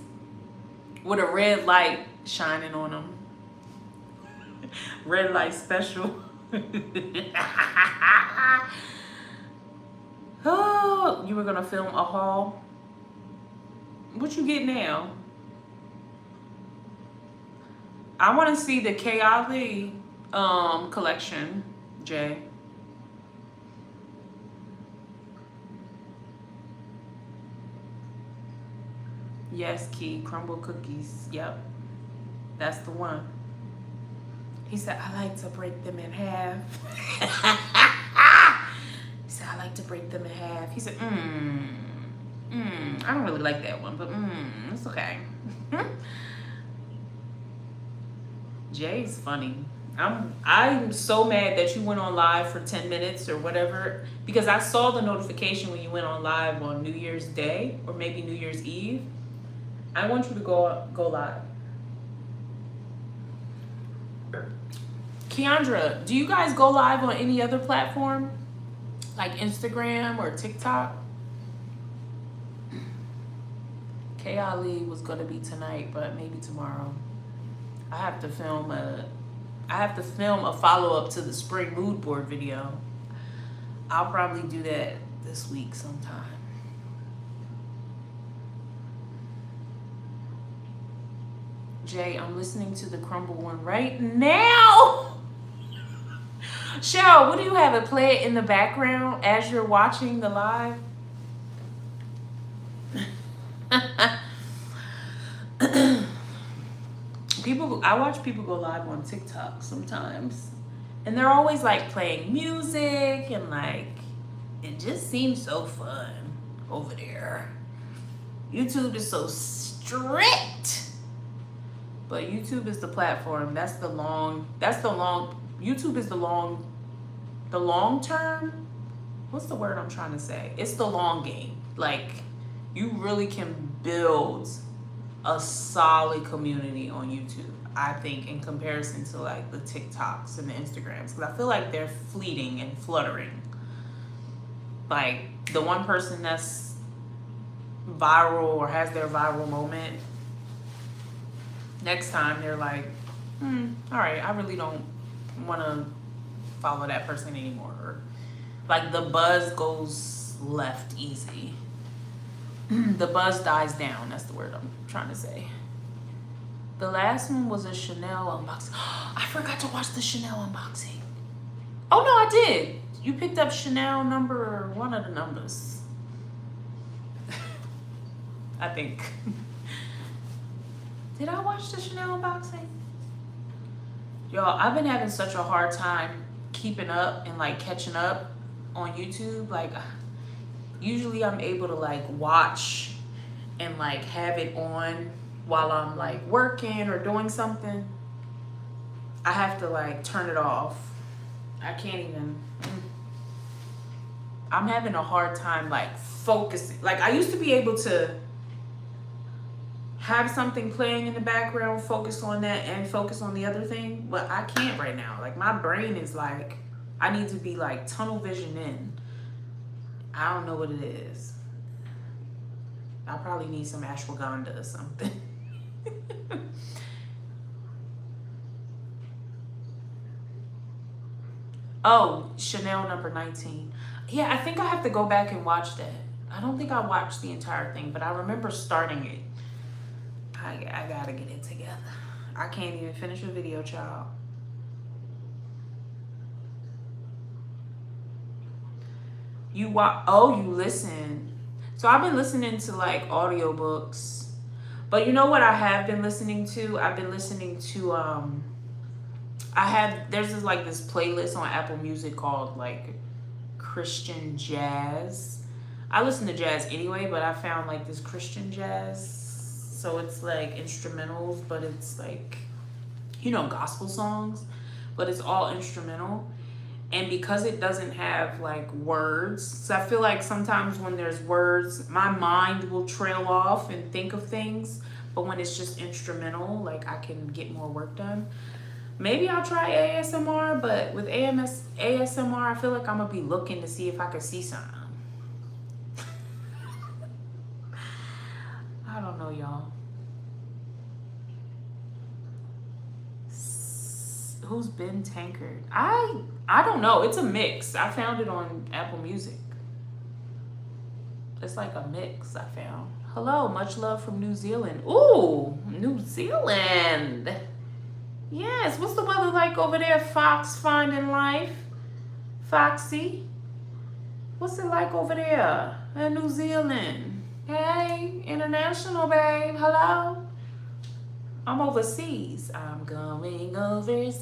With a red light shining on him. Red light special. Oh, you were gonna film a haul? What you get now? I want to see the K.I.L.E. collection, Jay. Yes, Key. Crumble cookies. Yep. That's the one. He said, I like to break them in half. He said, I like to break them in half. He said, I don't really like that one, but it's okay. Jay's funny. I'm so mad that you went on live for 10 minutes or whatever, because I saw the notification when you went on live on New Year's Day or maybe New Year's Eve. I want you to go live. Keandra, do you guys go live on any other platform? Like Instagram or TikTok? K Ali was gonna be tonight, but maybe tomorrow. I have to film a follow-up to the spring mood board video. I'll probably do that this week sometime. Jay, I'm listening to the Crumble one right now. Cheryl, what do you have it play it in the background as you're watching the live? I watch people go live on TikTok sometimes, and they're always like playing music, and like it just seems so fun over there. YouTube is so strict, but YouTube is the platform. YouTube is the long term. What's the word I'm trying to say? It's the long game. Like, you really can build a solid community on YouTube, I think, in comparison to like the TikToks and the Instagrams, because I feel like they're fleeting and fluttering. Like, the one person that's viral or has their viral moment, next time they're like, all right, I really don't want to follow that person anymore. Or, like, the buzz goes left easy. The buzz dies down. That's the word I'm trying to say. The last one was a Chanel unboxing. I forgot to watch the Chanel unboxing. Oh, no, I did. You picked up Chanel number one of the numbers. I think. Did I watch the Chanel unboxing? Y'all, I've been having such a hard time keeping up and like catching up on YouTube. Like, usually I'm able to like watch and like have it on while I'm like working or doing something. I have to like turn it off. I can't even. I'm having a hard time like focusing. Like, I used to be able to have something playing in the background, focus on that and focus on the other thing, but I can't right now. Like, my brain is like, I need to be like tunnel vision in. I don't know what it is. I probably need some ashwagandha or something. Oh, Chanel number 19. Yeah, I think I have to go back and watch that. I don't think I watched the entire thing, but I remember starting it. I gotta get it together. I can't even finish a video, child. You listen. So I've been listening to like audiobooks. But you know what I have been listening to? I've been listening to there's this playlist on Apple Music called like Christian jazz. I listen to jazz anyway, but I found like this Christian jazz. So it's like instrumentals, but it's like, gospel songs, but it's all instrumental. And because it doesn't have like words, so I feel like sometimes when there's words, my mind will trail off and think of things. But when it's just instrumental, like, I can get more work done. Maybe I'll try ASMR, but with ASMR, I feel like I'm gonna be looking to see if I could see something. I don't know, y'all. Who's Ben Tankard? I don't know. It's a mix. I found it on Apple Music. It's like a mix I found. Hello, much love from New Zealand. Ooh, New Zealand. Yes, what's the weather like over there, Fox Finding Life? Foxy? What's it like over there in New Zealand? Hey, international, babe. Hello? I'm overseas. I'm going overseas.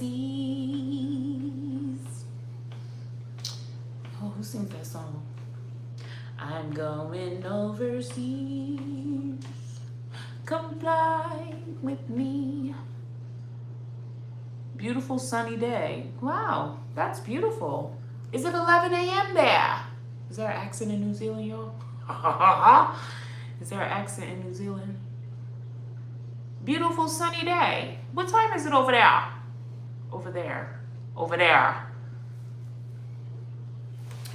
Oh, who sings that song? I'm going overseas. Come fly with me. Beautiful sunny day. Wow, that's beautiful. Is it 11 a.m. there? Is there an accent in New Zealand, y'all? Is there an accent in New Zealand? Beautiful sunny day. What time is it over there? Over there. Over there.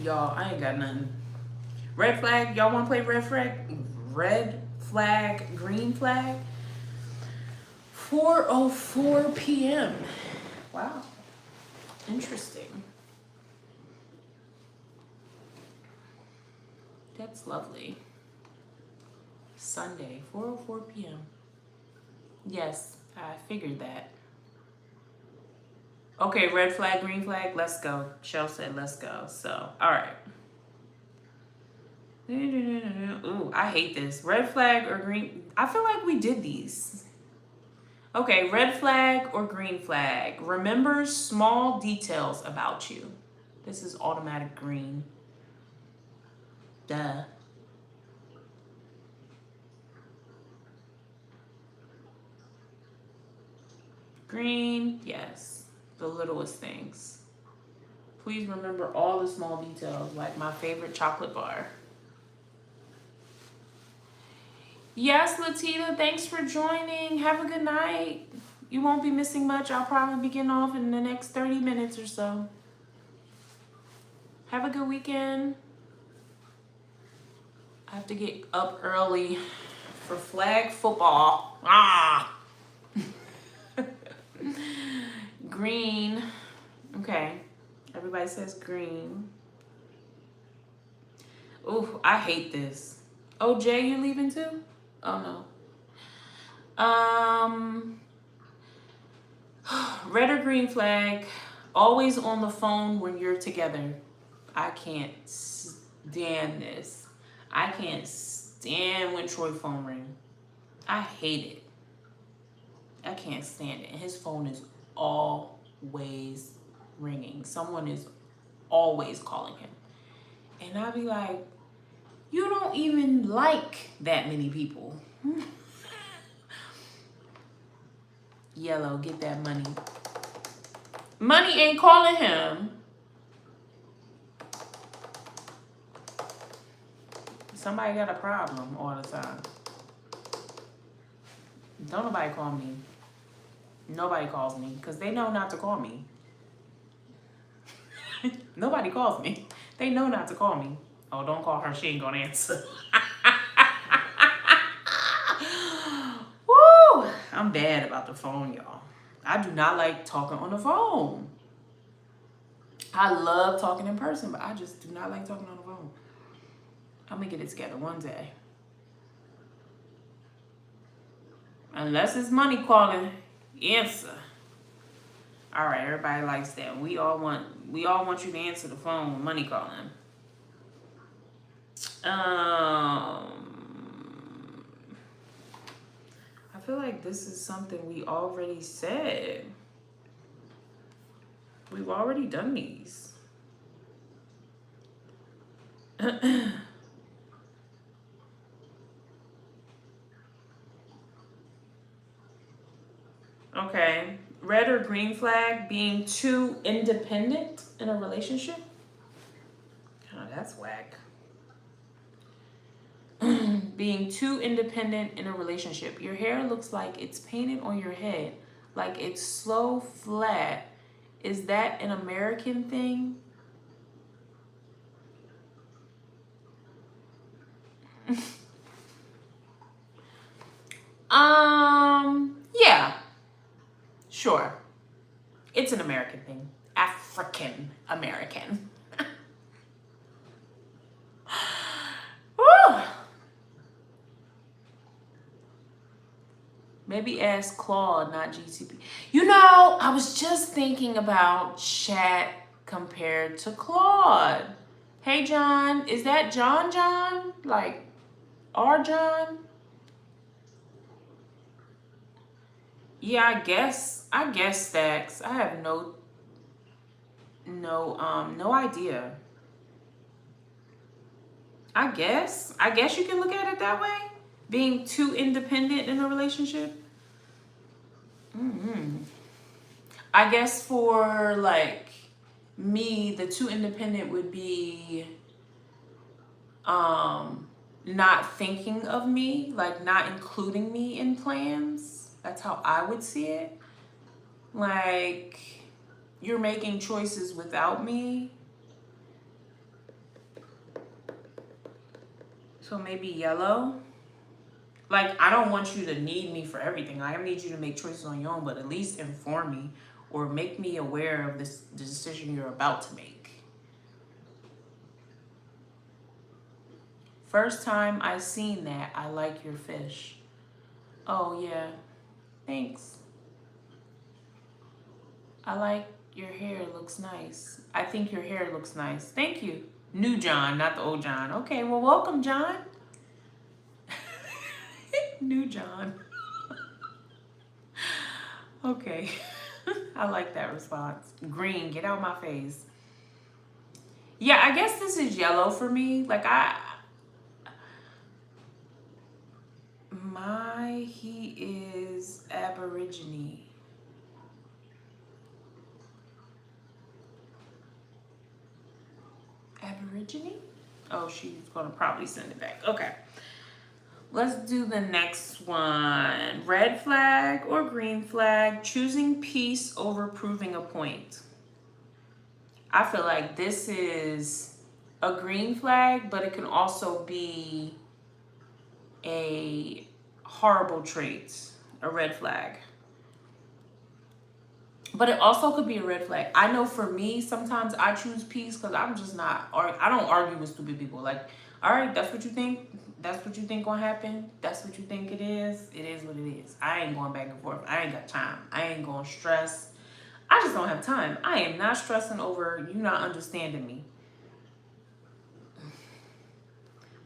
Y'all, I ain't got nothing. Red flag. Y'all want to play red flag? Red flag, green flag? 4:04 p.m. Wow. Interesting. That's lovely. Sunday, 4:04 p.m. Yes, I figured that. Okay, red flag, green flag, let's go. Shell said let's go. So, all right. Ooh, I hate this. Red flag or green? I feel like we did these. Okay, red flag or green flag. Remember small details about you. This is automatic green. Duh. Green, yes. The littlest things. Please remember all the small details, like my favorite chocolate bar. Yes, Latita, thanks for joining. Have a good night. You won't be missing much. I'll probably be getting off in the next 30 minutes or so. Have a good weekend. I have to get up early for flag football. Ah! Green. Okay. Everybody says green. Ooh, I hate this. Oh, Jay, you leaving too? Oh, no. Red or green flag, always on the phone when you're together. I can't stand this. I can't stand when Troy's phone rings. I hate it. I can't stand it. And his phone is always ringing. Someone is always calling him. And I'll be like, you don't even like that many people. Yellow, get that money. Money ain't calling him. Somebody got a problem all the time. Don't nobody call me. Nobody calls me because they know not to call me. Nobody calls me. They know not to call me. Oh, don't call her. She ain't gonna answer. Woo! I'm bad about the phone, y'all. I do not like talking on the phone. I love talking in person, but I just do not like talking on the phone. I'm gonna get it together one day. Unless it's money calling, answer. All right, everybody likes that. We all want you to answer the phone when money calling. I feel like this is something we already said. We've already done these. Okay. Red or green flag, being too independent in a relationship? Oh, that's whack. Being too independent in a relationship. Your hair looks like it's painted on your head, like it's so flat. Is that an American thing? Yeah. Sure. It's an American thing. African American. Woo! Maybe ask Claude, not GCP. You know, I was just thinking about chat compared to Claude. Hey, John. Is that John? Like, our John? Yeah, I guess Stacks. I have no idea. I guess you can look at it that way. Being too independent in a relationship. I guess for like me, the too independent would be not thinking of me, like not including me in plans. That's how I would see it. Like, you're making choices without me. So maybe yellow. Like, I don't want you to need me for everything. Like, I need you to make choices on your own, but at least inform me or make me aware of the decision you're about to make. First time I seen that, I like your fish. Oh, yeah. Thanks. I like your hair. Looks nice. I think your hair looks nice. Thank you. New John, not the old John. Okay, well, welcome, John. New John. Okay. I like that response. Green, get out my face. Yeah, I guess this is yellow for me. Like, he is Aborigine. Aborigine? Oh, she's gonna probably send it back. Okay. Let's do the next one. Red flag or green flag, choosing peace over proving a point. I feel like this is a green flag, but it can also be a horrible trait, a red flag. But it also could be a red flag. I know for me, sometimes I choose peace because I'm just not, I don't argue with stupid people. Like, all right, that's what you think. That's what you think gonna happen. That's what you think it is. It is what it is. I ain't going back and forth. I ain't got time. I ain't gonna stress. I just don't have time. I am not stressing over you not understanding me.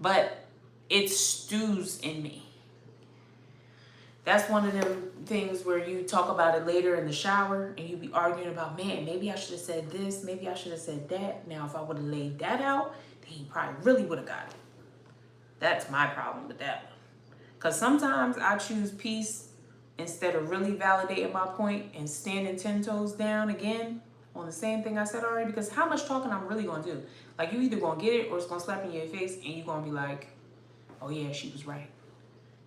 But it stews in me. That's one of them things where you talk about it later in the shower and you be arguing about, man, maybe I should have said this, maybe I should have said that. Now, if I would have laid that out, then he probably really would have got it. That's my problem with that one. Because sometimes I choose peace instead of really validating my point and standing 10 toes down again on the same thing I said already. Because how much talking I'm really going to do? Like, you either going to get it or it's going to slap in your face and you're going to be like, oh yeah, she was right.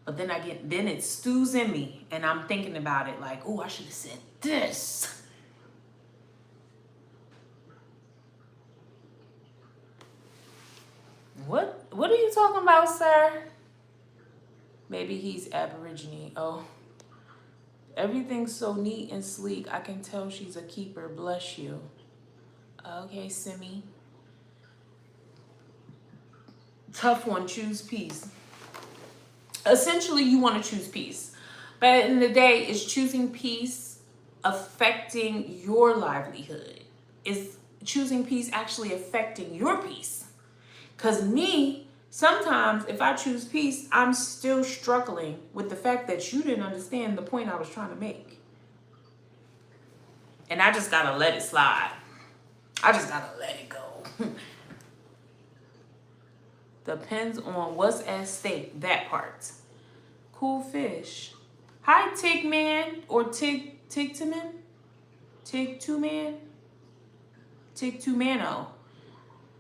But then then it stews in me and I'm thinking about it like, oh, I should have said this. What are you talking about, sir? Maybe he's Aborigine. Oh, everything's so neat and sleek. I can tell she's a keeper. Bless you. Okay, Simi. Tough one. Choose peace. Essentially, you want to choose peace. But at the end of the day, is choosing peace affecting your livelihood? Is choosing peace actually affecting your peace? Because me, sometimes if I choose peace, I'm still struggling with the fact that you didn't understand the point I was trying to make. And I just got to let it slide. I just got to let it go. Depends on what's at stake, that part. Cool fish. Hi, Tigman or Tigtaman? Tig2Man? Tig2Mano.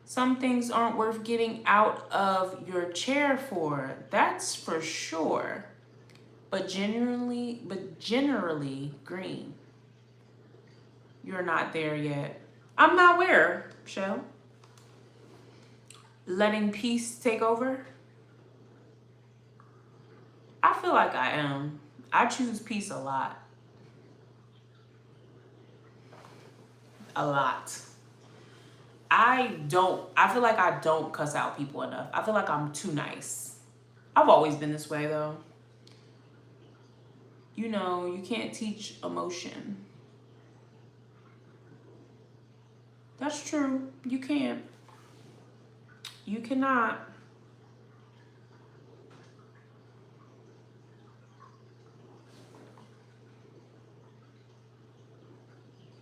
Some things aren't worth getting out of your chair for. That's for sure. But generally green. You're not there yet. I'm not where, Shell? Letting peace take over? I feel like I am. I choose peace a lot. A lot. I feel like I don't cuss out people enough. I feel like I'm too nice. I've always been this way though. You know, you can't teach emotion. That's true. You can't. You cannot.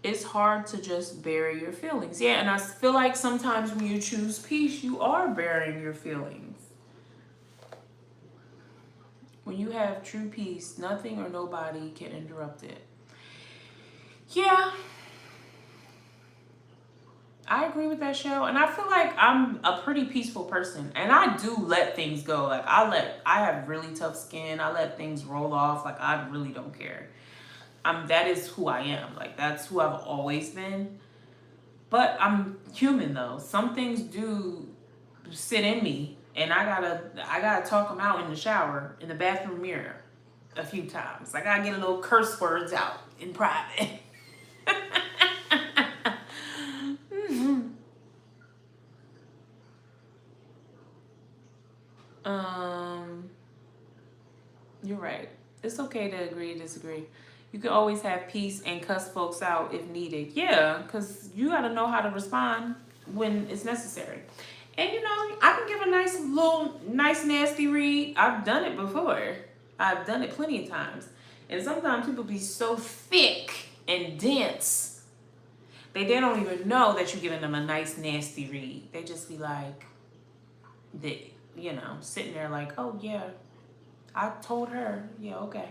It's hard to just bury your feelings. Yeah, and I feel like sometimes when you choose peace, you are burying your feelings. When you have true peace, nothing or nobody can interrupt it. Yeah. I agree with that, show, and I feel like I'm a pretty peaceful person, and I do let things go. Like I have really tough skin. I let things roll off. Like I really don't care. That is who I am. Like that's who I've always been. But I'm human though. Some things do sit in me, and I gotta talk them out in the shower, in the bathroom mirror, a few times. I gotta get a little curse words out in private. um, you're right. It's okay to agree and disagree. You can always have peace and cuss folks out if needed. Yeah, because you got to know how to respond when it's necessary. And I can give a nice nasty read. I've done it before. I've done it plenty of times. And sometimes people be so thick and dense, they don't even know that you're giving them a nice nasty read. They just be like, sitting there like, oh yeah, I told her. Yeah, okay.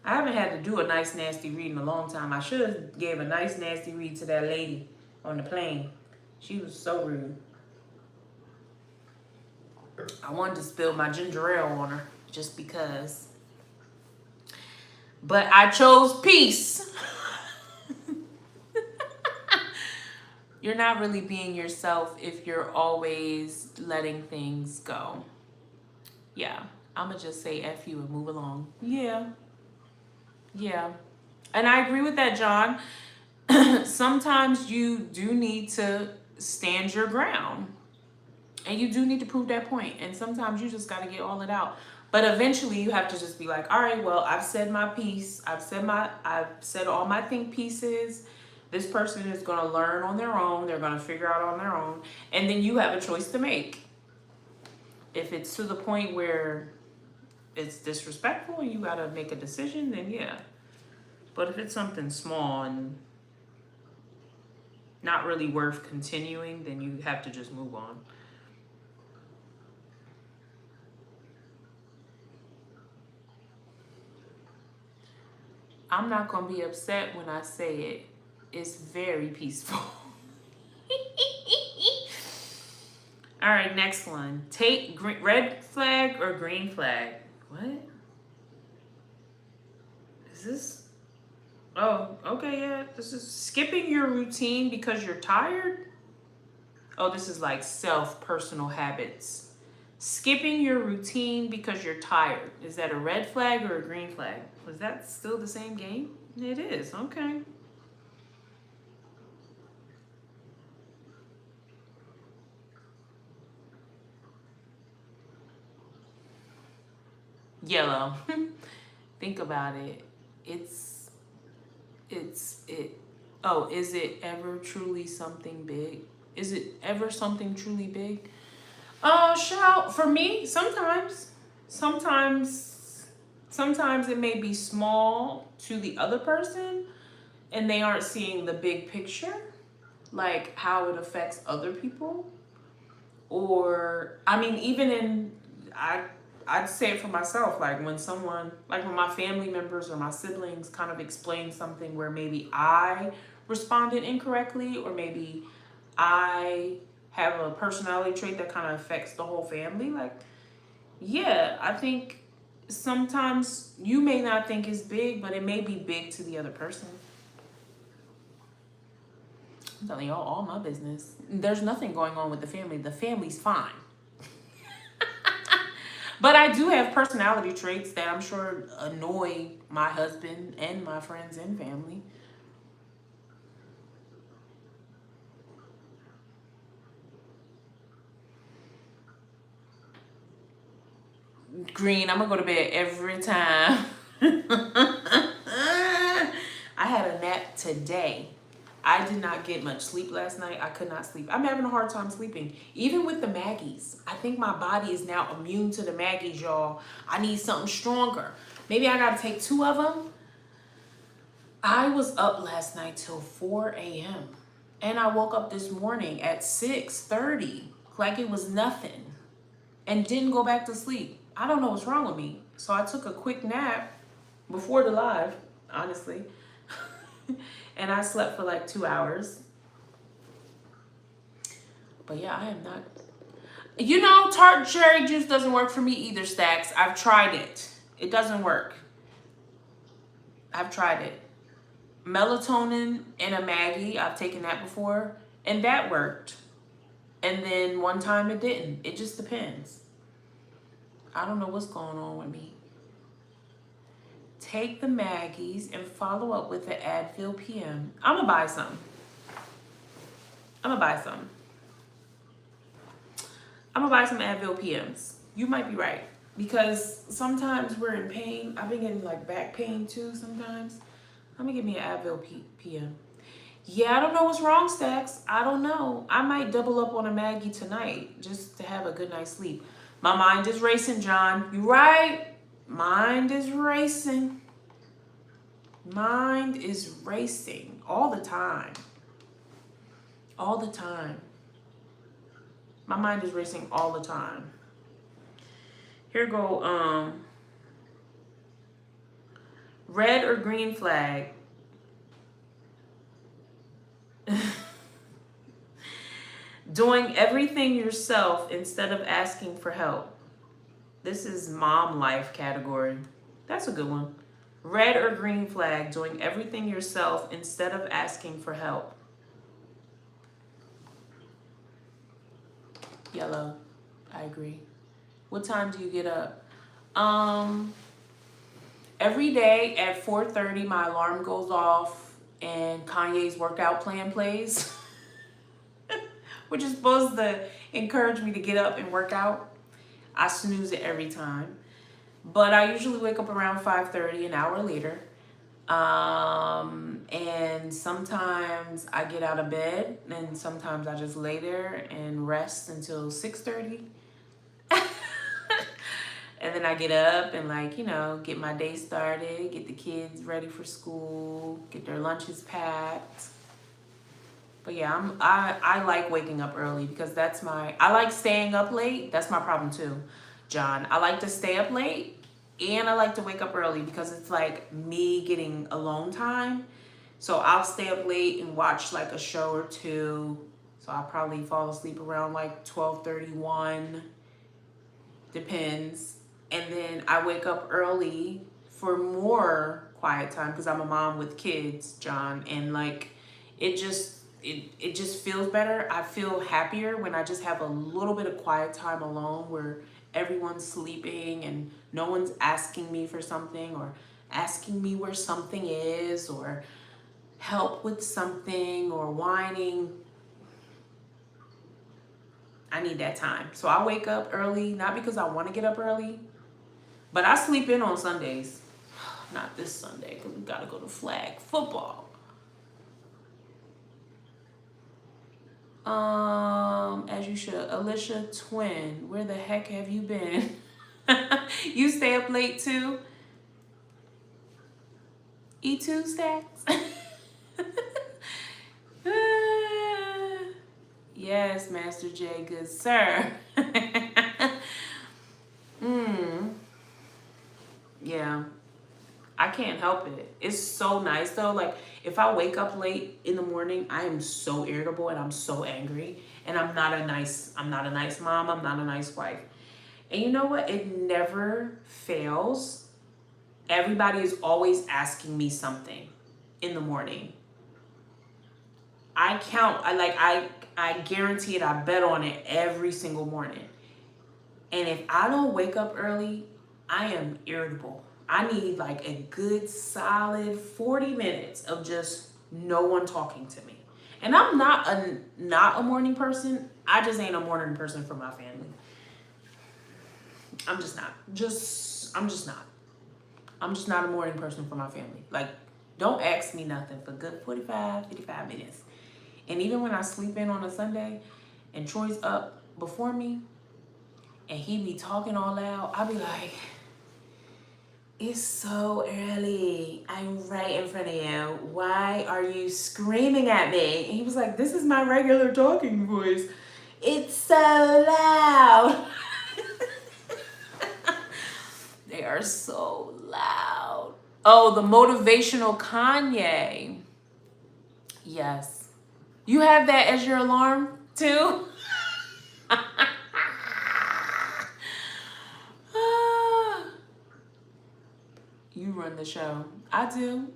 I haven't had to do a nice nasty read in a long time. I should have gave a nice nasty read to that lady on the plane. She was so rude. I wanted to spill my ginger ale on her just because. But I chose peace. You're not really being yourself if you're always letting things go. Yeah, I'm going to just say F you and move along. Yeah. Yeah. And I agree with that, John. Sometimes you do need to stand your ground. And you do need to prove that point. And sometimes you just got to get all it out. But eventually you have to just be like, all right, well, I've said my piece. I've said all my think pieces. This person is going to learn on their own. They're going to figure out on their own. And then you have a choice to make. If it's to the point where it's disrespectful and you got to make a decision, then yeah. But if it's something small and not really worth continuing, then you have to just move on. I'm not going to be upset when I say it. It's very peaceful. All right, next one. Take red flag or green flag? What? Is this? Oh, okay, yeah. This is skipping your routine because you're tired. Oh, this is like personal habits. Skipping your routine because you're tired. Is that a red flag or a green flag? Was that still the same game? It is, okay. Yellow. Think about it. Oh, is it ever truly something big? Is it ever something truly big? For me, sometimes it may be small to the other person and they aren't seeing the big picture, like how it affects other people. Or, I mean, I'd say it for myself, like when my family members or my siblings kind of explain something where maybe I responded incorrectly, or maybe I have a personality trait that kind of affects the whole family. Like, yeah, I think sometimes you may not think it's big, but it may be big to the other person. I'm telling y'all all my business. There's nothing going on with the family. The family's fine. But I do have personality traits that I'm sure annoy my husband and my friends and family. Green, I'm gonna go to bed every time. I had a nap today. I did not get much sleep last night. I could not sleep. I'm having a hard time sleeping. Even with the Maggies. I think my body is now immune to the Maggies, y'all. I need something stronger. Maybe I gotta take 2 of them. I was up last night till 4 a.m. And I woke up this morning at 6:30, like it was nothing. And didn't go back to sleep. I don't know what's wrong with me. So I took a quick nap before the live, honestly. And I slept for like 2 hours. But yeah, I am not. You know, tart cherry juice doesn't work for me either, Stacks. I've tried it. It doesn't work. I've tried it. Melatonin in a Maggie, I've taken that before, and that worked. And then one time it didn't. It just depends. I don't know what's going on with me. Take the Maggies and follow up with the Advil PM. I'm gonna buy some. I'm gonna buy some. I'm gonna buy some Advil PMs. You might be right. Because sometimes we're in pain. I've been getting like back pain too sometimes. I'm gonna give me an Advil PM. Yeah, I don't know what's wrong, Stacks. I don't know. I might double up on a Maggie tonight just to have a good night's sleep. My mind is racing, John. You right? Mind is racing. Mind is racing all the time. All the time. My mind is racing all the time. Here go, red or green flag. Doing everything yourself instead of asking for help. This is mom life category. That's a good one. Red or green flag, doing everything yourself instead of asking for help. Yellow, I agree. What time do you get up? Every day at 4:30, my alarm goes off and Kanye's workout plan plays, which is supposed to encourage me to get up and work out. I snooze it every time. But I usually wake up around 5:30, an hour later. And sometimes I get out of bed and sometimes I just lay there and rest until 6:30. And then I get up and get my day started, get the kids ready for school, get their lunches packed. But yeah, I like waking up early because I like staying up late. That's my problem too, John. I like to stay up late and I like to wake up early because it's like me getting alone time. So I'll stay up late and watch like a show or two. So I'll probably fall asleep around like 12:31. Depends. And then I wake up early for more quiet time because I'm a mom with kids, John. And it just feels better. I feel happier when I just have a little bit of quiet time alone where everyone's sleeping and no one's asking me for something or asking me where something is or help with something or whining. I need that time. So I wake up early, not because I want to get up early, but I sleep in on Sundays. Not this Sunday because we got to go to flag football. As you should. Elisha Twin, where the heck have you been? You stay up late too? E2 Stacks? Yes, Master J, good sir. Yeah. I can't help it. It's so nice though. Like if I wake up late in the morning, I am so irritable and I'm so angry. And I'm not a nice mom. I'm not a nice wife. And you know what? It never fails. Everybody is always asking me something in the morning. I guarantee it. I bet on it every single morning. And if I don't wake up early, I am irritable. I need like a good solid 40 minutes of just no one talking to me. And I'm not a morning person. I just ain't a morning person for my family. I'm just not. I'm just not a morning person for my family. Like, don't ask me nothing for good 45, 55 minutes. And even when I sleep in on a Sunday and Troy's up before me and he be talking all loud, I'll be like, it's so early. I'm right in front of you. Why are you screaming at me? And he was like, this is my regular talking voice. It's so loud. They are so loud. Oh, the motivational Kanye. Yes. You have that as your alarm too? You run the show. I do.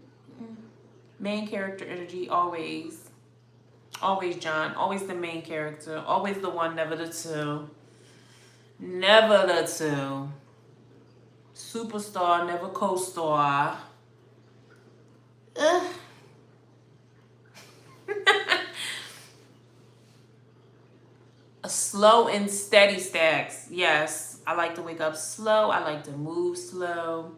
Main character energy, always. Always John. Always the main character. Always the one, never the two. Never the two. Superstar, never co-star. Ugh. A slow and steady stacks. Yes. I like to wake up slow. I like to move slow.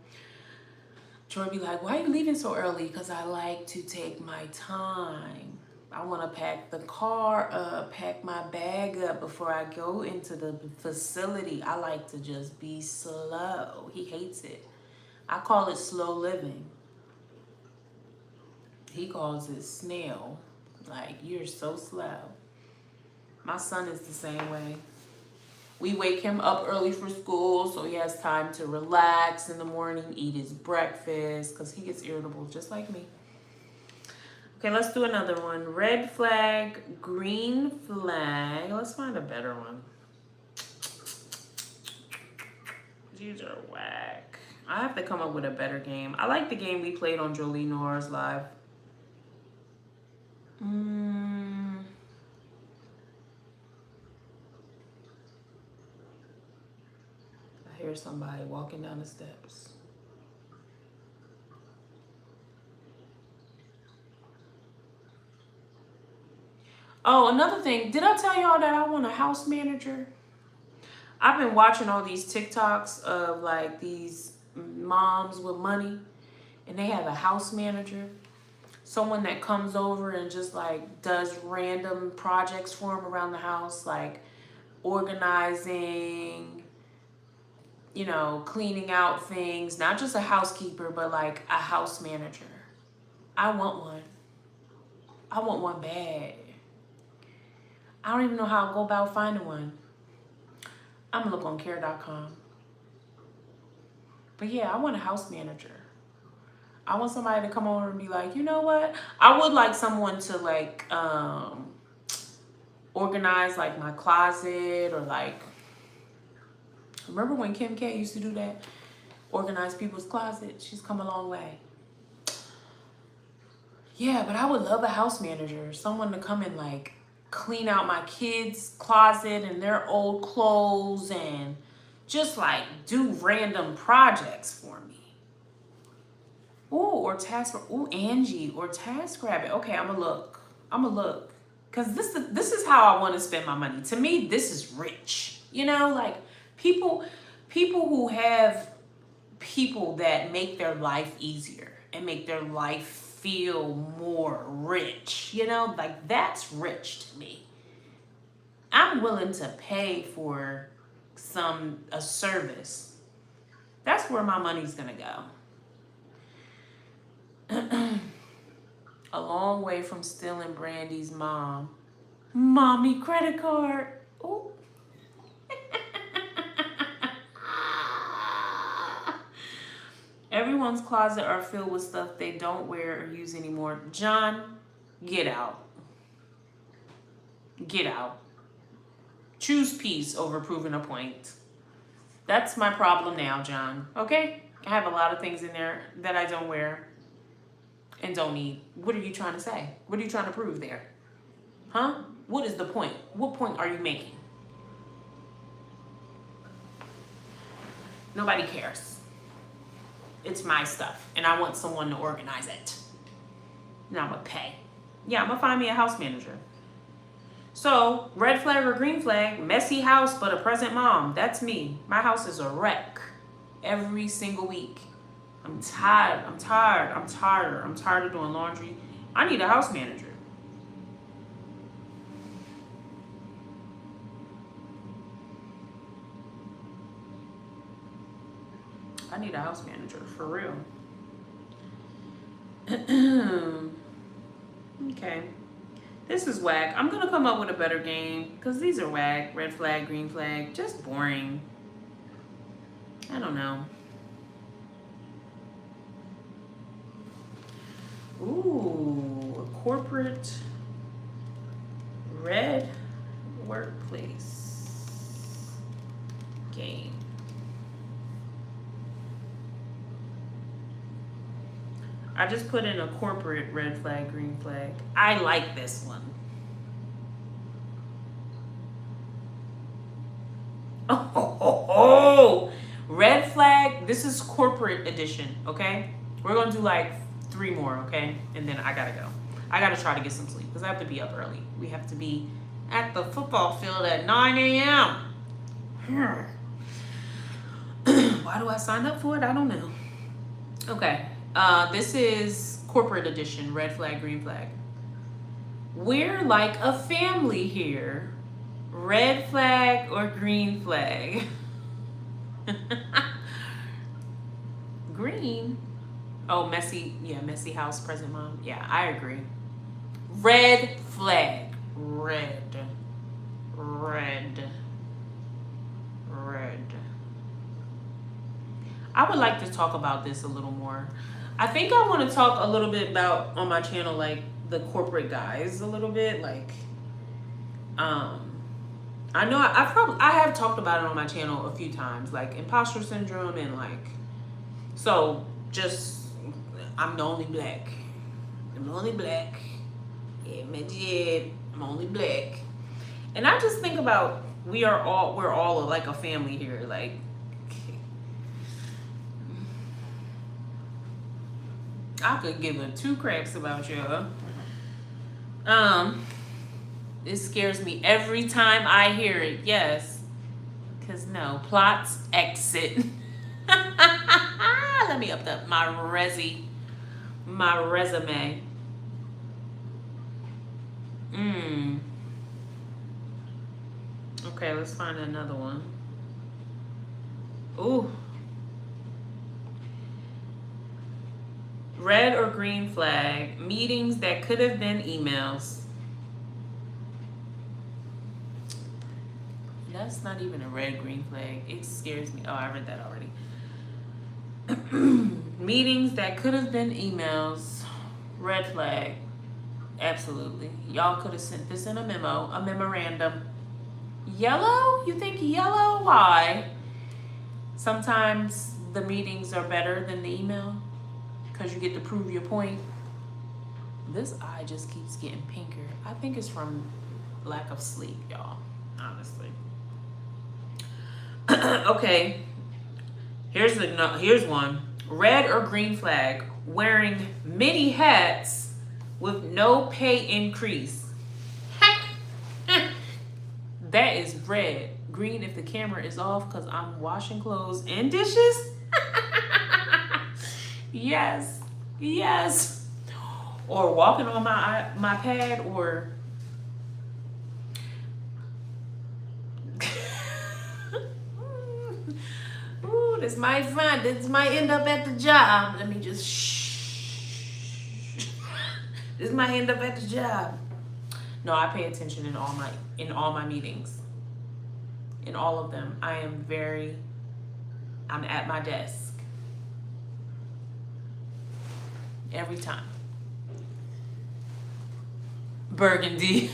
Joy be like, why are you leaving so early? Because I like to take my time. I want to pack the car up, pack my bag up before I go into the facility. I like to just be slow. He hates it. I call it slow living. He calls it snail. Like, you're so slow. My son is the same way. We wake him up early for school so he has time to relax in the morning, eat his breakfast, because he gets irritable just like me. Okay, let's do another one. Red flag, green flag. Let's find a better one. These are whack. I have to come up with a better game. I like the game we played on Jolie Noir's live. I hear somebody walking down the steps. Oh, another thing. Did I tell y'all that I want a house manager? I've been watching all these TikToks of like these moms with money and they have a house manager. Someone that comes over and just like does random projects for them around the house, like organizing, you know, cleaning out things. Not just a housekeeper, but like a house manager. I want one. I want one bad. I don't even know how to go about finding one. I'm gonna look on care.com. But yeah, I want a house manager. I want somebody to come over and be like, you know what? I would like someone to like organize like my closet or like, remember when Kim K used to do that? Organize people's closet. She's come a long way. Yeah, but I would love a house manager. Someone to come and like clean out my kids' closet and their old clothes and just like do random projects for me. Ooh, or Angie or TaskRabbit. Okay, I'm gonna look. Cause this is how I want to spend my money. To me, this is rich. You know, like people who have people that make their life easier and make their life feel more rich. You know, like that's rich to me. I'm willing to pay for a service. That's where my money's gonna go. A long way from stealing Brandy's mommy credit card. Ooh. Everyone's closet are filled with stuff they don't wear or use anymore. John, get out. Get out. Choose peace over proving a point. That's my problem now, John. Okay? I have a lot of things in there that I don't wear and don't need. What are you trying to say? What are you trying to prove there? Huh? What is the point? What point are you making? Nobody cares. It's my stuff, and I want someone to organize it. And I'm gonna pay. Yeah, I'm gonna find me a house manager. So, red flag or green flag, messy house but a present mom. That's me. My house is a wreck every single week. I'm tired of doing laundry. I need a house manager. I need a house manager, for real. Okay. This is whack. I'm gonna come up with a better game, because these are whack. Red flag, green flag, just boring. I don't know. Ooh, a corporate red workplace. Game. I just put in a corporate red flag, green flag. I like this one. Oh, red flag. This is corporate edition, okay? We're going to do like 3 more, okay? And then I got to go. I got to try to get some sleep because I have to be up early. We have to be at the football field at 9 a.m. Why do I sign up for it? I don't know. Okay. This is corporate edition, red flag, green flag. We're like a family here. Red flag or green flag? Green. Oh, messy. Yeah, messy house, present mom. Yeah, I agree. Red flag. Red. I would like to talk about this a little more. I think I want to talk a little bit about on my channel, like the corporate guys a little bit. Like, I know I have talked about it on my channel a few times, like imposter syndrome and like, so just, I'm the only black. I'm the only black. Yeah, I'm only black. And I just think about, we're all like a family here. Like, I could give a 2 craps about y'all. It scares me every time I hear it. Yes. Because no, plots exit. Let me up my resume. Okay, let's find another one. Ooh. Red or green flag, meetings that could have been emails. That's not even a red, green flag. It scares me. Oh, I read that already. Meetings that could have been emails. Red flag. Absolutely. Y'all could have sent this in a memo, a memorandum. Yellow? You think yellow? Why? Sometimes the meetings are better than the email because you get to prove your point. This eye just keeps getting pinker. I think it's from lack of sleep, y'all. Honestly. Okay. Here's one. Red or green flag. Wearing many hats with no pay increase. That is red. Green if the camera is off because I'm washing clothes and dishes. Yes. Or walking on my pad, or ooh, this might end up at the job. Let me just shh. This might end up at the job. No, I pay attention in all my meetings. In all of them. I'm at my desk. Every time. Burgundy.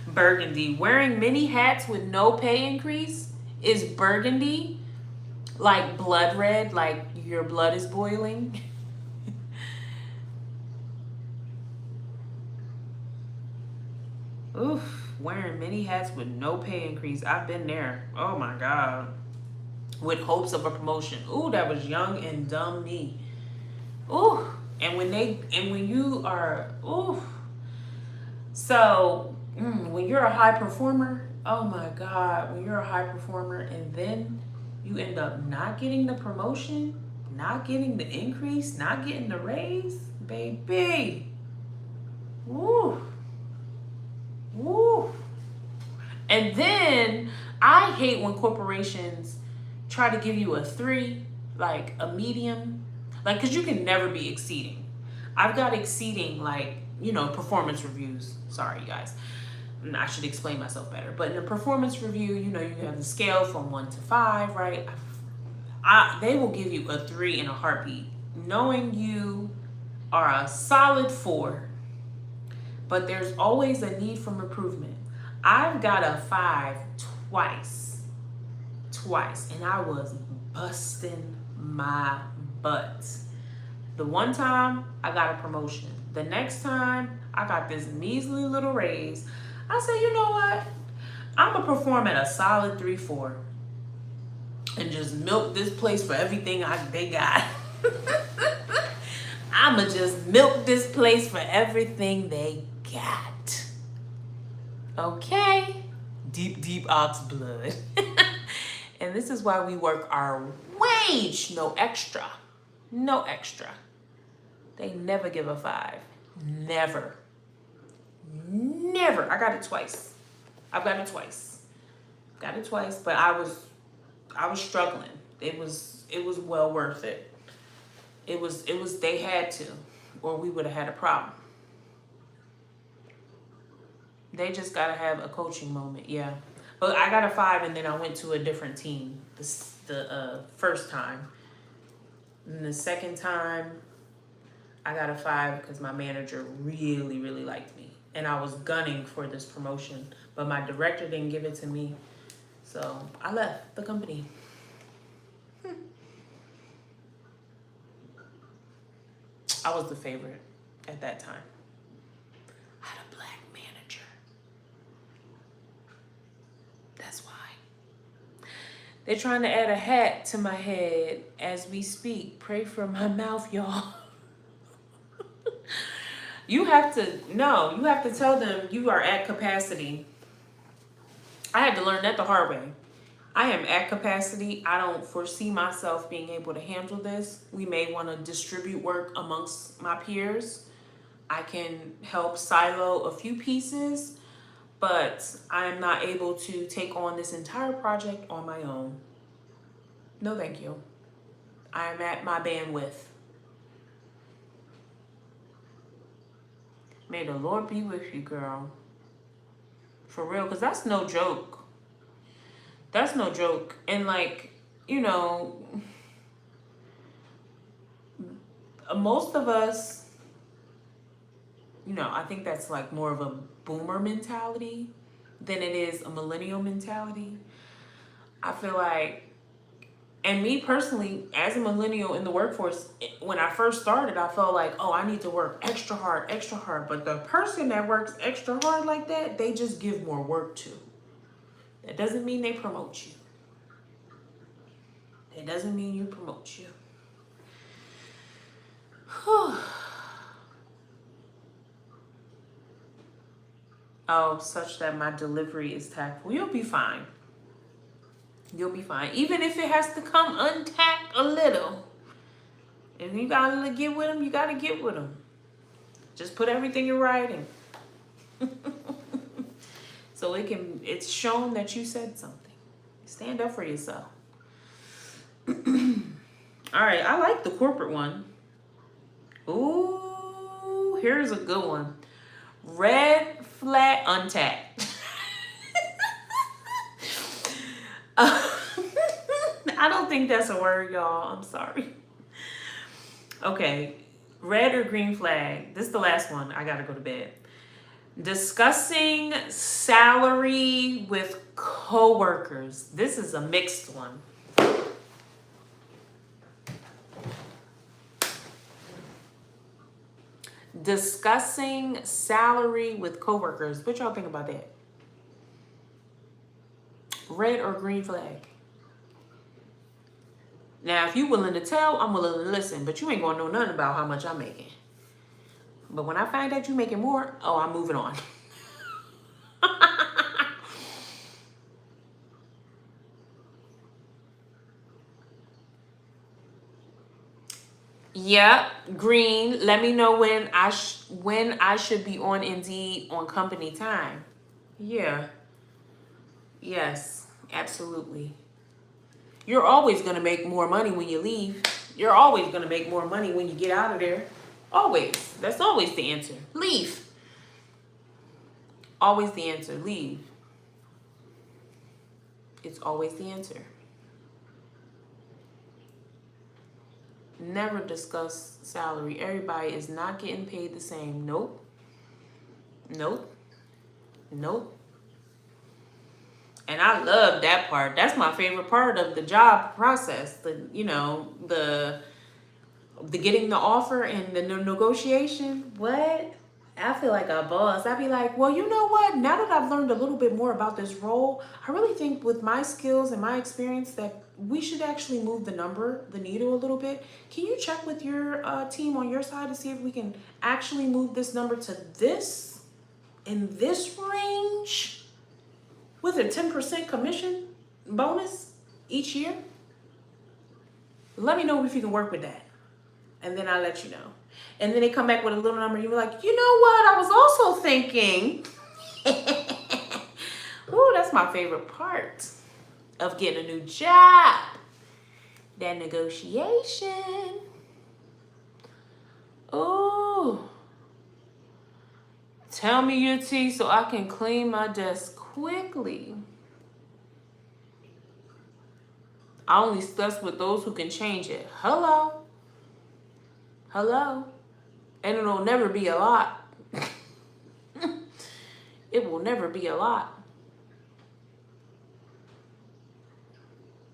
Burgundy. Wearing many hats with no pay increase is burgundy. Like blood red, like your blood is boiling. Oof, wearing many hats with no pay increase. I've been there. Oh my God. With hopes of a promotion. Ooh, that was young and dumb me. Ooh, and when you are, ooh. So, when you're a high performer, oh my God, when you're a high performer and then you end up not getting the promotion, not getting the increase, not getting the raise, baby. Woo. And then I hate when corporations try to give you a 3, like a medium, like, because you can never be exceeding. I've got exceeding, like, performance reviews. Sorry, guys. I should explain myself better. But in a performance review, you have the scale from 1 to 5, right? They will give you a 3 in a heartbeat, knowing you are a solid 4. But there's always a need for improvement. I've got a 5 twice, and I was busting my butt. The one time I got a promotion. The next time I got this measly little raise. I said, you know what? I'm gonna perform at a solid 3-4 and just milk this place for everything they got. I'ma just milk this place for everything they got. Okay? Deep ox blood. And this is why we work our wage. No extra. No extra. They never give a 5. Never. Never. I got it twice. I've got it twice. Got it twice, but I was struggling. It was well worth it. It was they had to, or we would have had a problem. They just gotta have a coaching moment, yeah. But I got a 5, and then I went to a different team the first time. And the second time, I got a 5 because my manager really, really liked me. And I was gunning for this promotion, but my director didn't give it to me. So I left the company. I was the favorite at that time. I had a black manager. That's why. They're trying to add a hat to my head as we speak. Pray for my mouth, y'all. You have to tell them you are at capacity. I had to learn that the hard way. I am at capacity. I don't foresee myself being able to handle this. We may want to distribute work amongst my peers. I can help silo a few pieces, but I am not able to take on this entire project on my own. No, thank you. I am at my bandwidth. May the Lord be with you, girl. For real, because that's no joke. That's no joke. And like, most of us, I think that's like more of a boomer mentality than it is a millennial mentality. I feel like, and me personally, as a millennial in the workforce, when I first started, I felt like, oh, I need to work extra hard. But the person that works extra hard like that, they just give more work to. That doesn't mean they promote you. It doesn't mean you promote you. Oh, such that my delivery is tactful. You'll be fine. You'll be fine. Even if it has to come untacked a little. If you gotta get with them, you gotta get with them. Just put everything in writing. So it's shown that you said something. Stand up for yourself. All right, I like the corporate one. Ooh, here's a good one. Red flag untapped. I don't think that's a word, y'all. I'm sorry. Okay, red or green flag. This is the last one. I gotta go to bed. Discussing salary with coworkers. This is a mixed one. Discussing salary with coworkers. What y'all think about that? Red or green flag? Now, if you're willing to tell, I'm willing to listen, but you ain't gonna know nothing about how much I'm making. But when I find out you're making more, oh, I'm moving on. Yep, green. Let me know when I should be on Indeed on company time. Yeah. Yes, absolutely. You're always going to make more money when you leave. You're always going to make more money when you get out of there. Always. That's always the answer. Leave. Always the answer. Leave. It's always the answer. Never discuss salary. Everybody is not getting paid the same. Nope. Nope. Nope. And I love that part. That's my favorite part of the job process. The getting the offer and the negotiation. What? I feel like a boss. I'd be like, well, you know what? Now that I've learned a little bit more about this role, I really think with my skills and my experience that we should actually move the needle a little bit. Can you check with your team on your side to see if we can actually move this number to this in this range with a 10% commission bonus each year? Let me know if you can work with that. And then I'll let you know. And then they come back with a little number. You're like, you know what? I was also thinking. Ooh, that's my favorite part of getting a new job. That negotiation. Ooh. Tell me your tea so I can clean my desk quickly. I only discuss with those who can change it. Hello. Hello. And it'll never be a lot. It will never be a lot.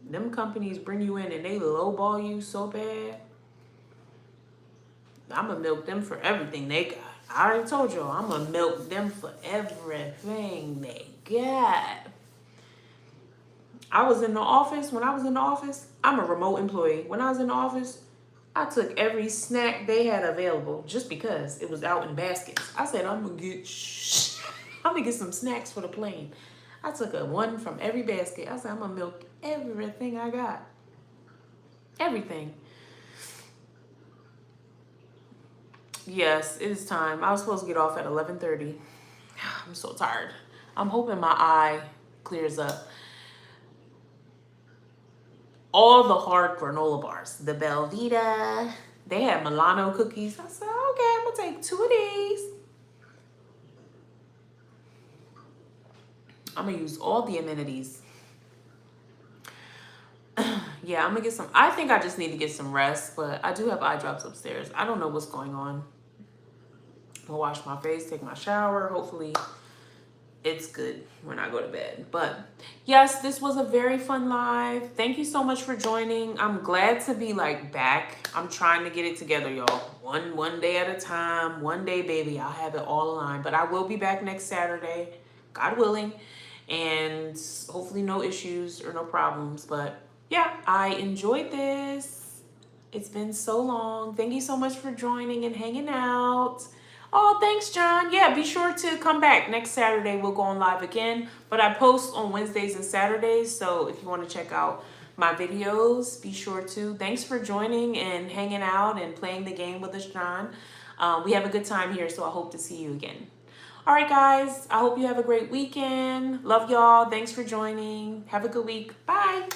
Them companies bring you in and they lowball you so bad. I'm going to milk them for everything they got. I already told y'all, I'm going to milk them for everything they got. When I was in the office, I'm a remote employee. When I was in the office, I took every snack they had available just because it was out in baskets. I said, I'm gonna get some snacks for the plane. I took one from every basket. I said, I'm gonna milk everything I got. Everything. Yes, it is time. I was supposed to get off at 11:30. I'm so tired. I'm hoping my eye clears up. All the hard granola bars, the Belvita, they had Milano cookies. I said, okay, I'm gonna take 2 of these. I'm gonna use all the amenities. Yeah, I'm gonna get some. I think I just need to get some rest, but I do have eye drops upstairs. I don't know what's going on. I'll wash my face, take my shower. Hopefully it's good when I go to bed. But yes, this was a very fun live. Thank you so much for joining. I'm glad to be back. I'm trying to get it together, y'all. One day at a time. One day, baby, I'll have it all aligned. But I will be back next Saturday, God willing. And hopefully no issues or no problems. But yeah, I enjoyed this. It's been so long. Thank you so much for joining and hanging out. Oh, thanks, John. Yeah, be sure to come back. Next Saturday, we'll go on live again. But I post on Wednesdays and Saturdays. So if you want to check out my videos, be sure to. Thanks for joining and hanging out and playing the game with us, John. We have a good time here, so I hope to see you again. All right, guys. I hope you have a great weekend. Love y'all. Thanks for joining. Have a good week. Bye.